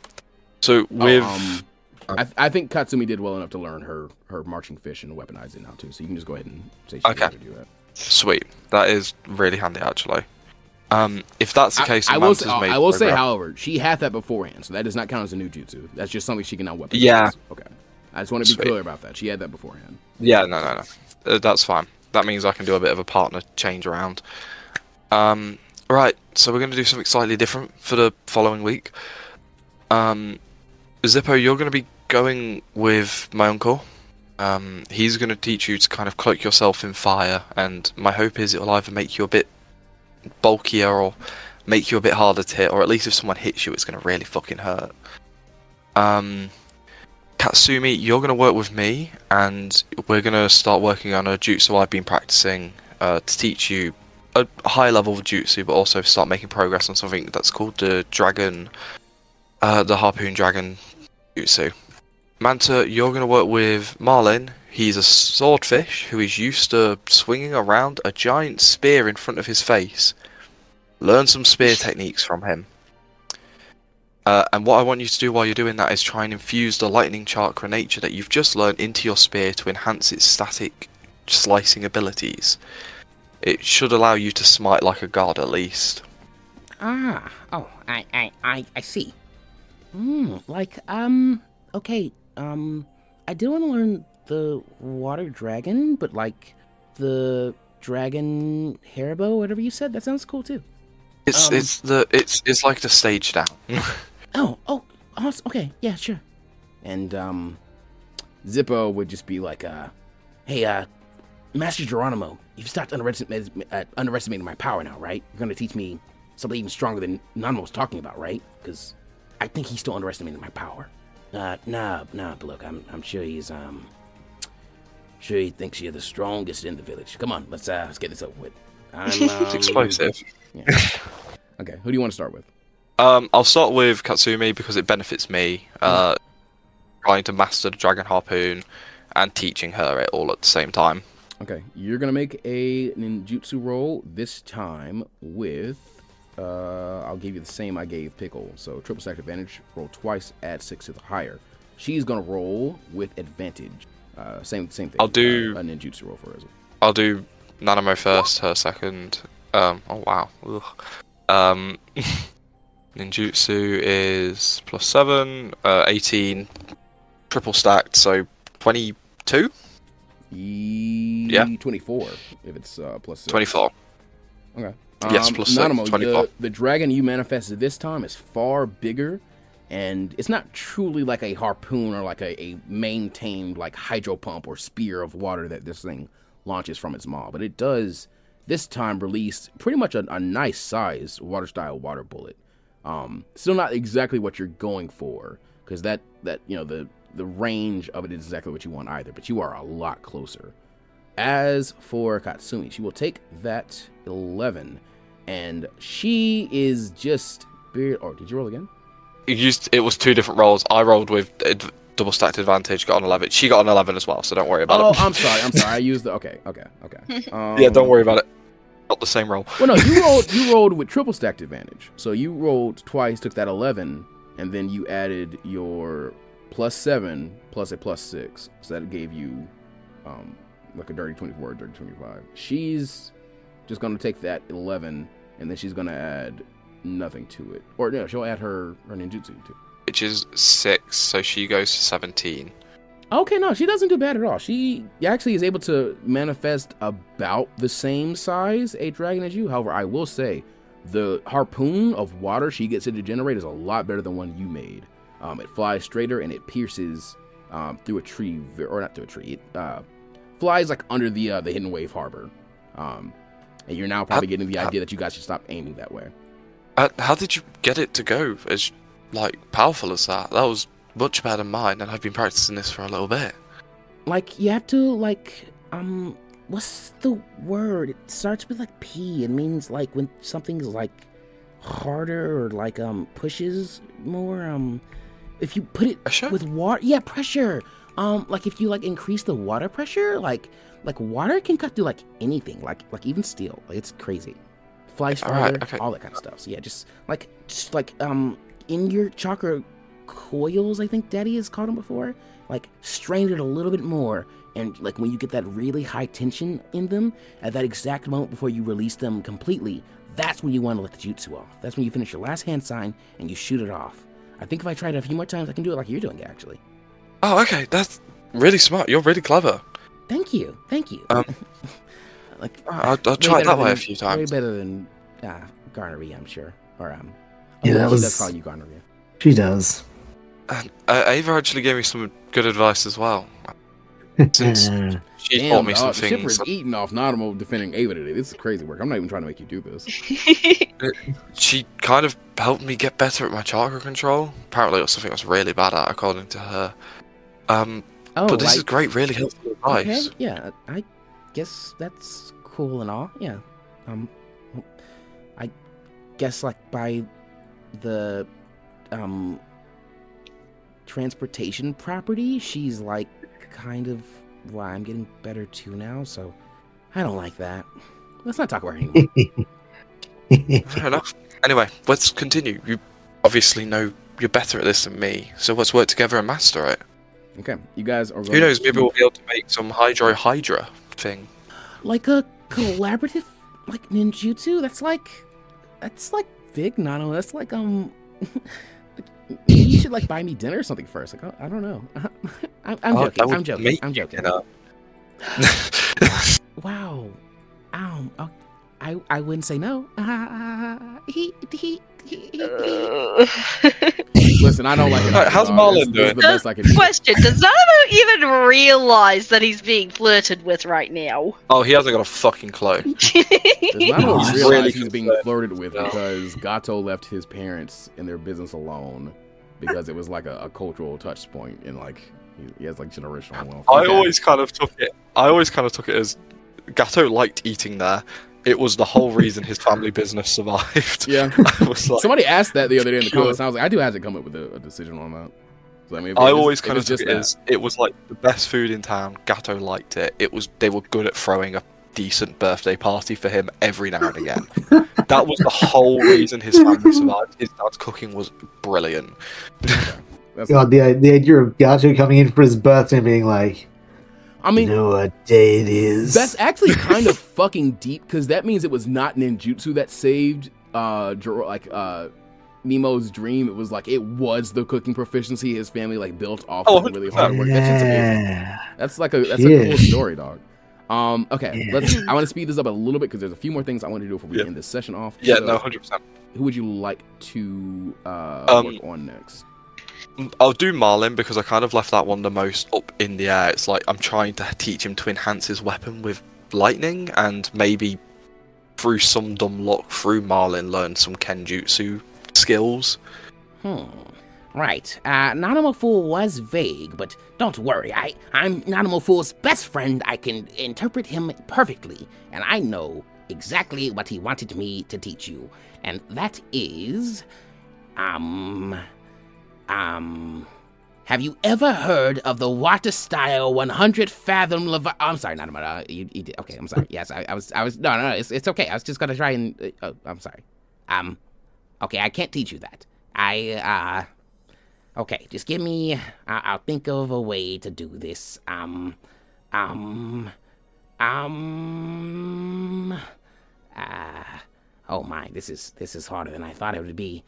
So with... I think Katsumi did well enough to learn her marching fish and weaponize it now too, so you can just go ahead and say she's going to do that. Sweet. That is really handy, actually. If that's the case, I will say, however, she had that beforehand, so that does not count as a new jutsu. That's just something she can now weaponize. Yeah. Okay. I just want to be clear about that. She had that beforehand. Yeah, no. That's fine. That means I can do a bit of a partner change around. Right, so we're going to do something slightly different for the following week. Zippo, you're going to be going with my uncle. He's going to teach you to kind of cloak yourself in fire, and my hope is it'll either make you a bit bulkier or make you a bit harder to hit, or at least if someone hits you, it's going to really fucking hurt. Katsumi, you're going to work with me, and we're going to start working on a jutsu I've been practicing to teach you a high level of jutsu, but also start making progress on something that's called the harpoon dragon jutsu. Manta, you're going to work with Marlin. He's a swordfish who is used to swinging around a giant spear in front of his face. Learn some spear techniques from him. And what I want you to do while you're doing that is try and infuse the lightning chakra nature that you've just learned into your spear to enhance its static slicing abilities. It should allow you to smite like a god at least. I see. Okay, I do want to learn the water dragon, but like the dragon haribo, whatever you said, that sounds cool too. It's like the stage down. oh, awesome. Okay, yeah, sure. And Zippo would just be like, hey, Master Geronimo, you've stopped underestimating my power now, right? You're gonna teach me something even stronger than Nanimo was talking about, right? Because I think he's still underestimating my power. Nah, look, I'm sure he's sure he thinks you're the strongest in the village. Come on, let's get this over with. It's explosive. Yeah. Okay, who do you want to start with? I'll start with Katsumi because it benefits me trying to master the dragon harpoon, and teaching her it all at the same time. Okay, you're gonna make a ninjutsu roll this time with. I'll give you the same I gave Pickle. So triple stack advantage. Roll twice. Add 6 to the higher. She's gonna roll with advantage. Same thing. I'll do a ninjutsu roll for her as well. I'll do Nanimo first. Her second. Oh wow. Ninjutsu is +7, 18, triple stacked, so 22. Yeah. 24 if it's plus 6. 24. Okay. Yes, plus 6, Nanimo, 24. the dragon you manifested this time is far bigger, and it's not truly like a harpoon or like a maintained like hydro pump or spear of water that this thing launches from its maw, but it does this time release pretty much a nice size water-style water bullet. Still not exactly what you're going for, because that the range of it is exactly what you want either, but you are a lot closer. As for Katsumi, she will take that 11, and she is just... Or did you roll again? It was 2 different rolls. I rolled with double stacked advantage, got an 11. She got an 11 as well, so don't worry about it. Oh, I'm sorry. I used the... Okay. Yeah, don't worry about it. Not the same roll. Well, no, you rolled with triple stacked advantage. So you rolled twice, took that 11, and then you added your +7 plus a +6. So that gave you like a dirty 24, dirty 25. She's just going to take that 11, and then she's going to add nothing to it. Or no, she'll add her ninjutsu too. Which is 6, so she goes to 17. Okay, no, she doesn't do bad at all. She actually is able to manifest about the same size a dragon as you. However, I will say the harpoon of water she gets it to generate is a lot better than one you made. It flies straighter and it pierces through a tree, or not through a tree. It flies like under the Hidden Wave Harbor. And you're now probably getting the idea that you guys should stop aiming that way. How did you get it to go as powerful as that? That was much better than mine, and I've been practicing this for a little bit. Like, you have to, what's the word? It starts with, P. It means, when something's, harder or, pushes more, if you put it Pressure? with water... Yeah, pressure! If you, increase the water pressure, water can cut through, anything, even steel. It's crazy. Flies farther, all that kind of stuff. So, yeah, just in your chakra coils, I think Daddy has called them before, strain it a little bit more, and when you get that really high tension in them, at that exact moment before you release them completely, that's when you want to let the jutsu off. That's when you finish your last hand sign and you shoot it off. I think if I try it a few more times, I can do it like you're doing, actually. Oh, okay, that's really smart. You're really clever. Thank you. I'll try it that way a few Way times. better than Garnery, I'm sure. Or Yeah, that she was- does call you Garnery. She does. And Ava actually gave me some good advice as well. Since she taught me some The shipper things. is eating off Nanimo defending Ava today. This is crazy work. I'm not even trying to make you do this. She kind of helped me get better at my chakra control. Apparently it was something I was really bad at, according to her. But this is great, really helpful advice. Okay, yeah, I guess that's cool and all. Yeah. I guess by the transportation property, she's kind of why I'm getting better too now, so I don't like that. Let's not talk about her anymore. Fair enough. Anyway, let's continue. You obviously know you're better at this than me, so let's work together and master it. Okay, you guys are going Who knows, maybe we'll be able to make some Hydra thing. Like a collaborative ninjutsu? That's big, Nano. That's you should buy me dinner or something first. I don't know. I'm joking. Wow. I wouldn't say no. Listen, I don't like it. Alright, how's Marlon doing? The best I can do. Question: does Nanimo even realize that he's being flirted with right now? Oh, he hasn't got a fucking clue. Does Nanimo He's realize really he's being concerned. flirted with No. because Gato left his parents and their business alone because it was a cultural touch point and he has generational wealth. I always kind of took it as Gato liked eating there. It was the whole reason his family business survived. Yeah. I was like, Somebody asked that the other day in the Sure. comments. And I was like, I do have to come up with a decision on that. So, I mean, I always kind of took it as it was like the best food in town. Gato liked it. They were good at throwing a decent birthday party for him every now and again. That was the whole reason his family survived. His dad's cooking was brilliant. God, the idea of Gato coming in for his birthday and being like, I mean, you know what day it is? That's actually kind of fucking deep, because that means it was not ninjutsu that saved Nemo's dream. It was like it was the cooking proficiency his family like built off of really hard work. That's just amazing. That's a cool story, dog. Okay, I want to speed this up a little bit because there's a few more things I want to do before we end this session off. Yeah, so, 100%. Who would you like to work on next? I'll do Marlin because I kind of left that one the most up in the air. It's like I'm trying to teach him to enhance his weapon with lightning, and maybe through some dumb luck, through Marlin, learn some Kenjutsu skills. Right. Nanimo Fool was vague, but don't worry. I'm Nanimo Fool's best friend. I can interpret him perfectly, and I know exactly what he wanted me to teach you. And that is, have you ever heard of the water style 100 fathom I'm sorry, Nanimo. You did. Okay, I'm sorry. Yes, I was. No, it's okay. I was just gonna try and. I'm sorry. Okay, I can't teach you that. Okay, just give me. I'll think of a way to do this. Oh my, this is harder than I thought it would be.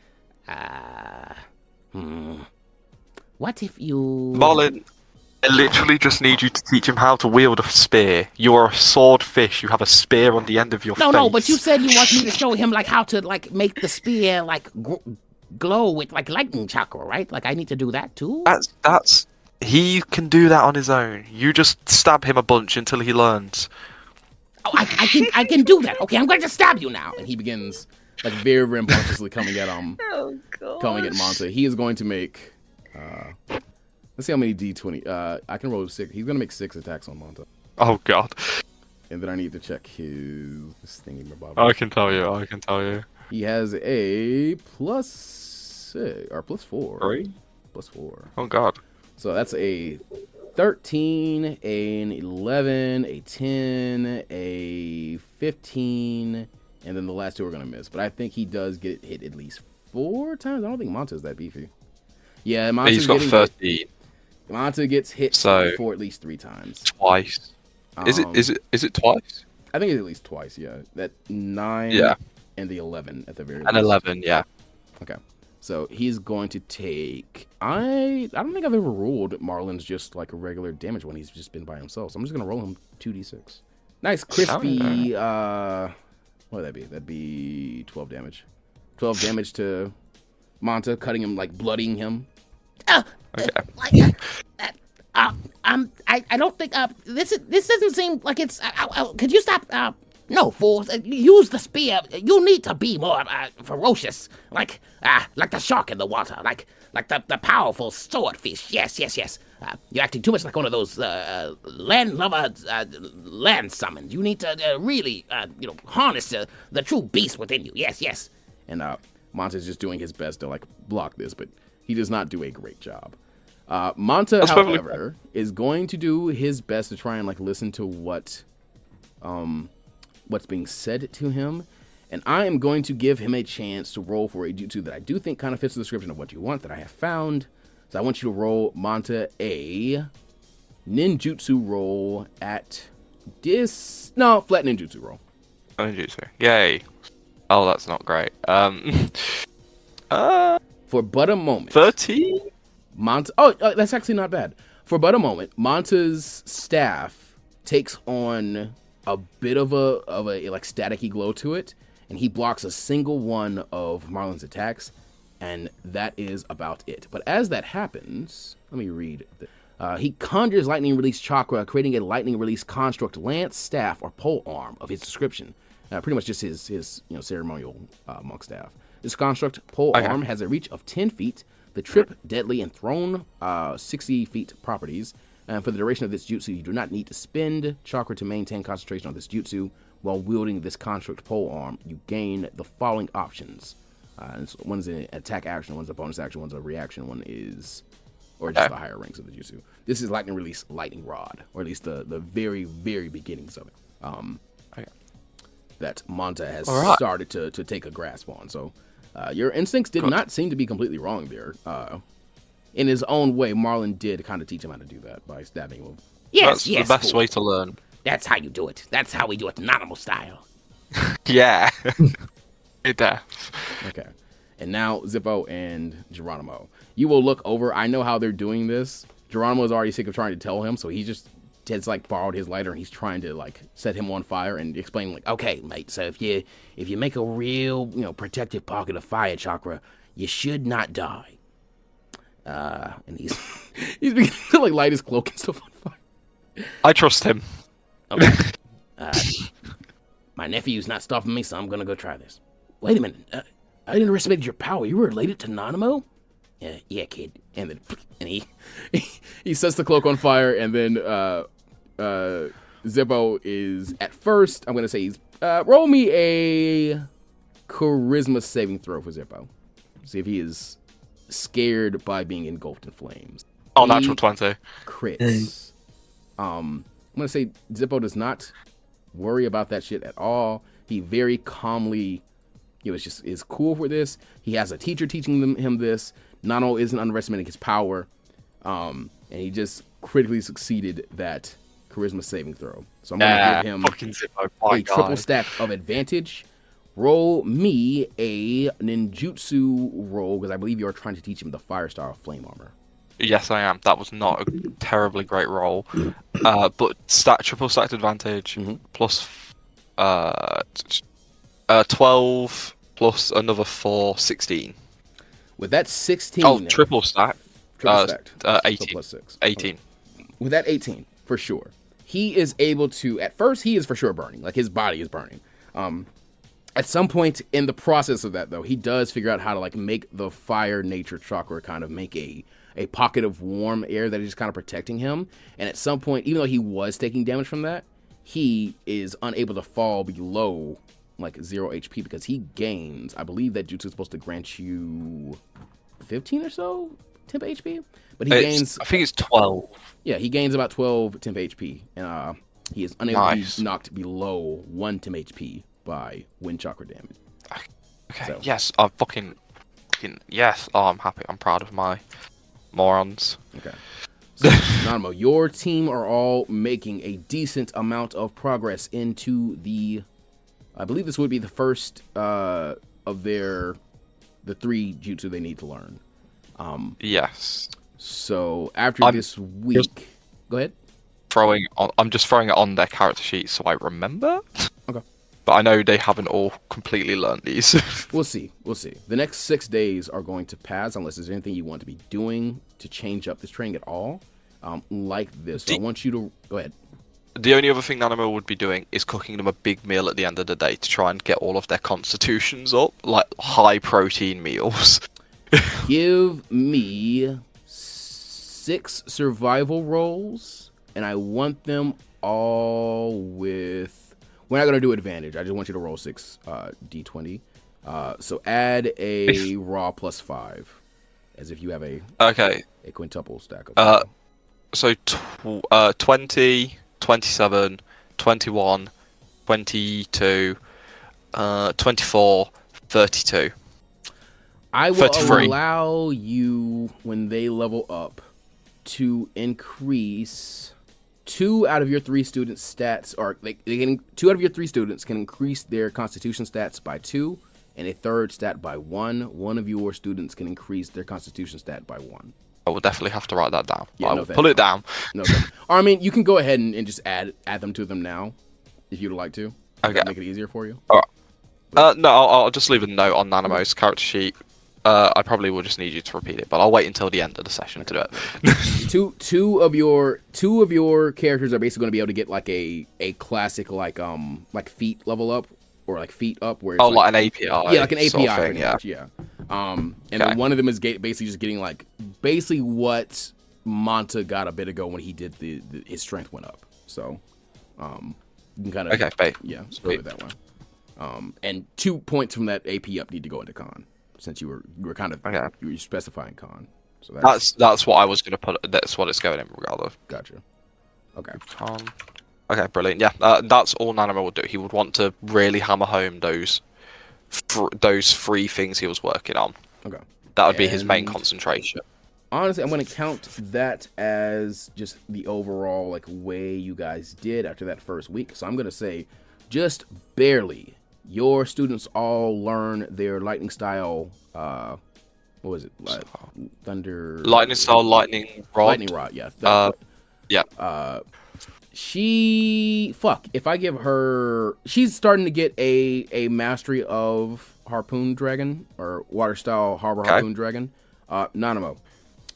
What if you... Marlin, I literally just need you to teach him how to wield a spear. You are a swordfish. You have a spear on the end of your face. No, but you said you want me to show him like how to like make the spear like glow with like lightning chakra, right? Like I need to do that too. That's he can do that on his own. You just stab him a bunch until he learns. Oh, I can do that. Okay, I'm going to stab you now. And he begins like very rambunctiously coming at coming at Monta. He is going to make let's see how many D20. I can roll 6. He's gonna make 6 attacks on Monta. Oh god. And then I need to check his thingy. I can tell you. He has a +6 or +4. 3? +4. Oh god. So that's a 13, an 11, a 10, a 15, and then the last 2 are gonna miss. But I think he does get hit at least 4 times. I don't think Monta's that beefy. Yeah, He's got 13. Monta gets hit for at least 3 times. Twice. Is it twice? I think it's at least twice. Yeah, that 9. Yeah. And the 11 at the very least. And 11, yeah. Okay. So he's going to take. I don't think I've ever ruled Marlin's just like a regular damage when he's just been by himself. So I'm just gonna roll him 2d6. Nice crispy. What would that be? That'd be 12 damage. 12 damage to Monta, cutting him, like bloodying him. Okay. I don't think this doesn't seem like it's. Could you stop? No, fool. Use the spear. You need to be more ferocious, like the shark in the water, like the powerful swordfish. Yes. You're acting too much like one of those land summons. You need to really, harness the true beast within you. Yes. And Monta's just doing his best to like block this, but he does not do a great job. Monta, however, is going to do his best to try and like listen to what's being said to him, and I am going to give him a chance to roll for a jutsu that I do think kind of fits the description of what you want that I have found. So I want you to roll, Monta, a ninjutsu roll at flat ninjutsu roll. Ninjutsu, yay! Oh, that's not great. For but a moment. 13? Monta. Oh, that's actually not bad. For but a moment, Monta's staff takes on a bit of a like staticky glow to it, and he blocks a single one of Marlin's attacks, and that is about it. But as that happens, let me read. He conjures lightning release chakra, creating a lightning release construct, lance, staff, or pole arm of his description. Pretty much just his ceremonial monk staff. This construct pole arm has a reach of 10 feet. The trip, deadly, and thrown 60 feet properties. And for the duration of this jutsu, you do not need to spend chakra to maintain concentration on this jutsu. While wielding this construct pole arm, you gain the following options. One's an attack action, one's a bonus action, one's a reaction, one is or just the higher ranks of the jutsu. This is lightning release, lightning rod, or at least the very, very beginnings of it. That Monta has started to take a grasp on. So your instincts did not seem to be completely wrong there. In his own way, Marlon did kind of teach him how to do that by stabbing him. That's the best way to learn. That's how you do it. That's how we do it, Nanimo style. Yeah. It does. Okay. And now Zippo and Geronimo. You will look over. I know how they're doing this. Geronimo is already sick of trying to tell him, so he just has like borrowed his lighter and he's trying to like set him on fire and explain like, okay, mate, so if you make a real, protective pocket of fire chakra, you should not die. And he's beginning to like light his cloak and stuff on fire. I trust him. Okay. My nephew's not stopping me, so I'm gonna go try this. Wait a minute. I underestimated your power. You were related to Nanimo? Yeah, kid. And then he sets the cloak on fire, and then Zippo is at first. I'm gonna say he's roll me a charisma saving throw for Zippo. See if he is scared by being engulfed in flames. Oh, natural 20. Crits. I'm gonna say Zippo does not worry about that shit at all. He very calmly, is cool for this. He has a teacher teaching him this. Nano isn't underestimating his power, and he just critically succeeded that charisma saving throw. So I'm gonna give him a triple stack of advantage. Roll me a ninjutsu roll, because I believe you are trying to teach him the fire style flame armor. Yes, I am. That was not a terribly great roll. But triple stacked advantage plus 12 plus another 4, 16. With that 16... Oh, triple stacked. 18. So plus 6. 18. Okay. With that 18, for sure. He is able to... At first, he is for sure burning. Like, his body is burning. At some point in the process of that, though, he does figure out how to, like, make the fire nature chakra kind of make a pocket of warm air that is just kind of protecting him. And at some point, even though he was taking damage from that, he is unable to fall below, like, 0 HP because he gains... I believe that jutsu is supposed to grant you 15 or so temp HP? But he gains... I think it's 12. Yeah, he gains about 12 temp HP. And he is unable to be knocked below 1 temp HP by wind chakra damage. Okay, so. Yes, I'm fucking yes. Oh, I'm happy. I'm proud of my morons. Okay. So, Nanimo, your team are all making a decent amount of progress into the... I believe this would be the first of the 3 jutsu they need to learn. Yes. So, after this week... Go ahead. I'm just throwing it on their character sheet so I remember. Okay. But I know they haven't all completely learned these. We'll see. The next 6 days are going to pass unless there's anything you want to be doing to change up this training at all. Like this. So I want you to... Go ahead. The only other thing Nanimo would be doing is cooking them a big meal at the end of the day to try and get all of their constitutions up. Like, high-protein meals. Give me 6 survival rolls, and I want them all with... We're not going to do advantage. I just want you to roll 6 d20. So add a raw plus 5, as if you have a quintuple stack of so 20, 27, 21, 22, 24, 32. I will 33. allow you, when they level up, to increase... 2 out of your 3 students' stats, or 2 out of your 3 students can increase their constitution stats by 2, and a third stat by 1. One of your students can increase their constitution stat by 1. I will definitely have to write that down. Yeah, I will pull it down. No, or I mean, you can go ahead and just add them to them now, if you'd like to. Okay. Make it easier for you. All right. No, I'll just leave a note on Nanimo's character sheet. I probably will just need you to repeat it, but I'll wait until the end of the session to do it. two of your characters are basically going to be able to get like a classic like feat level up or like feat up where it's like an API. Yeah, like an API sort of thing, much, yeah. And then one of them is basically just getting like basically what Monta got a bit ago when he did his strength went up. So you can kind of go with that one. And 2 points from that AP up need to go into con. Since you were kind of you were specifying con. So that's what I was going to put. That's what it's going in regard of. Gotcha. Okay. Okay, brilliant. Yeah, that's all Nanimo would do. He would want to really hammer home those three things he was working on. Okay. That would be his main concentration. Honestly, I'm going to count that as just the overall like way you guys did after that first week. So I'm going to say just barely. Your students all learn their lightning style. What was it? Thunder. Lightning style, lightning rod. Lightning rod. Yeah. Yeah. If I give her, she's starting to get a mastery of harpoon dragon or water style harbor harpoon dragon. Nanimo,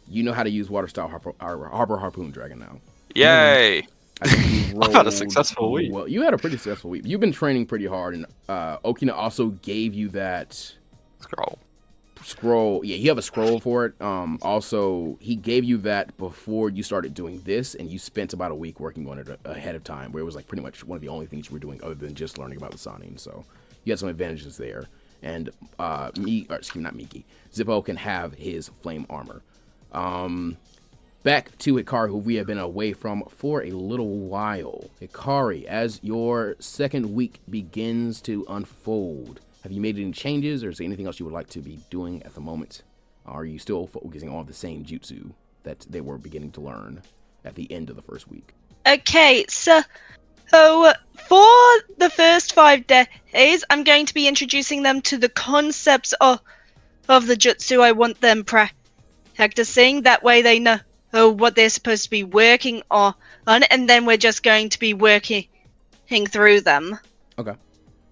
you know how to use water style harbor harpoon dragon now. Yay! I've had a successful week. Well, you had a pretty successful week. You've been training pretty hard, and Okina also gave you that scroll. Yeah, you have a scroll for it. Also, he gave you that before you started doing this, and you spent about a week working on it ahead of time, where it was like pretty much one of the only things you were doing other than just learning about the Sanin. So you had some advantages there. And not Miki, Zippo can have his flame armor. Back to Hikari, who we have been away from for a little while. Hikari, as your second week begins to unfold, have you made any changes, or is there anything else you would like to be doing at the moment? Are you still focusing on the same jutsu that they were beginning to learn at the end of the first week? Okay, so for the first 5 days, I'm going to be introducing them to the concepts of the jutsu I want them practicing. That way they know what they're supposed to be working on, and then we're just going to be working through them. Okay.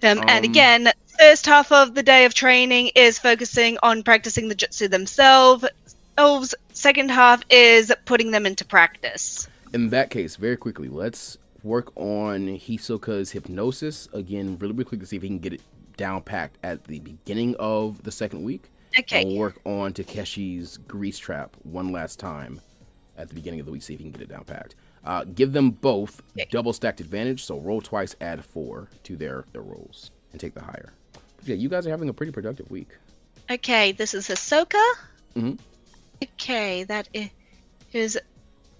And again, first half of the day of training is focusing on practicing the jutsu themselves. Second half is putting them into practice. In that case, very quickly, let's work on Hisoka's hypnosis again really quickly to see if he can get it down packed at the beginning of the second week. Okay. And we'll work on Takeshi's grease trap one last time at the beginning of the week, see if he can get it down packed. Give them both double stacked advantage, so roll twice, add 4 to their rolls, and take the higher. But yeah, you guys are having a pretty productive week. Okay, this is Hisoka. Mm-hmm. Okay, that is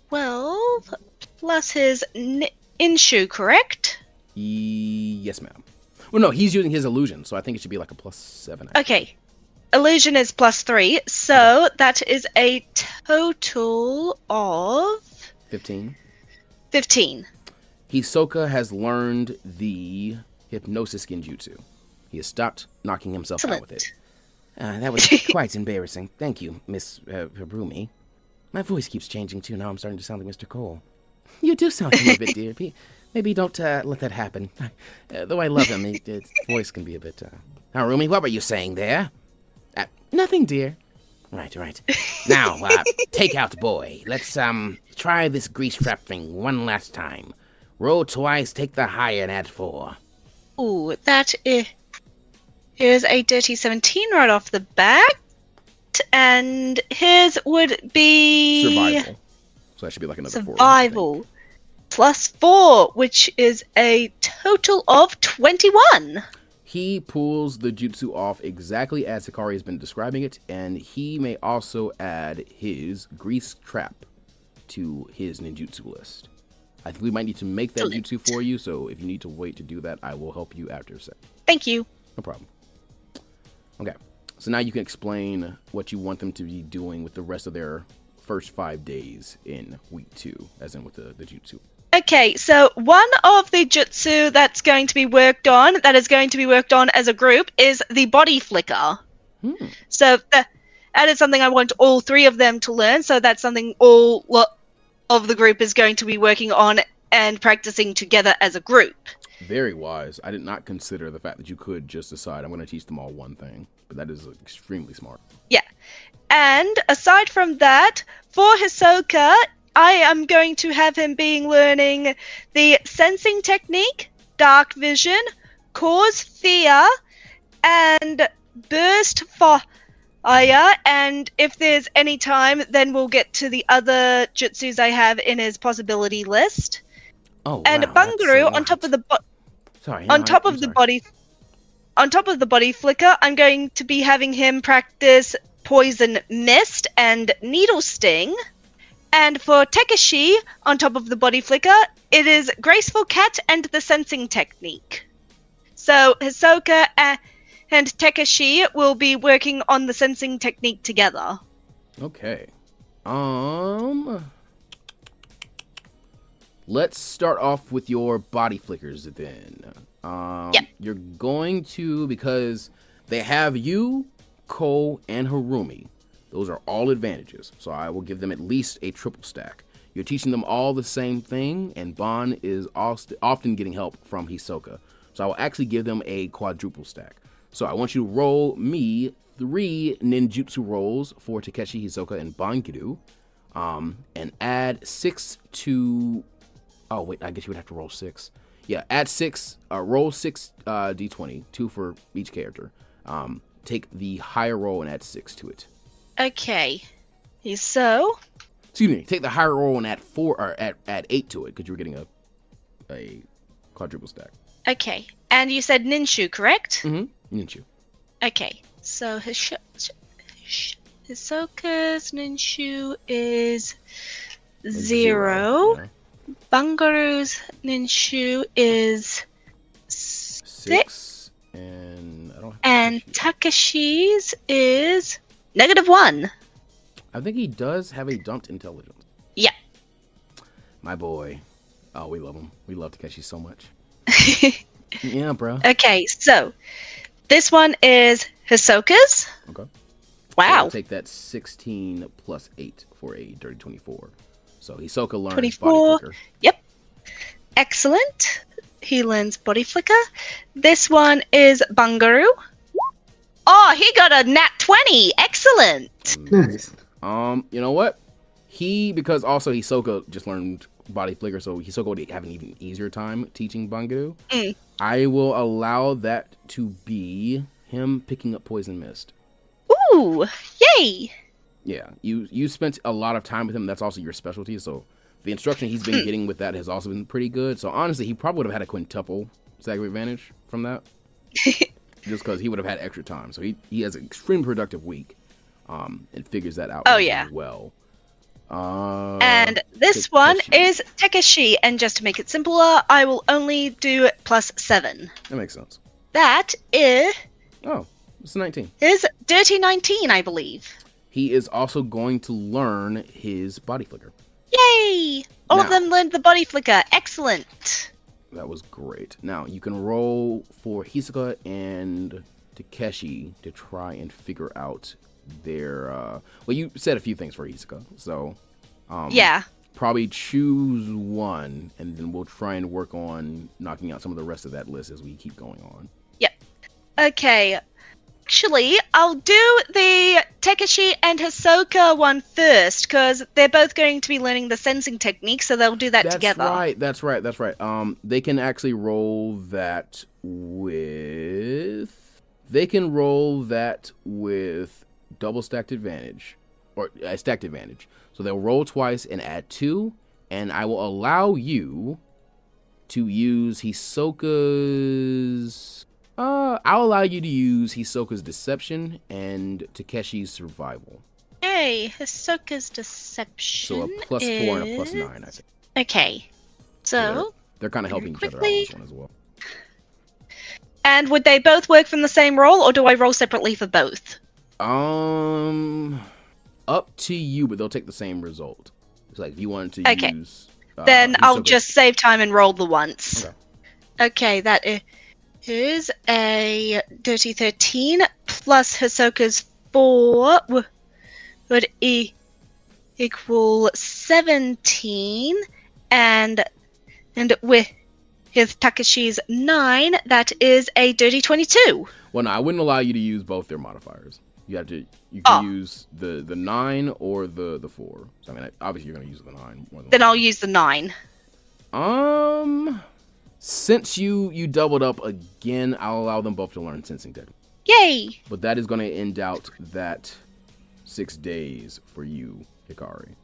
12 plus his Inshu, correct? Yes, ma'am. Well, no, he's using his illusion, so I think it should be like a +7. Actually. Okay. Illusion is +3, so that is a total of 15. 15. Hisoka has learned the hypnosis genjutsu. He has stopped knocking himself out with it. That was quite embarrassing. Thank you, Miss Harumi. My voice keeps changing, too. Now I'm starting to sound like Mr. Cole. You do sound a little bit, dear. Maybe don't let that happen. Though I love him, his voice can be a bit... Harumi, what were you saying there? Nothing, dear. Right. Now, take out boy. Let's try this grease trap thing one last time. Roll twice, take the higher, and add 4. Ooh, that is a dirty 17 right off the bat. And his would be... Survival. So that should be like another 4. Survival. +4, which is a total of 21. He pulls the jutsu off exactly as Hikari has been describing it, and he may also add his grease trap to his ninjutsu list. I think we might need to make that jutsu for you, so if you need to wait to do that, I will help you after a sec. Thank you. No problem. Okay, so now you can explain what you want them to be doing with the rest of their first 5 days in week 2, as in with the jutsu. Okay, so one of the jutsu that is going to be worked on as a group, is the body flicker. So that is something I want all 3 of them to learn, so that's something all of the group is going to be working on and practicing together as a group. Very wise. I did not consider the fact that you could just decide, I'm going to teach them all one thing, but that is extremely smart. Yeah. And aside from that, for Hisoka, I am going to have him learning the sensing technique, dark vision, cause fear, and burst fire. And if there's any time, then we'll get to the other jutsus I have in his possibility list. Oh, and wow, Bungaroo on top of the body flicker, I'm going to be having him practice Poison Mist and Needle Sting. And for Takeshi, on top of the Body Flicker, it is Graceful Cat and the Sensing Technique. So Hisoka and Takeshi will be working on the Sensing Technique together. Okay. Let's start off with your body flickers then. Yep. You're going to, because they have you, Ko, and Harumi. Those are all advantages, so I will give them at least a triple stack. You're teaching them all the same thing, and Bon is often getting help from Hisoka. So I will actually give them a quadruple stack. So I want you to roll me 3 ninjutsu rolls for Takeshi, Hisoka, and Bankiru, and add 6 to... Oh, wait, I guess you would have to roll 6. Yeah, add 6, roll 6 d20, 2 for each character. Take the higher roll and add 6 to it. Okay. So... Excuse me, take the higher roll and add 4, or add 8 to it, because you're getting a quadruple stack. Okay. And you said Ninshu, correct? Mm-hmm, Ninshu. Okay. So Hisoka's Ninshu is 0. Yeah. Bangaru's Ninshu is 6. And I don't have and Takeshi's is -1. I think he does have a dumped intelligence. Yeah. My boy. Oh, we love him. We love Takeshi so much. Yeah, bro. Okay, so this one is Hisoka's. Okay. Wow. So take that 16 plus 8 for a dirty 24. So Hisoka learns 24. body flicker. Yep. Excellent. He learns body flicker. This one is Bangaru. Oh, he got a nat 20. Excellent. Nice. You know what? Because also Hisoka just learned body flicker, so Hisoka would have an even easier time teaching Bangaru. I will allow that to be him picking up Poison Mist. Ooh, yay. Yeah, you spent a lot of time with him. That's also your specialty, so the instruction he's been getting with that has also been pretty good. So honestly, he probably would have had a quintuple stack of advantage from that. Just because he would have had extra time. So he has an extremely productive week, and figures that out well. And this one is Takeshi, and just to make it simpler, I will only do +7. That makes sense. That is Oh, it's 19. dirty 19, I believe. He is also going to learn his body flicker. Yay! All of Now- them learned the body flicker. Excellent. That was great. Now, you can roll for Hisoka and Takeshi to try and figure out their... Well, you said a few things for Hisoka, so... Yeah. Probably choose one, and then we'll try and work on knocking out some of the rest of that list as we keep going on. Yep. Okay. Actually, I'll do the Takeshi and Hisoka one first, because they're both going to be learning the sensing technique, so they'll do that together. That's right. They can actually roll that with... They can roll that with double stacked advantage, or stacked advantage. So they'll roll twice and add 2, and I will allow you to use Hisoka's... I'll allow you to use Hisoka's Deception and Takeshi's Survival. Yay, Hisoka's Deception. So a +4 and a +9, I think. Okay. So, they're kind of helping each other out on quickly. this one as well. And would they both work from the same roll, or do I roll separately for both? Up to you, but they'll take the same result. It's like if you wanted to use... Then I'll Hisoka's- just save time and roll the once. Okay. Okay, that is a dirty 13 plus Hisoka's 4 would equal 17, and with Takeshi's 9, that is a dirty 22. Well, no, I wouldn't allow you to use both their modifiers. You can use the 9 or the 4. So I mean, obviously you're gonna use the 9 more than Then one. I'll use the 9. Since you doubled up again, I'll allow them both to learn sensing technique. Yay! But that is going to end out that 6 days for you, Hikari.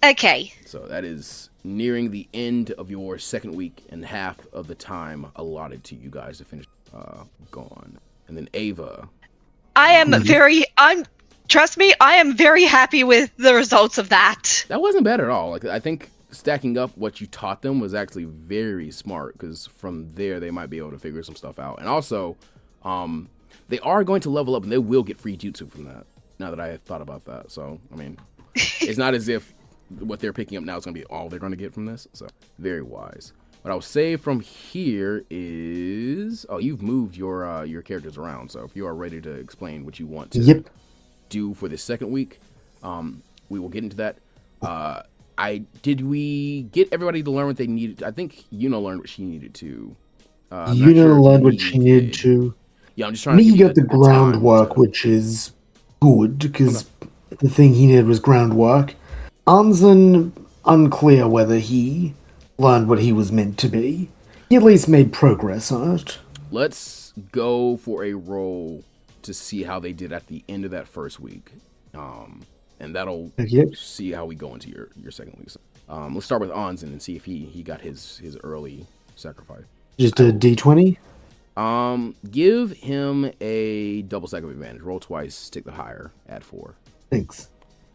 Okay. So that is nearing the end of your second week and half of the time allotted to you guys to finish gone. And then Ava. I'm Trust me, I am very happy with the results of that. That wasn't bad at all. Like, I think stacking up what you taught them was actually very smart, because from there they might be able to figure some stuff out. And also, they are going to level up, and they will get free jutsu from that. Now that I have thought about that, so I mean, it's not as if what they're picking up now is going to be all they're going to get from this. So very wise. What I'll say from here is, you've moved your characters around. So if you are ready to explain what you want to do for this second week, we will get into that. Did we get everybody to learn what they needed? I think Yuno learned what she needed to. Yuno learned what she needed to. Yeah, I'm just trying Me to got the groundwork, which is good, because the thing he needed was groundwork. Anzen, unclear whether he learned what he was meant to be. He at least made progress on it. Let's go for a roll to see how they did at the end of that first week. And that'll see how we go into your second week. Let's start with Anzen and see if he got his early sacrifice. Just a D20? Give him a double stack of advantage. Roll twice, take the higher, add 4. Thanks.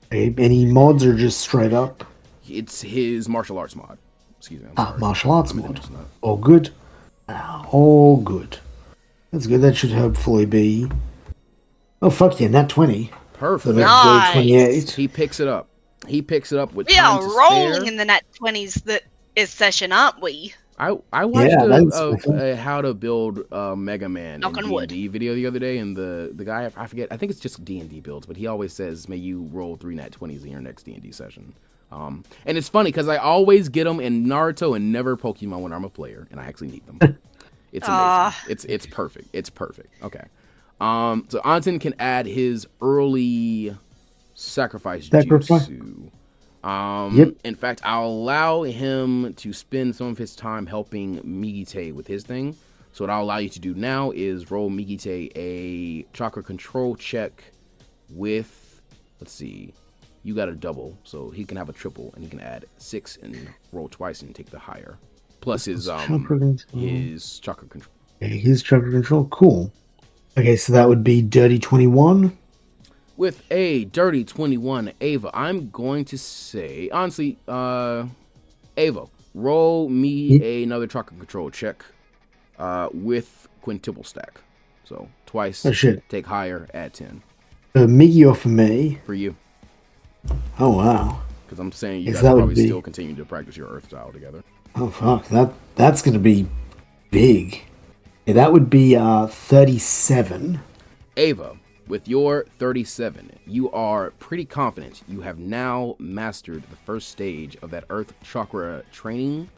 Okay, any mods or just straight up? It's his martial arts mod. Excuse me. Martial arts mod. All good. All good. That's good. That should hopefully be... Oh, fuck yeah, nat 20. Perfect. Nice. 28. He picks it up. With We time are to rolling spare. in the nat 20s this session, aren't we? I watched a how to build Mega Man Knock in on wood. D&D video the other day, and the guy, I forget, I think it's just D&D builds, but he always says, may you roll 3 nat 20s in your next D&D session. And it's funny because I always get them in Naruto and never Pokemon when I'm a player, and I actually need them. It's amazing. It's perfect. It's perfect. Okay. So Anton can add his early sacrifice jutsu. In fact, I'll allow him to spend some of his time helping Migite with his thing. So what I'll allow you to do now is roll Migite a chakra control check with, let's see, you got a double, so he can have a triple, and he can add 6 and roll twice and take the higher. Plus his chakra control. Okay, his chakra control, cool. Okay, so that would be dirty 21. With a dirty 21, Ava, I'm going to say, honestly, Ava, roll me another chakra control check with quintuple stack. So twice, take higher, add 10. For me or for me? For you. Oh, wow. Because I'm saying you guys probably still continue to practice your earth style together. Oh, fuck. That's going to be big. Yeah, that would be 37. Ava, with your 37, you are pretty confident you have now mastered the first stage of that Earth Chakra training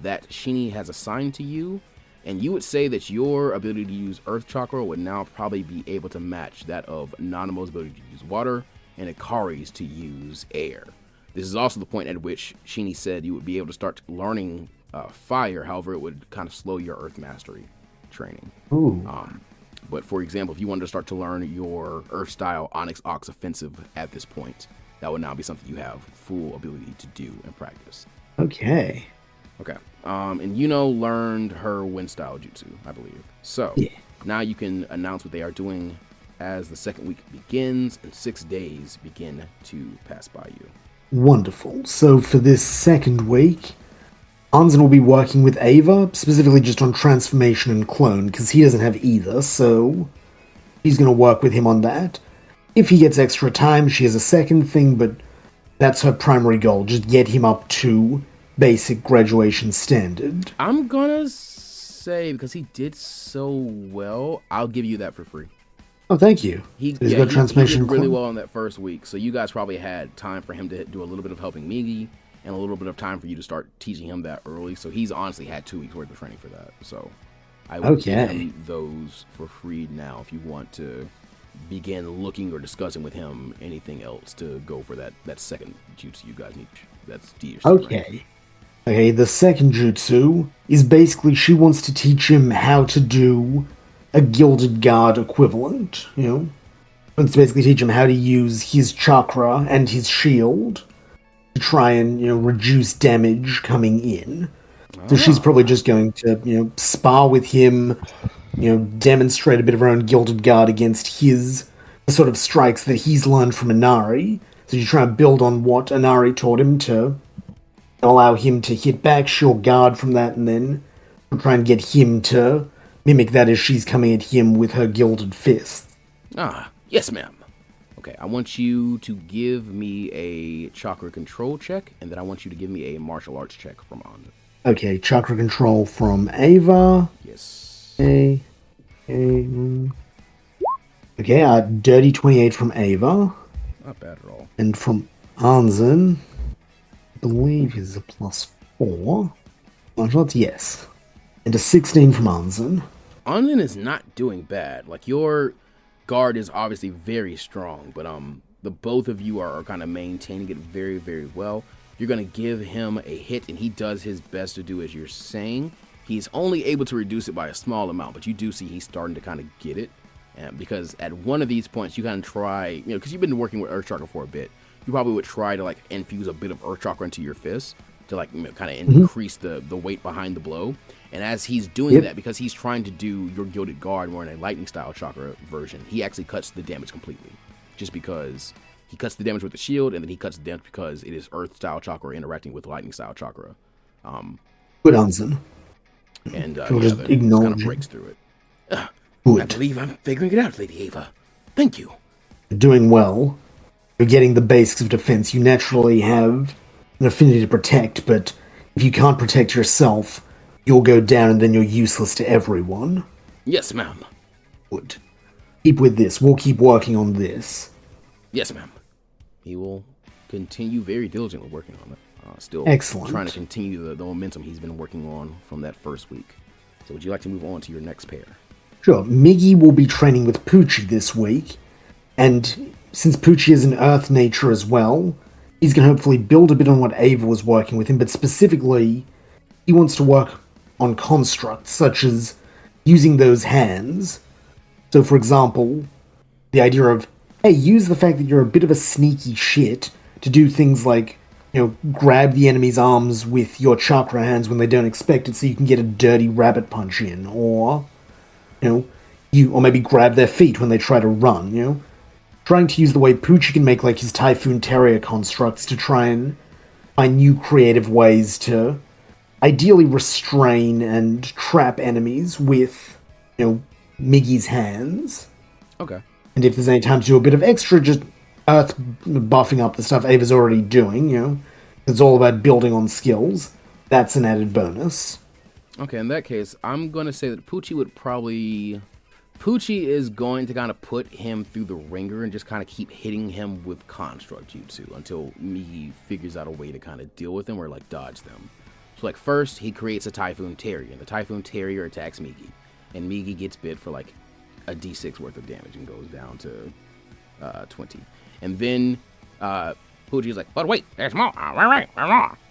that Shini has assigned to you, and you would say that your ability to use Earth Chakra would now probably be able to match that of Nanimo's ability to use water and Hikari's to use air. This is also the point at which Shini said you would be able to start learning fire, however it would kind of slow your Earth Mastery training. Ooh. But for example, if you wanted to start to learn your Earth style Onyx Ox offensive at this point, that would now be something you have full ability to do and practice. Okay. And Yuno learned her wind style jutsu, I believe. So now you can announce what they are doing as the second week begins and 6 days begin to pass by you. Wonderful. So for this second week, Anzen will be working with Ava, specifically just on transformation and clone, because he doesn't have either, so he's going to work with him on that. If he gets extra time, she has a second thing, but that's her primary goal, just get him up to basic graduation standard. I'm going to say, because he did so well, I'll give you that for free. Oh, thank you. He's got transformation he did really well in that first week, so you guys probably had time for him to do a little bit of helping Migi, and a little bit of time for you to start teaching him that early. So he's honestly had 2 weeks worth of training for that. So I would give him those for free now if you want to begin looking or discussing with him anything else to go for that second jutsu you guys need. That's D. Okay. Okay, the second jutsu is basically she wants to teach him how to do a Gilded Guard equivalent, you know? Wants to basically teach him how to use his chakra and his shield to try and, reduce damage coming in. So she's probably just going to, spar with him, demonstrate a bit of her own Gilded Guard against his the sort of strikes that he's learned from Inari. So you try and build on what Inari taught him to allow him to hit back, she'll guard from that, and then try and get him to mimic that as she's coming at him with her gilded fists. Ah, yes, ma'am. Okay, I want you to give me a chakra control check, and then I want you to give me a martial arts check from Anzen. Okay, chakra control from Ava. Yes. Okay, dirty 28 from Ava. Not bad at all. And from Anzen, I believe is a +4. Martial arts, yes. And a 16 from Anzen. Anzen is not doing bad. Like, your guard is obviously very strong, but the both of you are kind of maintaining it very, very well. You're going to give him a hit, and he does his best to do as you're saying. He's only able to reduce it by a small amount, but you do see he's starting to kind of get it. Because at one of these points, you kind of try, because you've been working with Earth Chakra for a bit, you probably would try to, like, infuse a bit of Earth Chakra into your fist to, like, kind of increase the weight behind the blow. And as he's doing that, because he's trying to do your Gilded Guard more in a lightning style chakra version, he actually cuts the damage completely. Just because he cuts the damage with the shield, and then he cuts the damage because it is Earth style chakra interacting with lightning style chakra. Good Anzen. And just kind acknowledge of it. breaks through it. I Good. believe I'm figuring it out, Lady Ava. Thank you. You're doing well. You're getting the basics of defense. You naturally have an affinity to protect, but if you can't protect yourself, you'll go down and then you're useless to everyone. Yes, ma'am. Good. Keep with this. We'll keep working on this. Yes, ma'am. He will continue very diligently working on it. Still Excellent. trying to continue the momentum he's been working on from that first week. So would you like to move on to your next pair? Sure. Miggy will be training with Poochie this week, and since Poochie is an earth nature as well, he's going to hopefully build a bit on what Ava was working with him, but specifically, he wants to work on constructs, such as using those hands. So, for example, the idea of, hey, use the fact that you're a bit of a sneaky shit to do things like, grab the enemy's arms with your chakra hands when they don't expect it so you can get a dirty rabbit punch in, or, or maybe grab their feet when they try to run, Trying to use the way Poochie can make, like, his Typhoon Terrier constructs to try and find new creative ways to ideally restrain and trap enemies with, Miggy's hands. Okay. And if there's any time to do a bit of extra, just earth buffing up the stuff Ava's already doing, it's all about building on skills. That's an added bonus. Okay, in that case, I'm going to say that Poochie is going to kind of put him through the ringer and just kind of keep hitting him with construct jutsu until Migi figures out a way to kind of deal with them or, like, dodge them. So, like, first, he creates a Typhoon Terrier, and the Typhoon Terrier attacks Migi. And Migi gets bit for, like, a d6 worth of damage and goes down to 20. And then Poochie's like, but wait, there's more.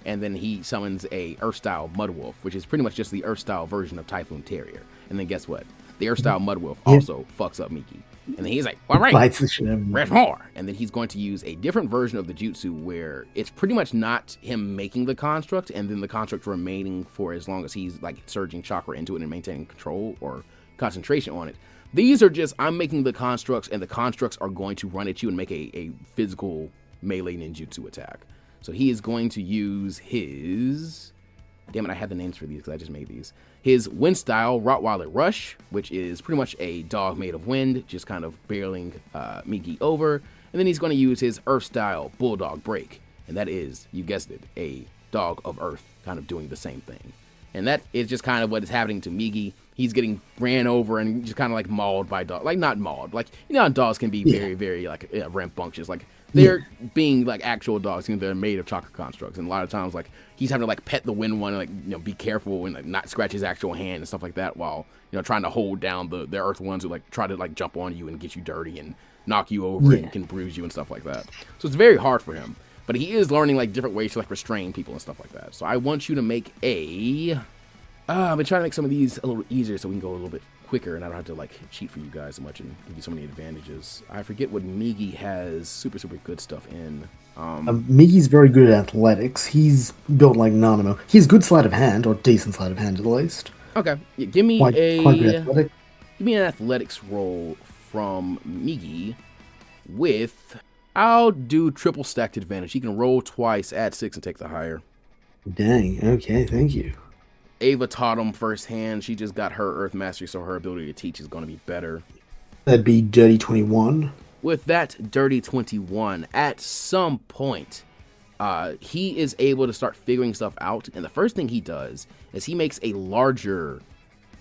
And then he summons a Earth-style Mudwolf, which is pretty much just the Earth-style version of Typhoon Terrier. And then guess what? The Earth-style Mudwolf also fucks up Miki. And then he's like, all right, there's more. And then he's going to use a different version of the jutsu where it's pretty much not him making the construct and then the construct remaining for as long as he's, like, surging chakra into it and maintaining control or concentration on it. These are just, I'm making the constructs, and the constructs are going to run at you and make a physical melee ninjutsu attack. So he is going to use his... Damn it, I had the names for these because I just made these. His wind-style Rottweiler Rush, which is pretty much a dog made of wind, just kind of barreling Migi over. And then he's going to use his Earth-style Bulldog Break. And that is, you guessed it, a dog of Earth kind of doing the same thing. And that is just kind of what is happening to Migi. He's getting ran over and just kind of, like, mauled by dogs. Like, not mauled. Like, how dogs can be very, very, like, rambunctious. Like, they're being, like, actual dogs. They're made of chakra constructs. And a lot of times, like, he's having to, like, pet the wind one and, like, be careful and, like, not scratch his actual hand and stuff like that while, trying to hold down the earth ones who, like, try to, like, jump on you and get you dirty and knock you over and can bruise you and stuff like that. So it's very hard for him. But he is learning, like, different ways to, like, restrain people and stuff like that. So I want you to make a... I've been trying to make some of these a little easier so we can go a little bit quicker and I don't have to, like, cheat for you guys so much and give you so many advantages. I forget what Migi has super, super good stuff in. Migi's very good at athletics. He's built like Nanimo. He has good sleight of hand, or decent sleight of hand at least. Okay. Yeah, give me quite good athletic. Give me an athletics roll from Migi. with, I'll do triple stacked advantage. He can roll twice, add 6, and take the higher. Dang, okay, thank you. Ava taught him firsthand. She just got her Earth Mastery, so her ability to teach is going to be better. That'd be dirty 21. With that dirty 21, at some point, he is able to start figuring stuff out. And the first thing he does is he makes a larger,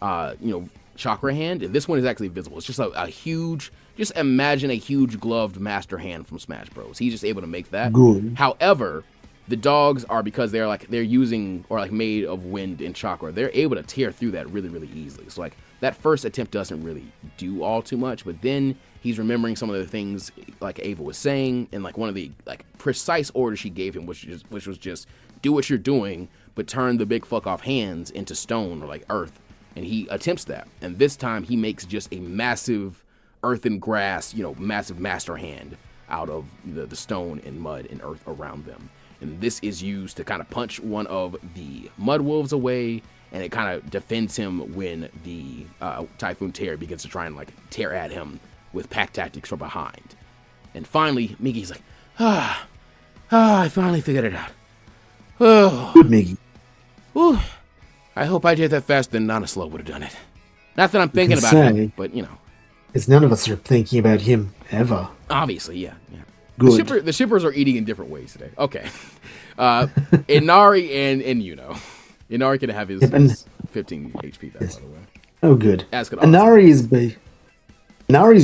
chakra hand. And this one is actually visible. It's just a huge, just imagine a huge gloved master hand from Smash Bros. He's just able to make that. Good. However, the dogs are, because they're using, or like made of wind and chakra, they're able to tear through that really, really easily. So like that first attempt doesn't really do all too much, but then he's remembering some of the things like Ava was saying, and like one of the like precise orders she gave him, which was just do what you're doing, but turn the big fuck off hands into stone or like earth. And he attempts that, and this time he makes just a massive earth and grass, massive master hand out of the stone and mud and earth around them. And this is used to kind of punch one of the mud wolves away, and it kind of defends him when the Typhoon Terror begins to try and like tear at him with pack tactics from behind. And finally, Mickey's like, I finally figured it out. Oh, Good, Mickey. whew. I hope I did that faster than Nanislo would have done it. Not that I'm thinking about it, but Because none of us are thinking about him ever. obviously, yeah. Good. The shippers are eating in different ways today. Okay. Inari and Yuno. Inari can have his 15 HP back, by the way. Oh, good. As could Inari's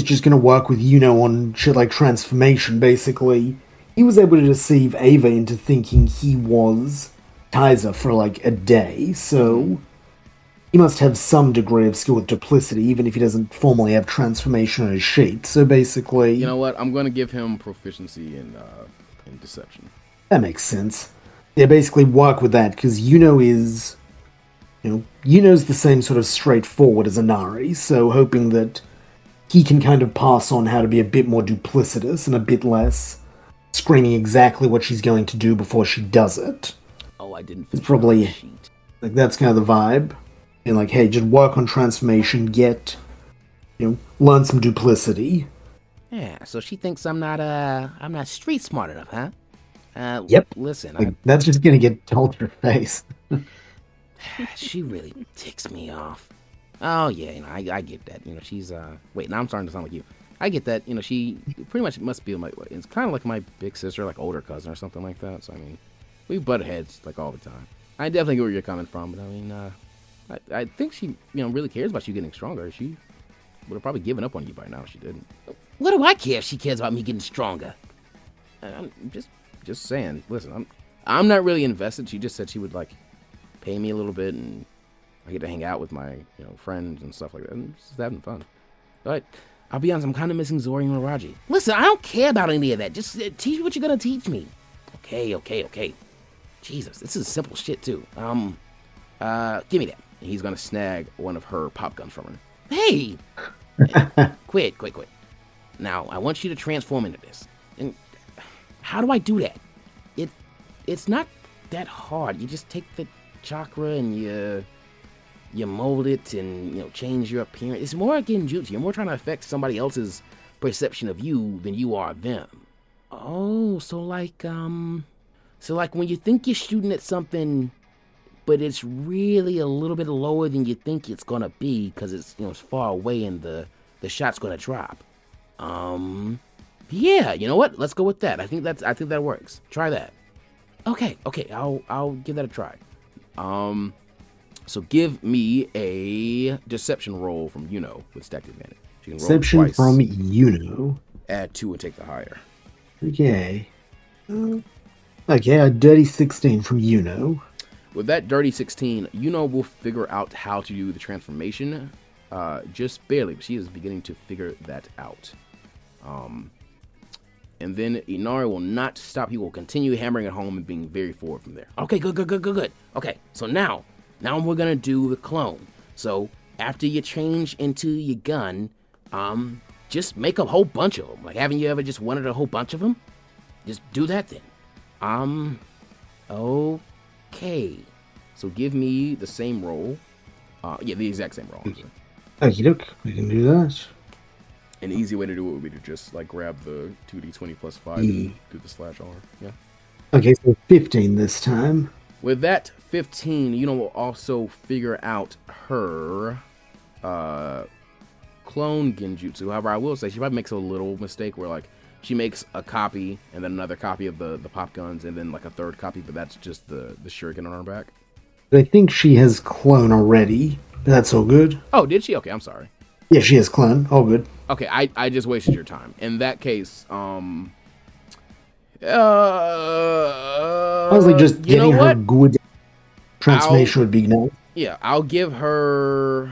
just going to work with Yuno on shit like transformation, basically. He was able to deceive Ava into thinking he was Kaiser for like a day, so he must have some degree of skill with duplicity, even if he doesn't formally have transformation on his sheet. So basically... You know what? I'm going to give him proficiency in deception. That makes sense. Yeah, basically work with that, because Yuno is... Yuno's the same sort of straightforward as Inari, so hoping that he can kind of pass on how to be a bit more duplicitous and a bit less screaming exactly what she's going to do before she does it. Oh, I didn't It's probably... Like, that's kind of the vibe. And like, hey, just work on transformation, learn some duplicity. Yeah, so she thinks I'm not street smart enough, huh? Yep. Listen, That's just gonna get told to her face. she really ticks me off. Oh yeah, I get that. She's wait, now I'm starting to sound like you. I get that. She pretty much must be it's kind of like my big sister, like older cousin or something like that. So I mean, we butt heads like all the time. I definitely get where you're coming from, but I mean, I think she really cares about you getting stronger. She would have probably given up on you by now if she didn't. What do I care if she cares about me getting stronger? I'm just saying. Listen, I'm not really invested. She just said she would like pay me a little bit, and I get to hang out with my friends and stuff like that. And just having fun. But I'll be honest, I'm kind of missing Zori and Miraji. Listen, I don't care about any of that. Just teach me what you're gonna teach me. Okay. Jesus, this is simple shit too. Give me that. And he's gonna snag one of her pop guns from her. Hey, quit. Now I want you to transform into this. And how do I do that? It's not that hard. You just take the chakra and you mold it and change your appearance. It's more like genjutsu. You're more trying to affect somebody else's perception of you than you are them. Oh, so like when you think you're shooting at something, but it's really a little bit lower than you think it's gonna be because it's it's far away and the shot's gonna drop. Yeah, you know what? Let's go with that. I think that works. Try that. Okay. I'll give that a try. So give me a deception roll from with stacked advantage. You can roll Deception twice, from Yuno. add 2 and take the higher. Okay. Okay, a dirty 16 from Yuno. With that dirty 16, will figure out how to do the transformation, just barely, but she is beginning to figure that out. And then Inari will not stop. He will continue hammering it home and being very forward from there. Okay, good. Okay, so now we're gonna do the clone. So after you change into your gun, just make a whole bunch of them. Like, haven't you ever just wanted a whole bunch of them? Just do that then. Okay. So give me the same roll. The exact same roll. Okie doke, we can do that. An easy way to do it would be to just like grab the 2d20 plus 5 and do the /R. Yeah. Okay, so 15 this time. With that 15, will also figure out her clone genjutsu. However, I will say she probably makes a little mistake where like she makes a copy and then another copy of the pop guns and then like a third copy, but that's just the shuriken on her back. I think she has clone already. That's all good. Oh, did she? Okay, I'm sorry. Yeah, she has clone. All good. Okay, I just wasted your time. In that case, I was like, just getting her good transformation would be nice. Yeah, I'll give her.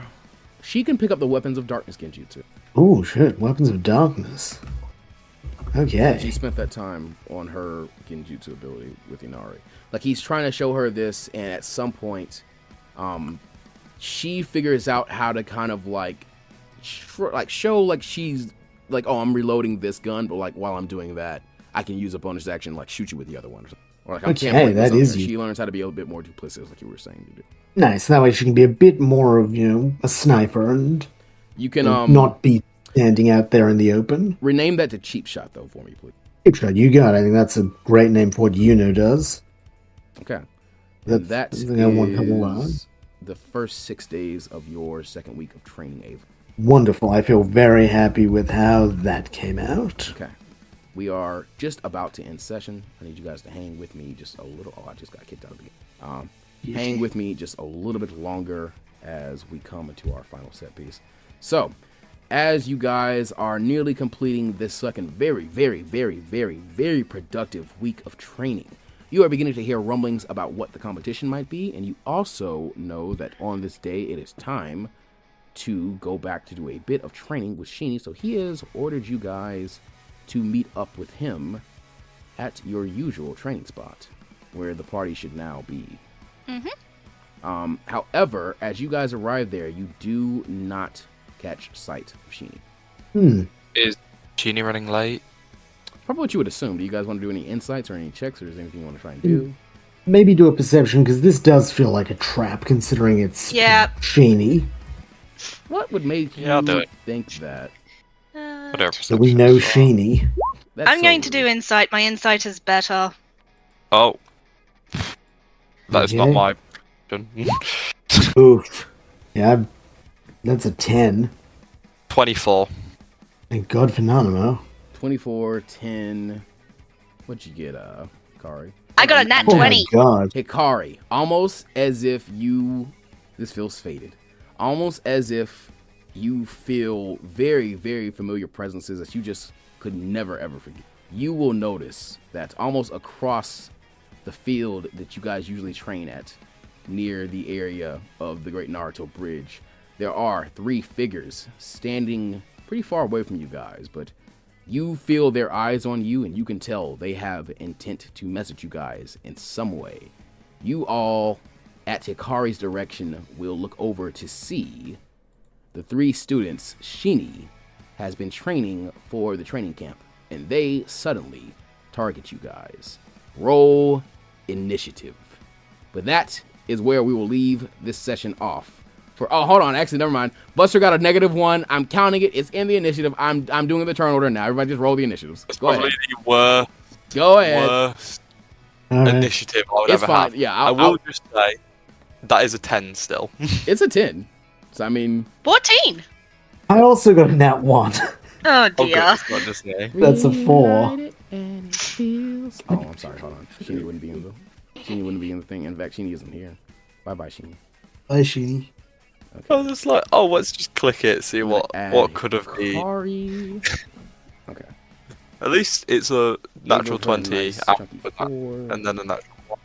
She can pick up the weapons of darkness genjutsu. Oh shit, weapons of darkness. Okay. She spent that time on her genjutsu ability with Inari. Like he's trying to show her this, and at some point, she figures out how to kind of like show like she's like, oh, I'm reloading this gun, but like while I'm doing that, I can use a bonus action like shoot you with the other one, or like okay, that is. She learns how to be a bit more duplicitous, like you were saying to do. Nice. That way she can be a bit more of a sniper and you can not be standing out there in the open. Rename that to cheap shot though for me, please. Cheap shot, you got it. I think that's a great name for what does. Okay. That is the first 6 days of your second week of training, Ava. Wonderful. I feel very happy with how that came out. Okay. We are just about to end session. I need you guys to hang with me just a little. Oh, I just got kicked out of the game. Hang with me just a little bit longer as we come into our final set piece. So, as you guys are nearly completing this second very, very, very, very, very productive week of training, you are beginning to hear rumblings about what the competition might be, and you also know that on this day it is time to go back to do a bit of training with Sheeny. So he has ordered you guys to meet up with him at your usual training spot, where the party should now be. Mm-hmm. However, as you guys arrive there, you do not catch sight of Sheeny. Is Sheeny running late? Probably what you would assume. Do you guys want to do any insights or any checks, or is there anything you want to try and do? Maybe do a perception, because this does feel like a trap, considering it's Sheeny. What would make you think that? Whatever. So we know Sheeny. I'm going to do insight. My insight is better. Oh. That is not my option. Oof. Yeah, that's a 10. 24. Thank God for Nanimo. 24, 10. What'd you get, Hikari? I got a nat 20. Oh my God. Hikari, almost as if you... This feels faded. Almost as if you feel very, very familiar presences that you just could never, ever forget. You will notice that almost across the field that you guys usually train at, near the area of the Great Naruto Bridge, there are 3 figures standing pretty far away from you guys, but you feel their eyes on you, and you can tell they have intent to message you guys in some way. You all, at Hikari's direction, will look over to see the 3 students Sheeny has been training for the training camp, and they suddenly target you guys. Roll initiative. But that is where we will leave this session off. Hold on, actually, never mind. Buster got a -1. I'm counting it. It's in the initiative. I'm doing the turn order now. Everybody just roll the initiatives. It's Go probably ahead. the worst, Go ahead. worst initiative I would ever have. Yeah, I will just say that is a 10 still. It's a 10. So, I mean... 14. I also got a nat 1. Oh dear. It's not just me. That's a 4. Oh, I'm sorry. Hold on. Sheeny wouldn't be in the thing. In fact, Sheeny isn't here. Bye-bye, Sheeny. Bye, Sheeny. Okay. I was just like, let's just click it, see what could have been. Okay. At least it's a natural 20 nice, out chunky with that, 4, and then a natural 1.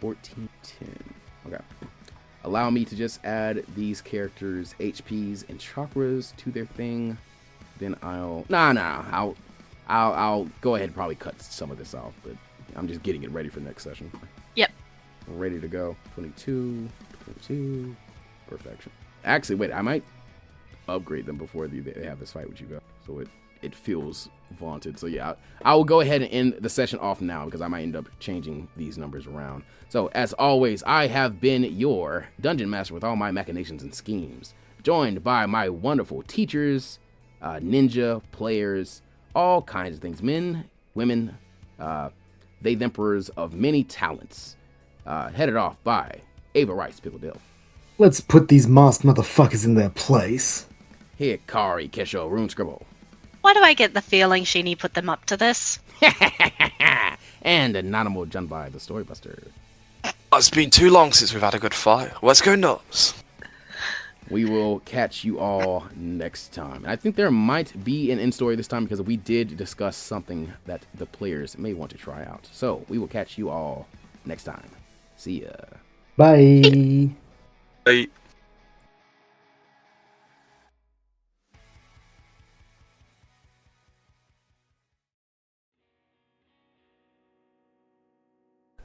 14, 10. Okay. Allow me to just add these characters' HPs and chakras to their thing. Then I'll go ahead and probably cut some of this off, but I'm just getting it ready for next session. Yep. Ready to go. 22, perfection. Actually, wait, I might upgrade them before they have this fight with you guys, so it feels vaunted. So yeah, I will go ahead and end the session off now, because I might end up changing these numbers around. So as always, I have been your dungeon master with all my machinations and schemes, joined by my wonderful teachers, ninja, players, all kinds of things. Men, women, they the emperors of many talents. Headed off by Ava Rice Pickledale. Let's put these masked motherfuckers in their place. Hikari Kesho Rune Scribble. Why do I get the feeling Sheenie put them up to this? And Nanimo done by the Storybuster. It's been too long since we've had a good fight. Let's go nuts. We will catch you all next time. And I think there might be an end story this time because we did discuss something that the players may want to try out. So we will catch you all next time. See ya. Bye. Hey.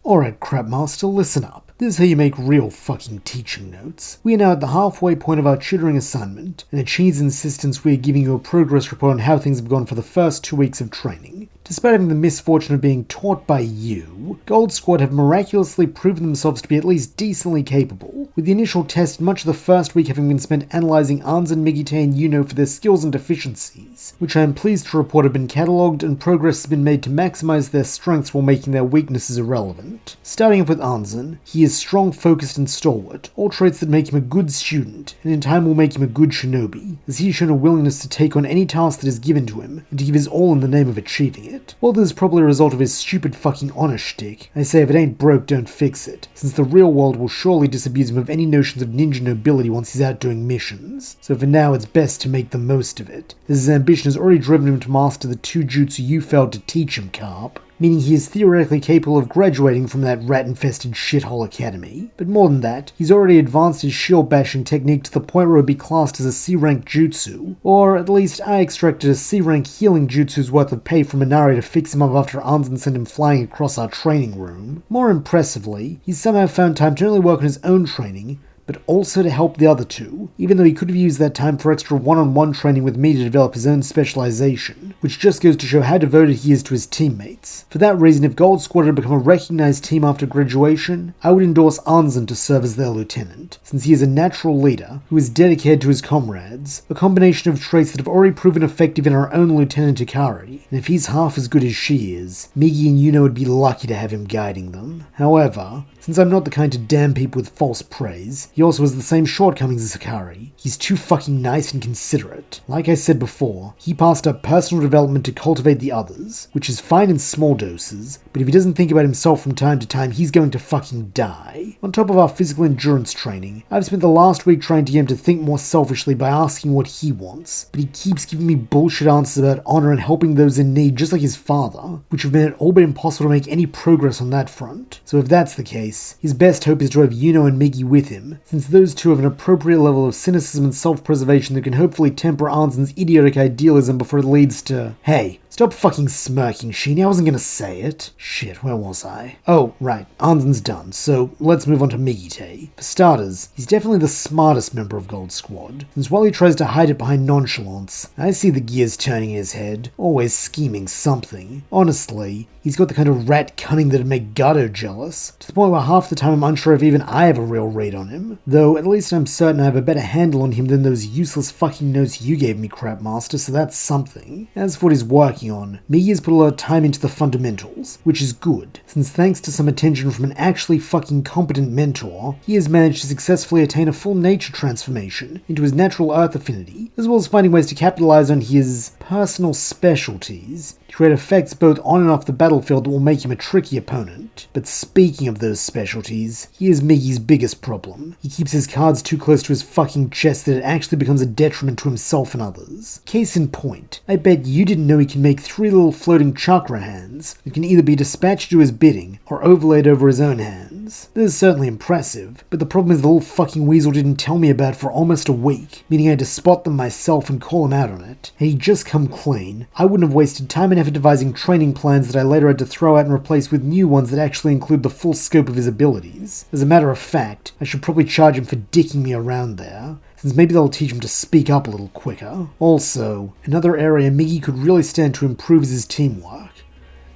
Alright, Crabmaster, listen up. This is how you make real fucking teaching notes. We are now at the halfway point of our tutoring assignment, and at Sheeni's insistence we are giving you a progress report on how things have gone for the first 2 weeks of training. Despite having the misfortune of being taught by you, Gold Squad have miraculously proven themselves to be at least decently capable, with the initial test much of the first week having been spent analysing Anzen, Migite and Yuno for their skills and deficiencies, which I am pleased to report have been catalogued and progress has been made to maximise their strengths while making their weaknesses irrelevant. Starting off with Anzen, he is strong, focused and stalwart, all traits that make him a good student, and in time will make him a good shinobi, as he has shown a willingness to take on any task that is given to him, and to give his all in the name of achieving it. While this is probably a result of his stupid fucking honor shtick, I say if it ain't broke, don't fix it, since the real world will surely disabuse him of any notions of ninja nobility once he's out doing missions, so for now it's best to make the most of it, as his ambition has already driven him to master the 2 jutsu you failed to teach him, Carp. Meaning he is theoretically capable of graduating from that rat-infested shithole academy. But more than that, he's already advanced his shield-bashing technique to the point where it would be classed as a C-rank jutsu, or at least I extracted a C-rank healing jutsu's worth of pay from Minari to fix him up after Anzen sent him flying across our training room. More impressively, he's somehow found time to not only work on his own training, but also to help the other 2, even though he could have used that time for extra one-on-one training with me to develop his own specialization, which just goes to show how devoted he is to his teammates. For that reason, if Gold Squad had become a recognized team after graduation, I would endorse Anzen to serve as their lieutenant, since he is a natural leader who is dedicated to his comrades, a combination of traits that have already proven effective in our own Lieutenant Hikari, and if he's half as good as she is, Migi and Yuno would be lucky to have him guiding them. However, since I'm not the kind to damn people with false praise, he also has the same shortcomings as Hikari. He's too fucking nice and considerate. Like I said before, he passed up personal development to cultivate the others, which is fine in small doses, but if he doesn't think about himself from time to time, he's going to fucking die. On top of our physical endurance training, I've spent the last week trying to get him to think more selfishly by asking what he wants, but he keeps giving me bullshit answers about honor and helping those in need just like his father, which have made it all but impossible to make any progress on that front. So if that's the case, his best hope is to have Yuno and Migi with him, since those 2 have an appropriate level of cynicism and self-preservation that can hopefully temper Anzen's idiotic idealism before it leads to, hey, stop fucking smirking, Sheenie, I wasn't gonna say it. Shit, where was I? Oh, right, Anzen's done, so let's move on to Migite. For starters, he's definitely the smartest member of Gold Squad, since while he tries to hide it behind nonchalance, I see the gears turning in his head, always scheming something. Honestly, he's got the kind of rat cunning that'd make Gato jealous, to the point where half the time I'm unsure if even I have a real read on him, though at least I'm certain I have a better handle on him than those useless fucking notes you gave me, Crapmaster, so that's something. As for what he's working on, Migi has put a lot of time into the fundamentals, which is good, since thanks to some attention from an actually fucking competent mentor, he has managed to successfully attain a full nature transformation into his natural earth affinity, as well as finding ways to capitalize on his personal specialties to create effects both on and off the battlefield that will make him a tricky opponent. But speaking of those specialties, he is Migi's biggest problem. He keeps his cards too close to his fucking chest that it actually becomes a detriment to himself and others. Case in point, I bet you didn't know he can make 3 little floating chakra hands that can either be dispatched to his bidding or overlaid over his own hands. This is certainly impressive, but the problem is the little fucking weasel didn't tell me about it for almost a week, meaning I had to spot them myself and call him out on it. Had he just come clean, I wouldn't have wasted time and effort devising training plans that I later had to throw out and replace with new ones that actually include the full scope of his abilities. As a matter of fact, I should probably charge him for dicking me around there, since maybe that'll teach him to speak up a little quicker. Also, another area Migi could really stand to improve is his teamwork.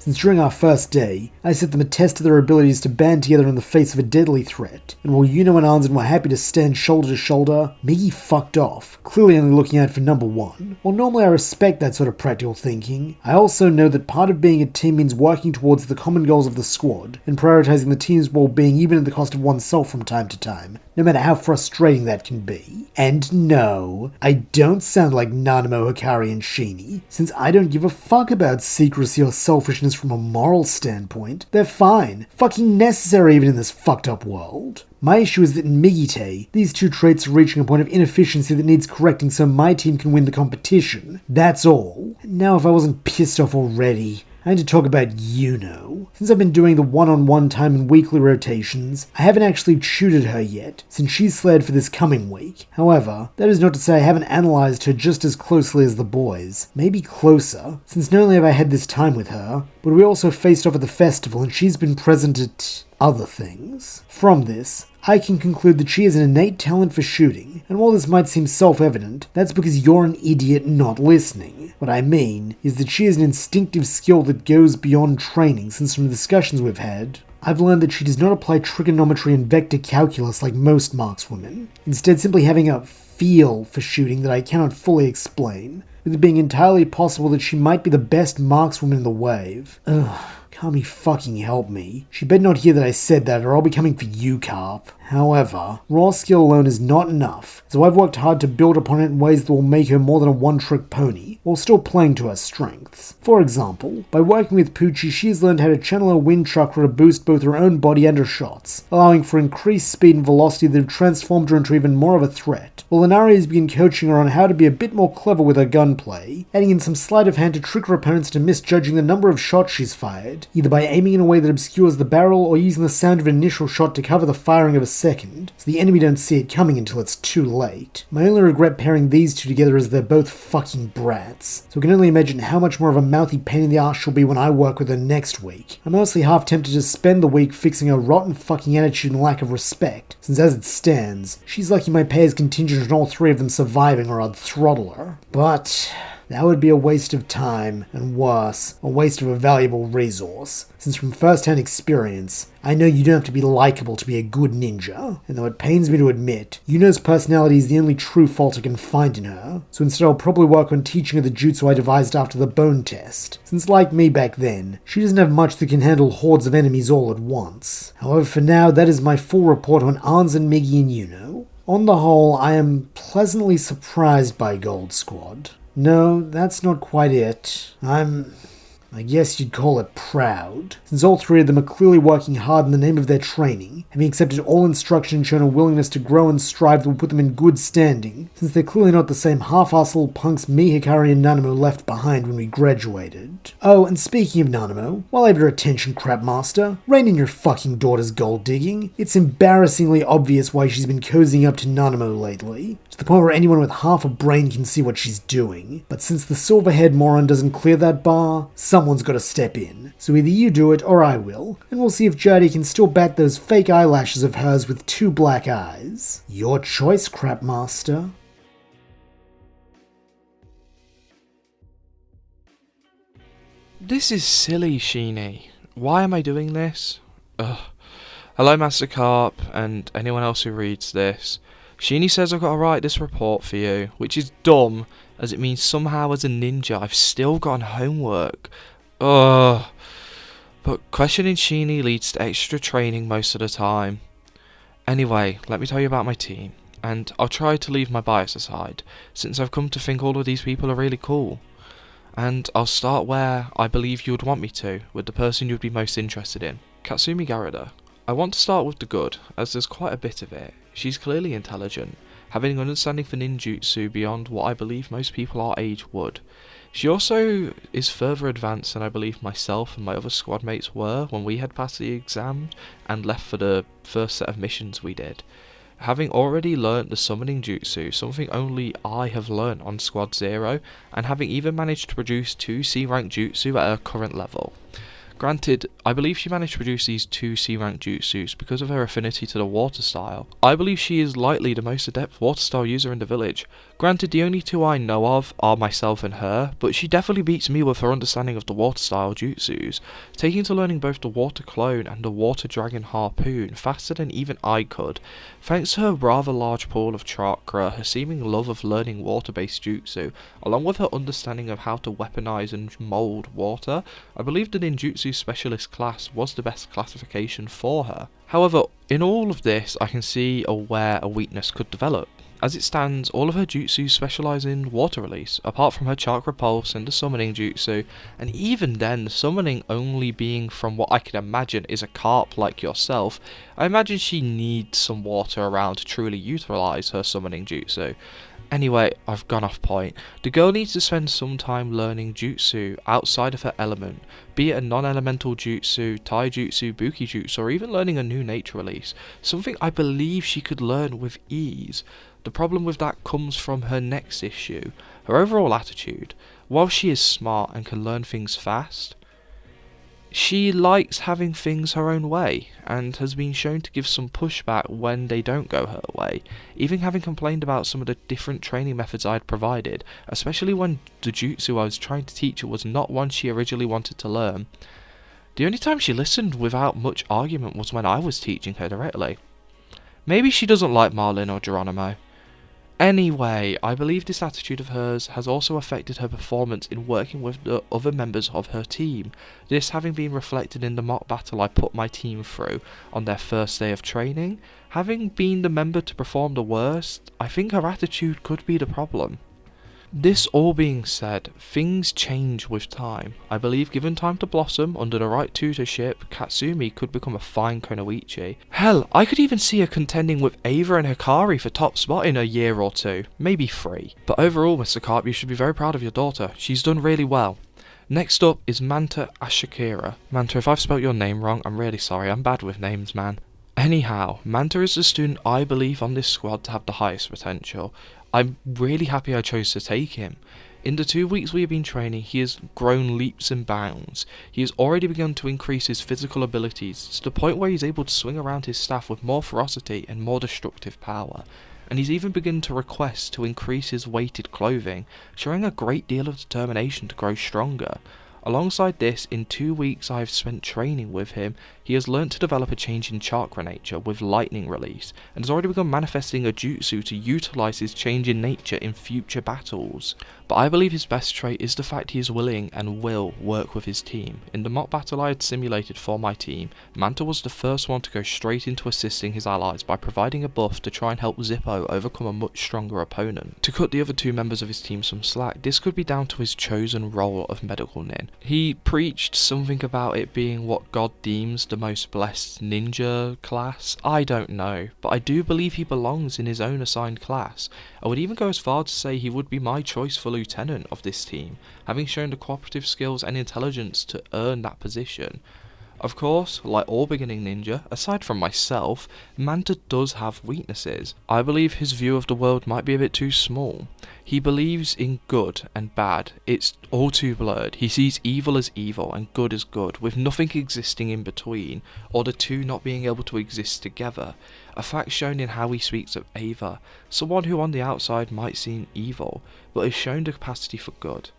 since during our first day, I set them a test of their abilities to band together in the face of a deadly threat, and while Yuno and Anzen were happy to stand shoulder to shoulder, Miggy fucked off, clearly only looking out for number one. While normally I respect that sort of practical thinking, I also know that part of being a team means working towards the common goals of the squad, and prioritizing the team's well-being even at the cost of oneself from time to time, no matter how frustrating that can be. And no, I don't sound like Nanimo, Hikari, and Sheeny, since I don't give a fuck about secrecy or selfishness from a moral standpoint. They're fine, fucking necessary even in this fucked up world. My issue is that in Migite, these two traits are reaching a point of inefficiency that needs correcting so my team can win the competition. That's all. Now if I wasn't pissed off already, I need to talk about Yuno. Since I've been doing the one-on-one time and weekly rotations, I haven't actually tutored her yet, since she's slated for this coming week. However, that is not to say I haven't analysed her just as closely as the boys. Maybe closer, since not only have I had this time with her, but we also faced off at the festival and she's been present at other things. From this, I can conclude that she has an innate talent for shooting, and while this might seem self-evident, that's because you're an idiot not listening. What I mean is that she has an instinctive skill that goes beyond training, since from the discussions we've had, I've learned that she does not apply trigonometry and vector calculus like most markswomen, instead simply having a feel for shooting that I cannot fully explain, with it being entirely possible that she might be the best markswoman in the wave. Ugh. Kami fucking help me. She better not hear that I said that or I'll be coming for you, Carp. However, raw skill alone is not enough, so I've worked hard to build upon it in ways that will make her more than a one-trick pony, while still playing to her strengths. For example, by working with Poochie, she has learned how to channel her wind chakra to boost both her own body and her shots, allowing for increased speed and velocity that have transformed her into even more of a threat, while Inari has been coaching her on how to be a bit more clever with her gunplay, adding in some sleight of hand to trick her opponents into misjudging the number of shots she's fired, either by aiming in a way that obscures the barrel or using the sound of an initial shot to cover the firing of a second, so the enemy don't see it coming until it's too late. My only regret pairing these two together is they're both fucking brats, so I can only imagine how much more of a mouthy pain in the arse she'll be when I work with her next week. I'm honestly half tempted to spend the week fixing her rotten fucking attitude and lack of respect, since as it stands, she's lucky my pay is contingent on all three of them surviving or I'd throttle her. But that would be a waste of time, and worse, a waste of a valuable resource, since from first-hand experience, I know you don't have to be likable to be a good ninja, and though it pains me to admit, Yuno's personality is the only true fault I can find in her, so instead I'll probably work on teaching her the jutsu I devised after the bone test, since like me back then, she doesn't have much that can handle hordes of enemies all at once. However, for now, that is my full report on Anzen, Miggy, and Yuno. On the whole, I am pleasantly surprised by Gold Squad. No, that's not quite it. I guess you'd call it proud, since all three of them are clearly working hard in the name of their training, having accepted all instruction and shown a willingness to grow and strive that will put them in good standing, since they're clearly not the same half-assed little punks me, Hikari, and Nanimo left behind when we graduated. Oh, and speaking of Nanimo, while I have your attention, Crap Master, rein in your fucking daughter's gold digging. It's embarrassingly obvious why she's been cozying up to Nanimo lately, to the point where anyone with half a brain can see what she's doing. But since the silver-haired moron doesn't clear that bar, someone's got to step in. So either you do it or I will, and we'll see if Jody can still bat those fake eyelashes of hers with two black eyes. Your choice, Crap Master. This is silly, Sheeny. Why am I doing this? Ugh. Hello, Master Carp, and anyone else who reads this. Sheeny says I've got to write this report for you, which is dumb, as it means somehow as a ninja I've still got homework. Ugh. But questioning Sheeny leads to extra training most of the time. Anyway, let me tell you about my team, and I'll try to leave my bias aside, since I've come to think all of these people are really cool. And I'll start where I believe you would want me to, with the person you'd be most interested in, Katsumi Garada. I want to start with the good, as there's quite a bit of it. She's clearly intelligent, having an understanding for ninjutsu beyond what I believe most people our age would. She also is further advanced than I believe myself and my other squad mates were when we had passed the exam and left for the first set of missions we did. Having already learnt the summoning jutsu, something only I have learnt on Squad 0, and having even managed to produce 2 C-rank jutsu at her current level. Granted, I believe she managed to produce these 2 C-rank jutsus because of her affinity to the water style. I believe she is likely the most adept water style user in the village. Granted, the only 2 I know of are myself and her, but she definitely beats me with her understanding of the water style jutsus, taking to learning both the water clone and the water dragon harpoon faster than even I could. Thanks to her rather large pool of chakra, her seeming love of learning water-based jutsu, along with her understanding of how to weaponize and mold water, I believe the ninjutsu specialist class was the best classification for her. However, in all of this, I can see where a weakness could develop. As it stands, all of her jutsu specialise in water release, apart from her chakra pulse and the summoning jutsu, and even then, the summoning only being from what I can imagine is a carp like yourself, I imagine she needs some water around to truly utilise her summoning jutsu. Anyway, I've gone off point. The girl needs to spend some time learning jutsu outside of her element, be it a non-elemental jutsu, taijutsu, bukijutsu, or even learning a new nature release, something I believe she could learn with ease. The problem with that comes from her next issue, her overall attitude. While she is smart and can learn things fast, she likes having things her own way, and has been shown to give some pushback when they don't go her way, even having complained about some of the different training methods I had provided, especially when the jutsu I was trying to teach her was not one she originally wanted to learn. The only time she listened without much argument was when I was teaching her directly. Maybe she doesn't like Marlin or Geronimo. Anyway, I believe this attitude of hers has also affected her performance in working with the other members of her team, this having been reflected in the mock battle I put my team through on their first day of training. Having been the member to perform the worst, I think her attitude could be the problem. This all being said, things change with time. I believe given time to blossom under the right tutorship, Katsumi could become a fine Kunoichi. Hell, I could even see her contending with Ava and Hikari for top spot in a year or 2, maybe 3. But overall, Mr. Carp, you should be very proud of your daughter. She's done really well. Next up is Manta Ashikira. Manta, if I've spelt your name wrong, I'm really sorry. I'm bad with names, man. Anyhow, Manta is the student I believe on this squad to have the highest potential. I'm really happy I chose to take him. In the 2 weeks we have been training, he has grown leaps and bounds. He has already begun to increase his physical abilities to the point where he's able to swing around his staff with more ferocity and more destructive power. And he's even begun to request to increase his weighted clothing, showing a great deal of determination to grow stronger. Alongside this, in 2 weeks I have spent training with him, he has learnt to develop a change in chakra nature with lightning release, and has already begun manifesting a jutsu to utilise his change in nature in future battles. But I believe his best trait is the fact he is willing and will work with his team. In the mock battle I had simulated for my team, Manta was the first one to go straight into assisting his allies by providing a buff to try and help Zippo overcome a much stronger opponent. To cut the other 2 members of his team some slack, this could be down to his chosen role of medical nin. He preached something about it being what God deems the most blessed ninja class. I don't know, but I do believe he belongs in his own assigned class. I would even go as far to say he would be my choice for lieutenant of this team, having shown the cooperative skills and intelligence to earn that position. Of course, like all beginning ninja, aside from myself, Manta does have weaknesses. I believe his view of the world might be a bit too small. He believes in good and bad. It's all too blurred. He sees evil as evil and good as good, with nothing existing in between, or the two not being able to exist together. A fact shown in how he speaks of Ava, someone who on the outside might seem evil, but has shown the capacity for good.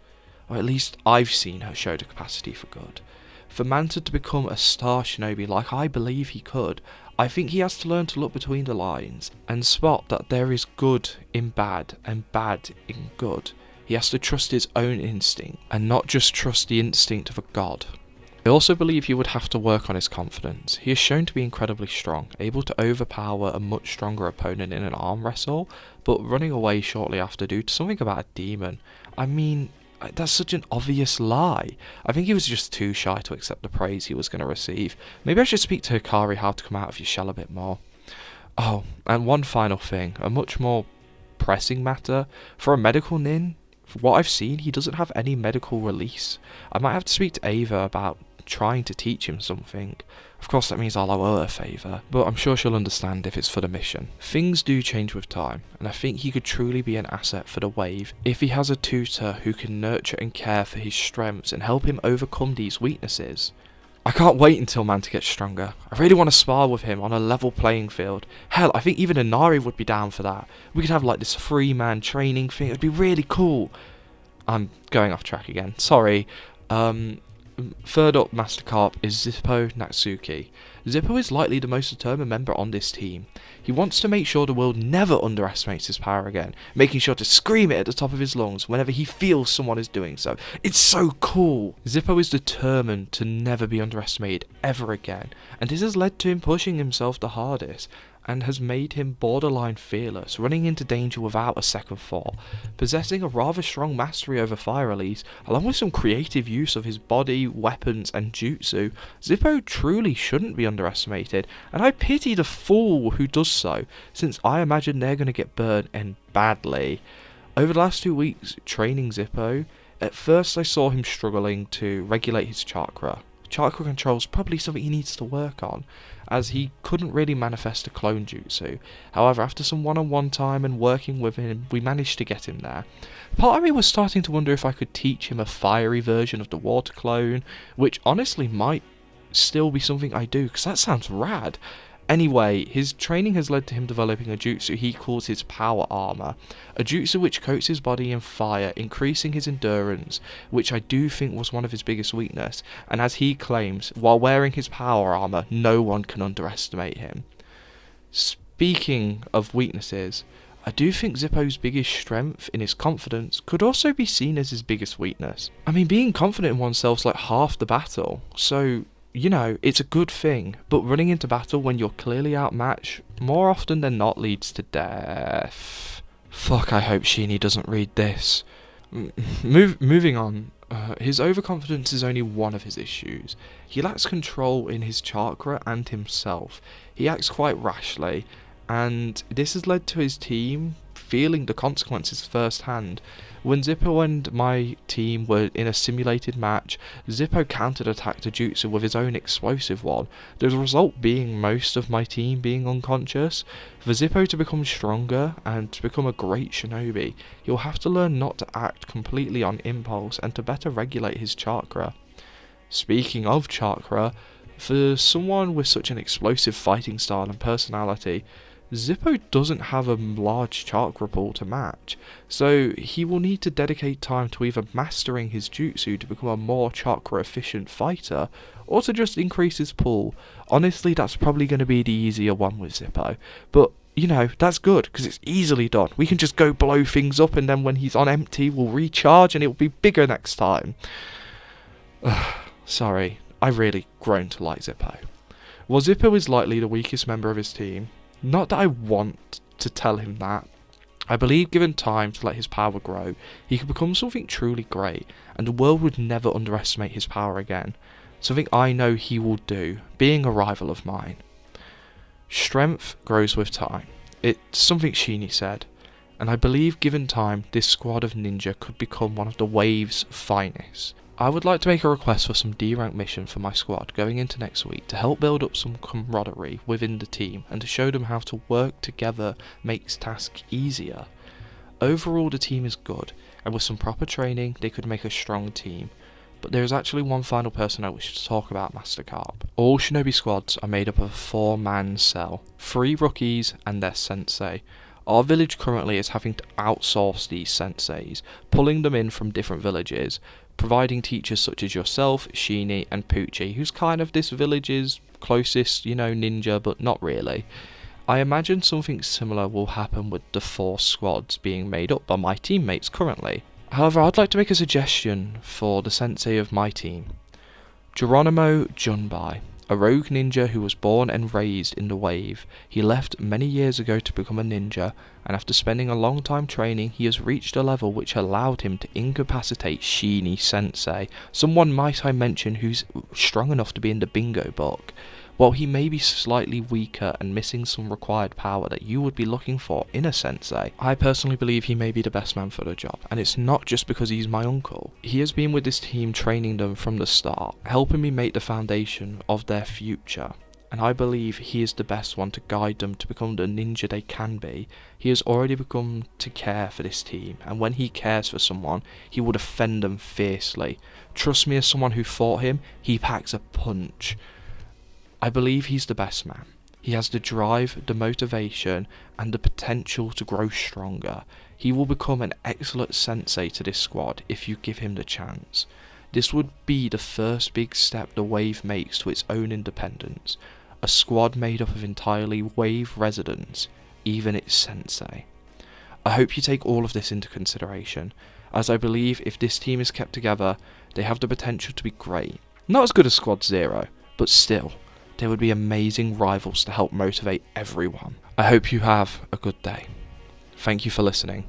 Or at least I've seen her show the capacity for good. For Manta to become a star shinobi like I believe he could, I think he has to learn to look between the lines and spot that there is good in bad and bad in good. He has to trust his own instinct and not just trust the instinct of a god. I also believe he would have to work on his confidence. He is shown to be incredibly strong, able to overpower a much stronger opponent in an arm wrestle, but running away shortly after due to something about a demon. I mean, that's such an obvious lie. I think he was just too shy to accept the praise he was going to receive. Maybe I should speak to Hikari how to come out of your shell a bit more. Oh, and one final thing, a much more pressing matter. For a medical nin, from what I've seen, he doesn't have any medical release. I might have to speak to Ava about trying to teach him something. Of course that means I'll owe her a favour, but I'm sure she'll understand if it's for the mission. Things do change with time, and I think he could truly be an asset for the wave if he has a tutor who can nurture and care for his strengths and help him overcome these weaknesses. I can't wait until Manta gets stronger. I really want to spar with him on a level playing field. Hell, I think even Inari would be down for that. We could have like this 3-man training thing. It'd be really cool. I'm going off track again. Sorry. Third up, Master Carp is Zippo Natsuki. Zippo is likely the most determined member on this team. He wants to make sure the world never underestimates his power again, making sure to scream it at the top of his lungs whenever he feels someone is doing so. It's so cool! Zippo is determined to never be underestimated ever again, and this has led to him pushing himself the hardest, and has made him borderline fearless, running into danger without a second thought. Possessing a rather strong mastery over fire release, along with some creative use of his body, weapons, and jutsu, Zippo truly shouldn't be underestimated, and I pity the fool who does so, since I imagine they're going to get burned, and badly. Over the last 2 weeks training Zippo, at first I saw him struggling to regulate his chakra. Chakra control is probably something he needs to work on, as he couldn't really manifest a clone jutsu. However, after some one-on-one time and working with him, we managed to get him there. Part of me was starting to wonder if I could teach him a fiery version of the water clone, which honestly might still be something I do, because that sounds rad. Anyway, his training has led to him developing a jutsu he calls his power armor, a jutsu which coats his body in fire, increasing his endurance, which I do think was one of his biggest weakness, and as he claims, while wearing his power armor, no one can underestimate him. Speaking of weaknesses, I do think Zippo's biggest strength in his confidence could also be seen as his biggest weakness. I mean, being confident in oneself's like half the battle, so you know, it's a good thing, but running into battle when you're clearly outmatched, more often than not leads to death. Fuck, I hope Sheeny doesn't read this. Moving on, his overconfidence is only one of his issues. He lacks control in his chakra and himself. He acts quite rashly, and this has led to his team feeling the consequences firsthand. When Zippo and my team were in a simulated match, Zippo countered-attacked a jutsu with his own explosive one, the result being most of my team being unconscious. For Zippo to become stronger and to become a great shinobi, he'll have to learn not to act completely on impulse and to better regulate his chakra. Speaking of chakra, for someone with such an explosive fighting style and personality, Zippo doesn't have a large chakra pool to match, so he will need to dedicate time to either mastering his jutsu to become a more chakra efficient fighter, or to just increase his pool. Honestly, that's probably going to be the easier one with Zippo, but you know, that's good, because it's easily done. We can just go blow things up, and then when he's on empty, we'll recharge and it'll be bigger next time. Sorry, I've really grown to like Zippo. While Zippo is likely the weakest member of his team, not that I want to tell him that, I believe given time to let his power grow, he could become something truly great, and the world would never underestimate his power again. Something I know he will do, being a rival of mine. Strength grows with time. It's something Sheeny said, and I believe given time, this squad of ninja could become one of the wave's finest. I would like to make a request for some D-rank mission for my squad going into next week to help build up some camaraderie within the team and to show them how to work together makes tasks easier. Overall, the team is good, and with some proper training they could make a strong team. But there is actually one final person I wish to talk about, Master Carp. All shinobi squads are made up of a 4-man cell, 3 rookies and their sensei. Our village currently is having to outsource these senseis, pulling them in from different villages, providing teachers such as yourself, Sheeny, and Poochie, who's kind of this village's closest, ninja, but not really. I imagine something similar will happen with the 4 squads being made up by my teammates currently. However, I'd like to make a suggestion for the sensei of my team. Geronimo Junbai, a rogue ninja who was born and raised in the wave. He left many years ago to become a ninja, and after spending a long time training, he has reached a level which allowed him to incapacitate Sheeny Sensei, someone might I mention who's strong enough to be in the bingo book. While he may be slightly weaker and missing some required power that you would be looking for in a sensei, I personally believe he may be the best man for the job, and it's not just because he's my uncle. He has been with this team training them from the start, helping me make the foundation of their future, and I believe he is the best one to guide them to become the ninja they can be. He has already begun to care for this team, and when he cares for someone, he will defend them fiercely. Trust me, as someone who fought him, he packs a punch. I believe he's the best man. He has the drive, the motivation, and the potential to grow stronger. He will become an excellent sensei to this squad if you give him the chance. This would be the first big step the Wave makes to its own independence. A squad made up of entirely Wave residents, even its sensei. I hope you take all of this into consideration, as I believe if this team is kept together, they have the potential to be great. Not as good as Squad Zero, but still, they would be amazing rivals to help motivate everyone. I hope you have a good day. Thank you for listening.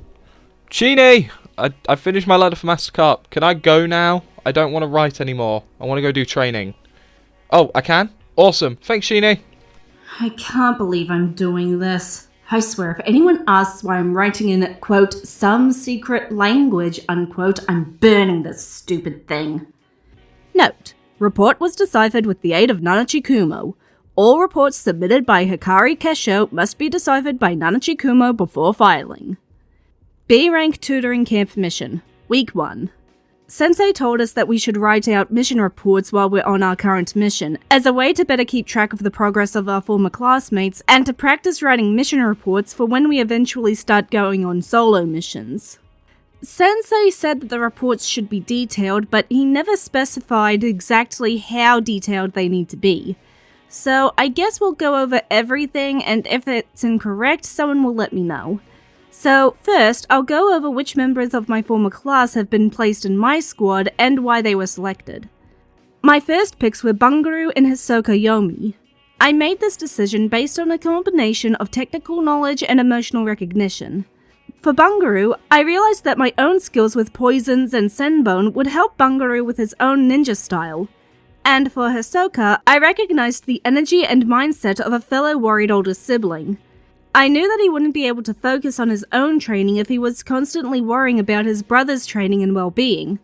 Chini! I finished my letter for Master Carp. Can I go now? I don't want to write anymore. I want to go do training. Oh, I can? Awesome. Thanks, Chini. I can't believe I'm doing this. I swear, if anyone asks why I'm writing in, quote, some secret language, unquote, I'm burning this stupid thing. Note: report was deciphered with the aid of Nanachi Kumo. All reports submitted by Hikari Kesho must be deciphered by Nanachi Kumo before filing. B-Rank Tutoring Camp Mission, Week 1. Sensei told us that we should write out mission reports while we're on our current mission, as a way to better keep track of the progress of our former classmates and to practice writing mission reports for when we eventually start going on solo missions. Sensei said that the reports should be detailed, but he never specified exactly how detailed they need to be. So I guess we'll go over everything, and if it's incorrect, someone will let me know. So first, I'll go over which members of my former class have been placed in my squad and why they were selected. My first picks were Bungaru and Hisoka Yomi. I made this decision based on a combination of technical knowledge and emotional recognition. For Bungaru, I realized that my own skills with poisons and senbone would help Bungaru with his own ninja style. And for Hisoka, I recognized the energy and mindset of a fellow worried older sibling. I knew that he wouldn't be able to focus on his own training if he was constantly worrying about his brother's training and well-being.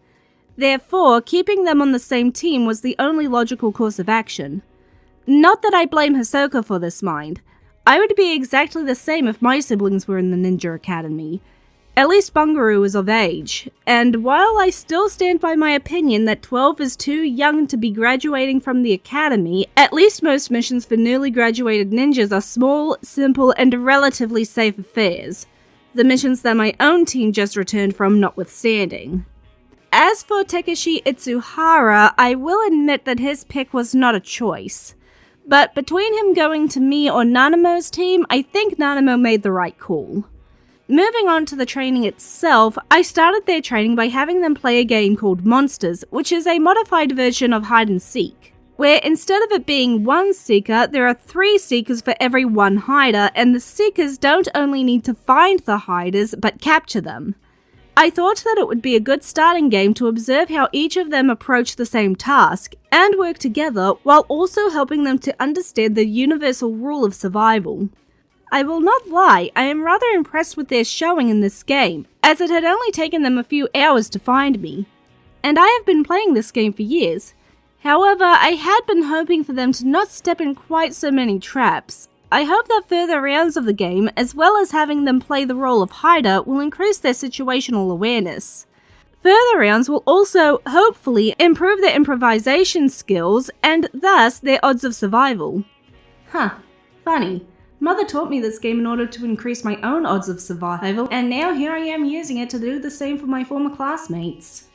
Therefore, keeping them on the same team was the only logical course of action. Not that I blame Hisoka for this mind. I would be exactly the same if my siblings were in the Ninja Academy. At least Bungaru is of age, and while I still stand by my opinion that 12 is too young to be graduating from the academy, at least most missions for newly graduated ninjas are small, simple, and relatively safe affairs. The missions that my own team just returned from notwithstanding. As for Takeshi Itsuhara, I will admit that his pick was not a choice. But between him going to me or Nanimo's team, I think Nanimo made the right call. Moving on to the training itself, I started their training by having them play a game called Monsters, which is a modified version of hide and seek, where instead of it being one seeker, there are 3 seekers for every 1 hider, and the seekers don't only need to find the hiders, but capture them. I thought that it would be a good starting game to observe how each of them approach the same task, and work together while also helping them to understand the universal rule of survival. I will not lie, I am rather impressed with their showing in this game, as it had only taken them a few hours to find me. And I have been playing this game for years. However, I had been hoping for them to not step in quite so many traps. I hope that further rounds of the game, as well as having them play the role of hider, will increase their situational awareness. Further rounds will also, hopefully, improve their improvisation skills, and thus their odds of survival. Huh, funny. Mother taught me this game in order to increase my own odds of survival, and now here I am using it to do the same for my former classmates.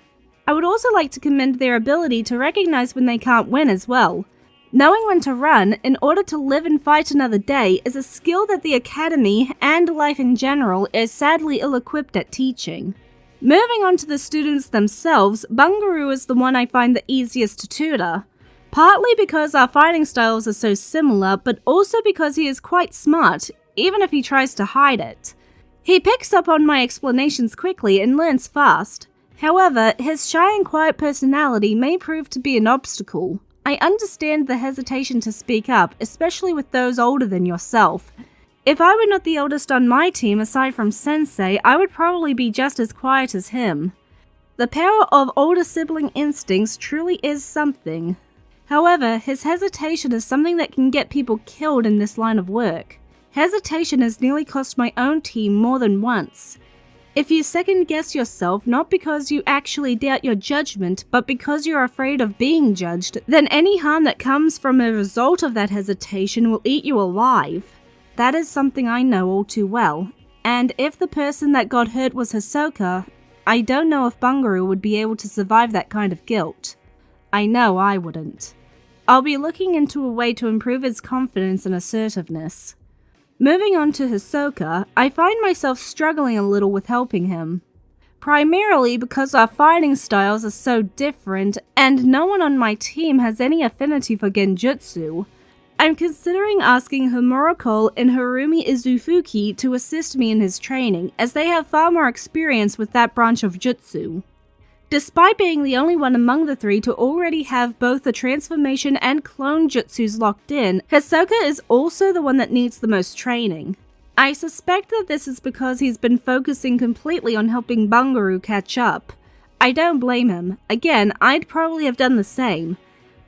I would also like to commend their ability to recognize when they can't win as well. Knowing when to run in order to live and fight another day is a skill that the academy, and life in general, is sadly ill-equipped at teaching. Moving on to the students themselves, Bungaru is the one I find the easiest to tutor. Partly because our fighting styles are so similar, but also because he is quite smart, even if he tries to hide it. He picks up on my explanations quickly and learns fast. However, his shy and quiet personality may prove to be an obstacle. I understand the hesitation to speak up, especially with those older than yourself. If I were not the oldest on my team aside from Sensei, I would probably be just as quiet as him. The power of older sibling instincts truly is something. However, his hesitation is something that can get people killed in this line of work. Hesitation has nearly cost my own team more than once. If you second guess yourself not because you actually doubt your judgment, but because you're afraid of being judged, then any harm that comes from a result of that hesitation will eat you alive. That is something I know all too well, and if the person that got hurt was Hisoka, I don't know if Bungaroo would be able to survive that kind of guilt. I know I wouldn't. I'll be looking into a way to improve his confidence and assertiveness. Moving on to Hisoka, I find myself struggling a little with helping him. Primarily because our fighting styles are so different, and no one on my team has any affinity for genjutsu. I'm considering asking Homuriko and Harumi Izufuki to assist me in his training, as they have far more experience with that branch of jutsu. Despite being the only one among the three to already have both the transformation and clone jutsus locked in, Hisoka is also the one that needs the most training. I suspect that this is because he's been focusing completely on helping Bungaroo catch up. I don't blame him. Again, I'd probably have done the same.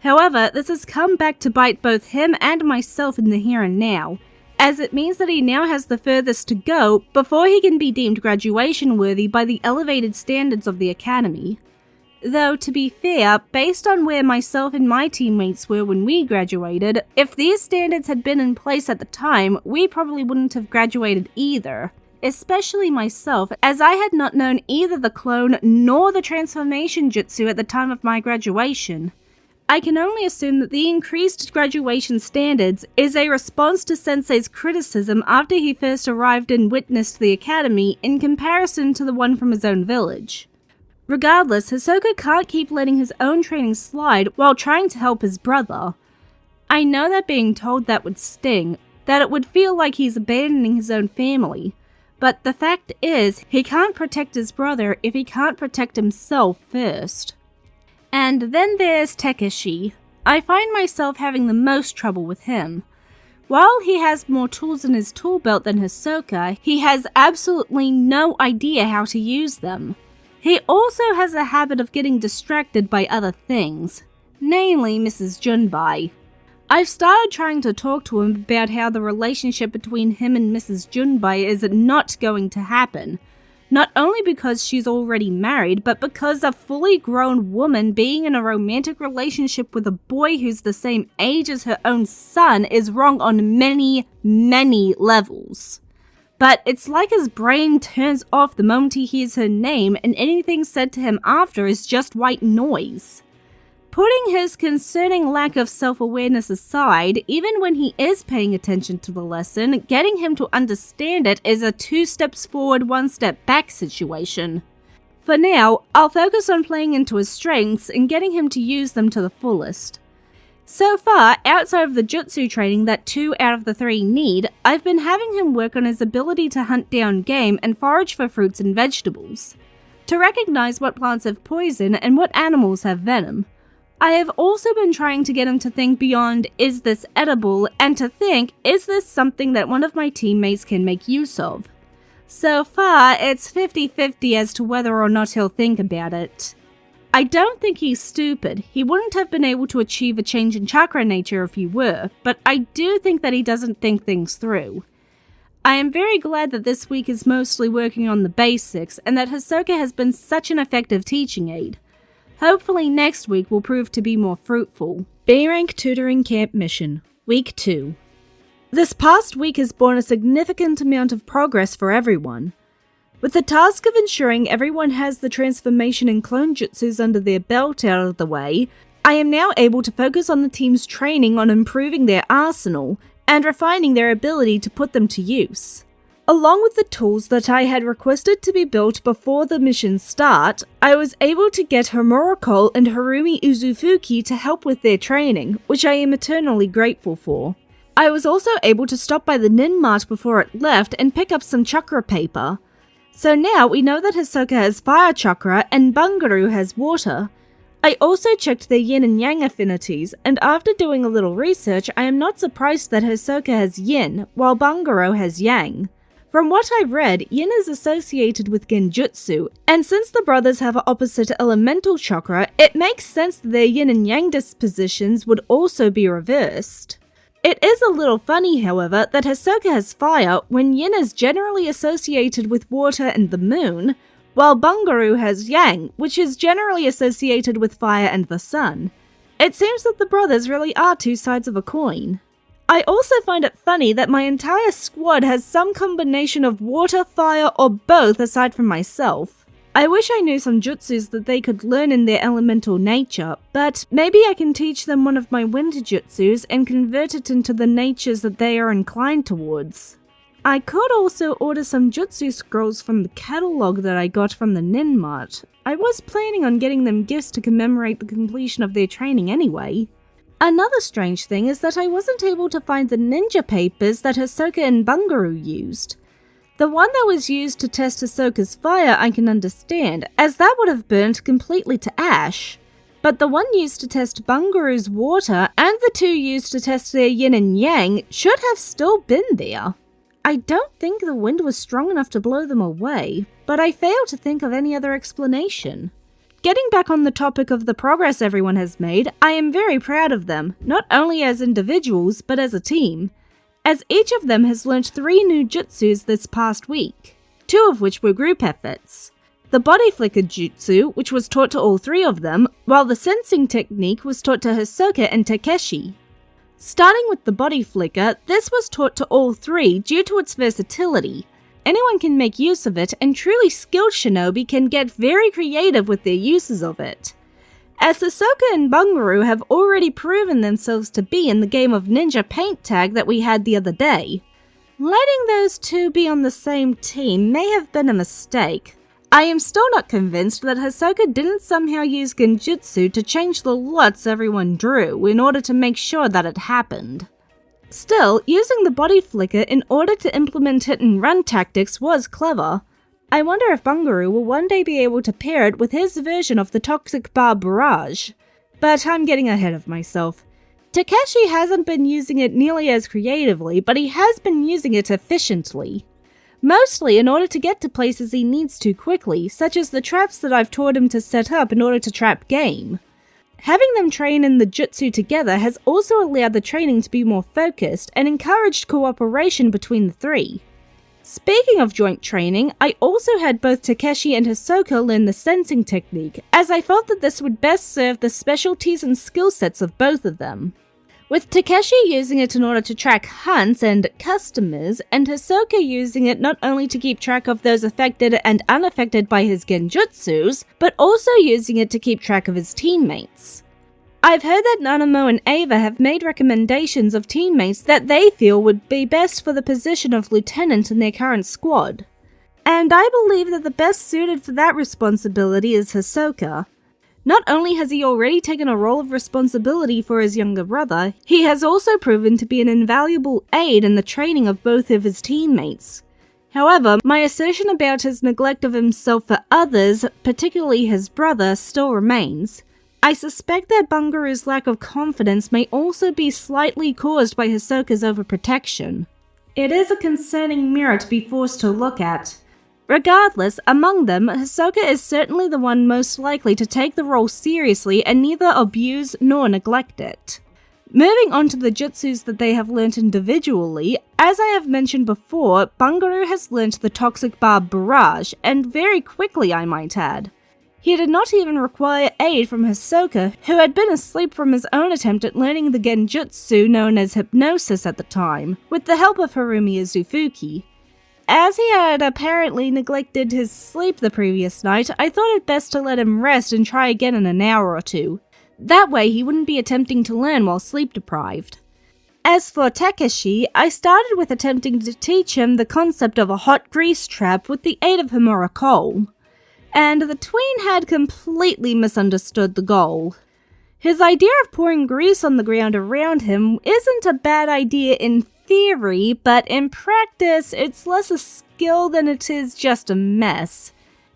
However, this has come back to bite both him and myself in the here and now, as it means that he now has the furthest to go before he can be deemed graduation worthy by the elevated standards of the academy. Though, to be fair, based on where myself and my teammates were when we graduated, if these standards had been in place at the time, we probably wouldn't have graduated either. Especially myself, as I had not known either the clone nor the transformation jutsu at the time of my graduation. I can only assume that the increased graduation standards is a response to Sensei's criticism after he first arrived and witnessed the academy in comparison to the one from his own village. Regardless, Hisoka can't keep letting his own training slide while trying to help his brother. I know that being told that would sting, that it would feel like he's abandoning his own family, but the fact is, he can't protect his brother if he can't protect himself first. And then there's Takeshi. I find myself having the most trouble with him. While he has more tools in his tool belt than Hisoka, he has absolutely no idea how to use them. He also has a habit of getting distracted by other things, namely Mrs. Junbai. I've started trying to talk to him about how the relationship between him and Mrs. Junbai is not going to happen. Not only because she's already married, but because a fully grown woman being in a romantic relationship with a boy who's the same age as her own son is wrong on many, many levels. But it's like his brain turns off the moment he hears her name, and anything said to him after is just white noise. Putting his concerning lack of self-awareness aside, even when he is paying attention to the lesson, getting him to understand it is a 2 steps forward, 1 step back situation. For now, I'll focus on playing into his strengths and getting him to use them to the fullest. So far, outside of the jutsu training that 2 out of the 3 need, I've been having him work on his ability to hunt down game and forage for fruits and vegetables, to recognize what plants have poison and what animals have venom. I have also been trying to get him to think beyond, is this edible, and to think, is this something that one of my teammates can make use of? So far, it's 50-50 as to whether or not he'll think about it. I don't think he's stupid. He wouldn't have been able to achieve a change in chakra nature if he were, but I do think that he doesn't think things through. I am very glad that this week is mostly working on the basics, and that Hisoka has been such an effective teaching aid. Hopefully next week will prove to be more fruitful. B-Rank Tutoring Camp Mission, Week 2. This past week has borne a significant amount of progress for everyone. With the task of ensuring everyone has the transformation and clone jutsus under their belt out of the way, I am now able to focus on the team's training on improving their arsenal and refining their ability to put them to use. Along with the tools that I had requested to be built before the mission start, I was able to get Homuriko and Harumi Izufuki to help with their training, which I am eternally grateful for. I was also able to stop by the Nin Mart before it left and pick up some chakra paper. So now we know that Hisoka has fire chakra and Bungaroo has water. I also checked their yin and yang affinities, and after doing a little research, I am not surprised that Hisoka has yin, while Bungaroo has yang. From what I've read, yin is associated with genjutsu, and since the brothers have an opposite elemental chakra, it makes sense that their yin and yang dispositions would also be reversed. It is a little funny, however, that Hisoka has fire when yin is generally associated with water and the moon, while Bungaroo has yang, which is generally associated with fire and the sun. It seems that the brothers really are two sides of a coin. I also find it funny that my entire squad has some combination of water, fire, or both aside from myself. I wish I knew some jutsus that they could learn in their elemental nature, but maybe I can teach them one of my wind jutsus and convert it into the natures that they are inclined towards. I could also order some jutsu scrolls from the catalog that I got from the Nin Mart. I was planning on getting them gifts to commemorate the completion of their training anyway. Another strange thing is that I wasn't able to find the ninja papers that Hisoka and Bungaroo used. The one that was used to test Hisoka's fire I can understand, as that would have burned completely to ash. But the one used to test Bungaroo's water and the two used to test their yin and yang should have still been there. I don't think the wind was strong enough to blow them away, but I fail to think of any other explanation. Getting back on the topic of the progress everyone has made, I am very proud of them, not only as individuals, but as a team, as each of them has learnt 3 new jutsus this past week, 2 of which were group efforts. The body flicker jutsu, which was taught to all 3 of them, while the sensing technique was taught to Hisoka and Takeshi. Starting with the body flicker, this was taught to all 3 due to its versatility. Anyone can make use of it, and truly skilled shinobi can get very creative with their uses of it. As Hisoka and Bungaroo have already proven themselves to be in the game of ninja paint tag that we had the other day, letting those 2 be on the same team may have been a mistake. I am still not convinced that Hisoka didn't somehow use genjutsu to change the lots everyone drew in order to make sure that it happened. Still, using the body flicker in order to implement hit and run tactics was clever. I wonder if Bungaroo will one day be able to pair it with his version of the toxic bar barrage. But I'm getting ahead of myself. Takeshi hasn't been using it nearly as creatively, but he has been using it efficiently. Mostly in order to get to places he needs to quickly, such as the traps that I've taught him to set up in order to trap game. Having them train in the jutsu together has also allowed the training to be more focused and encouraged cooperation between the 3. Speaking of joint training, I also had both Takeshi and Hisoka learn the sensing technique, as I felt that this would best serve the specialties and skill sets of both of them. With Takeshi using it in order to track hunts and customers, and Hisoka using it not only to keep track of those affected and unaffected by his genjutsus, but also using it to keep track of his teammates. I've heard that Nanimo and Ava have made recommendations of teammates that they feel would be best for the position of lieutenant in their current squad. And I believe that the best suited for that responsibility is Hisoka. Not only has he already taken a role of responsibility for his younger brother, he has also proven to be an invaluable aid in the training of both of his teammates. However, my assertion about his neglect of himself for others, particularly his brother, still remains. I suspect that Bungaroo's lack of confidence may also be slightly caused by Hisoka's overprotection. It is a concerning mirror to be forced to look at. Regardless, among them, Hisoka is certainly the one most likely to take the role seriously and neither abuse nor neglect it. Moving on to the jutsus that they have learnt individually, as I have mentioned before, Bungaroo has learnt the Toxic Barb Barrage, and very quickly I might add. He did not even require aid from Hisoka, who had been asleep from his own attempt at learning the genjutsu known as hypnosis at the time, with the help of Harumi Izufuki. As he had apparently neglected his sleep the previous night, I thought it best to let him rest and try again in an hour or 2. That way he wouldn't be attempting to learn while sleep deprived. As for Takeshi, I started with attempting to teach him the concept of a hot grease trap with the aid of Himura coal. And the tween had completely misunderstood the goal. His idea of pouring grease on the ground around him isn't a bad idea in theory, but in practice, it's less a skill than it is just a mess.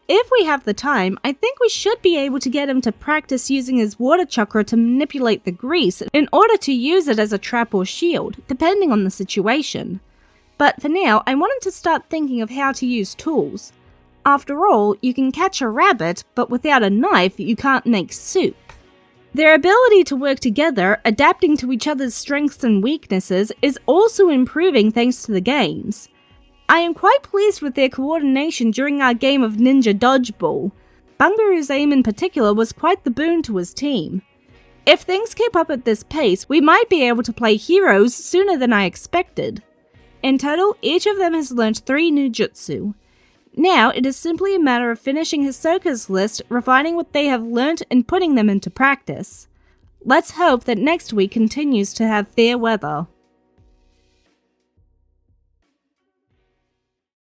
If we have the time, I think we should be able to get him to practice using his water chakra to manipulate the grease in order to use it as a trap or shield, depending on the situation. But for now, I wanted to start thinking of how to use tools. After all, you can catch a rabbit, but without a knife, you can't make soup. Their ability to work together, adapting to each other's strengths and weaknesses, is also improving thanks to the games. I am quite pleased with their coordination during our game of Ninja Dodgeball. Bungaru's aim in particular was quite the boon to his team. If things keep up at this pace, we might be able to play heroes sooner than I expected. In total, each of them has learnt 3 new jutsu. Now, it is simply a matter of finishing Hisoka's list, refining what they have learnt and putting them into practice. Let's hope that next week continues to have fair weather.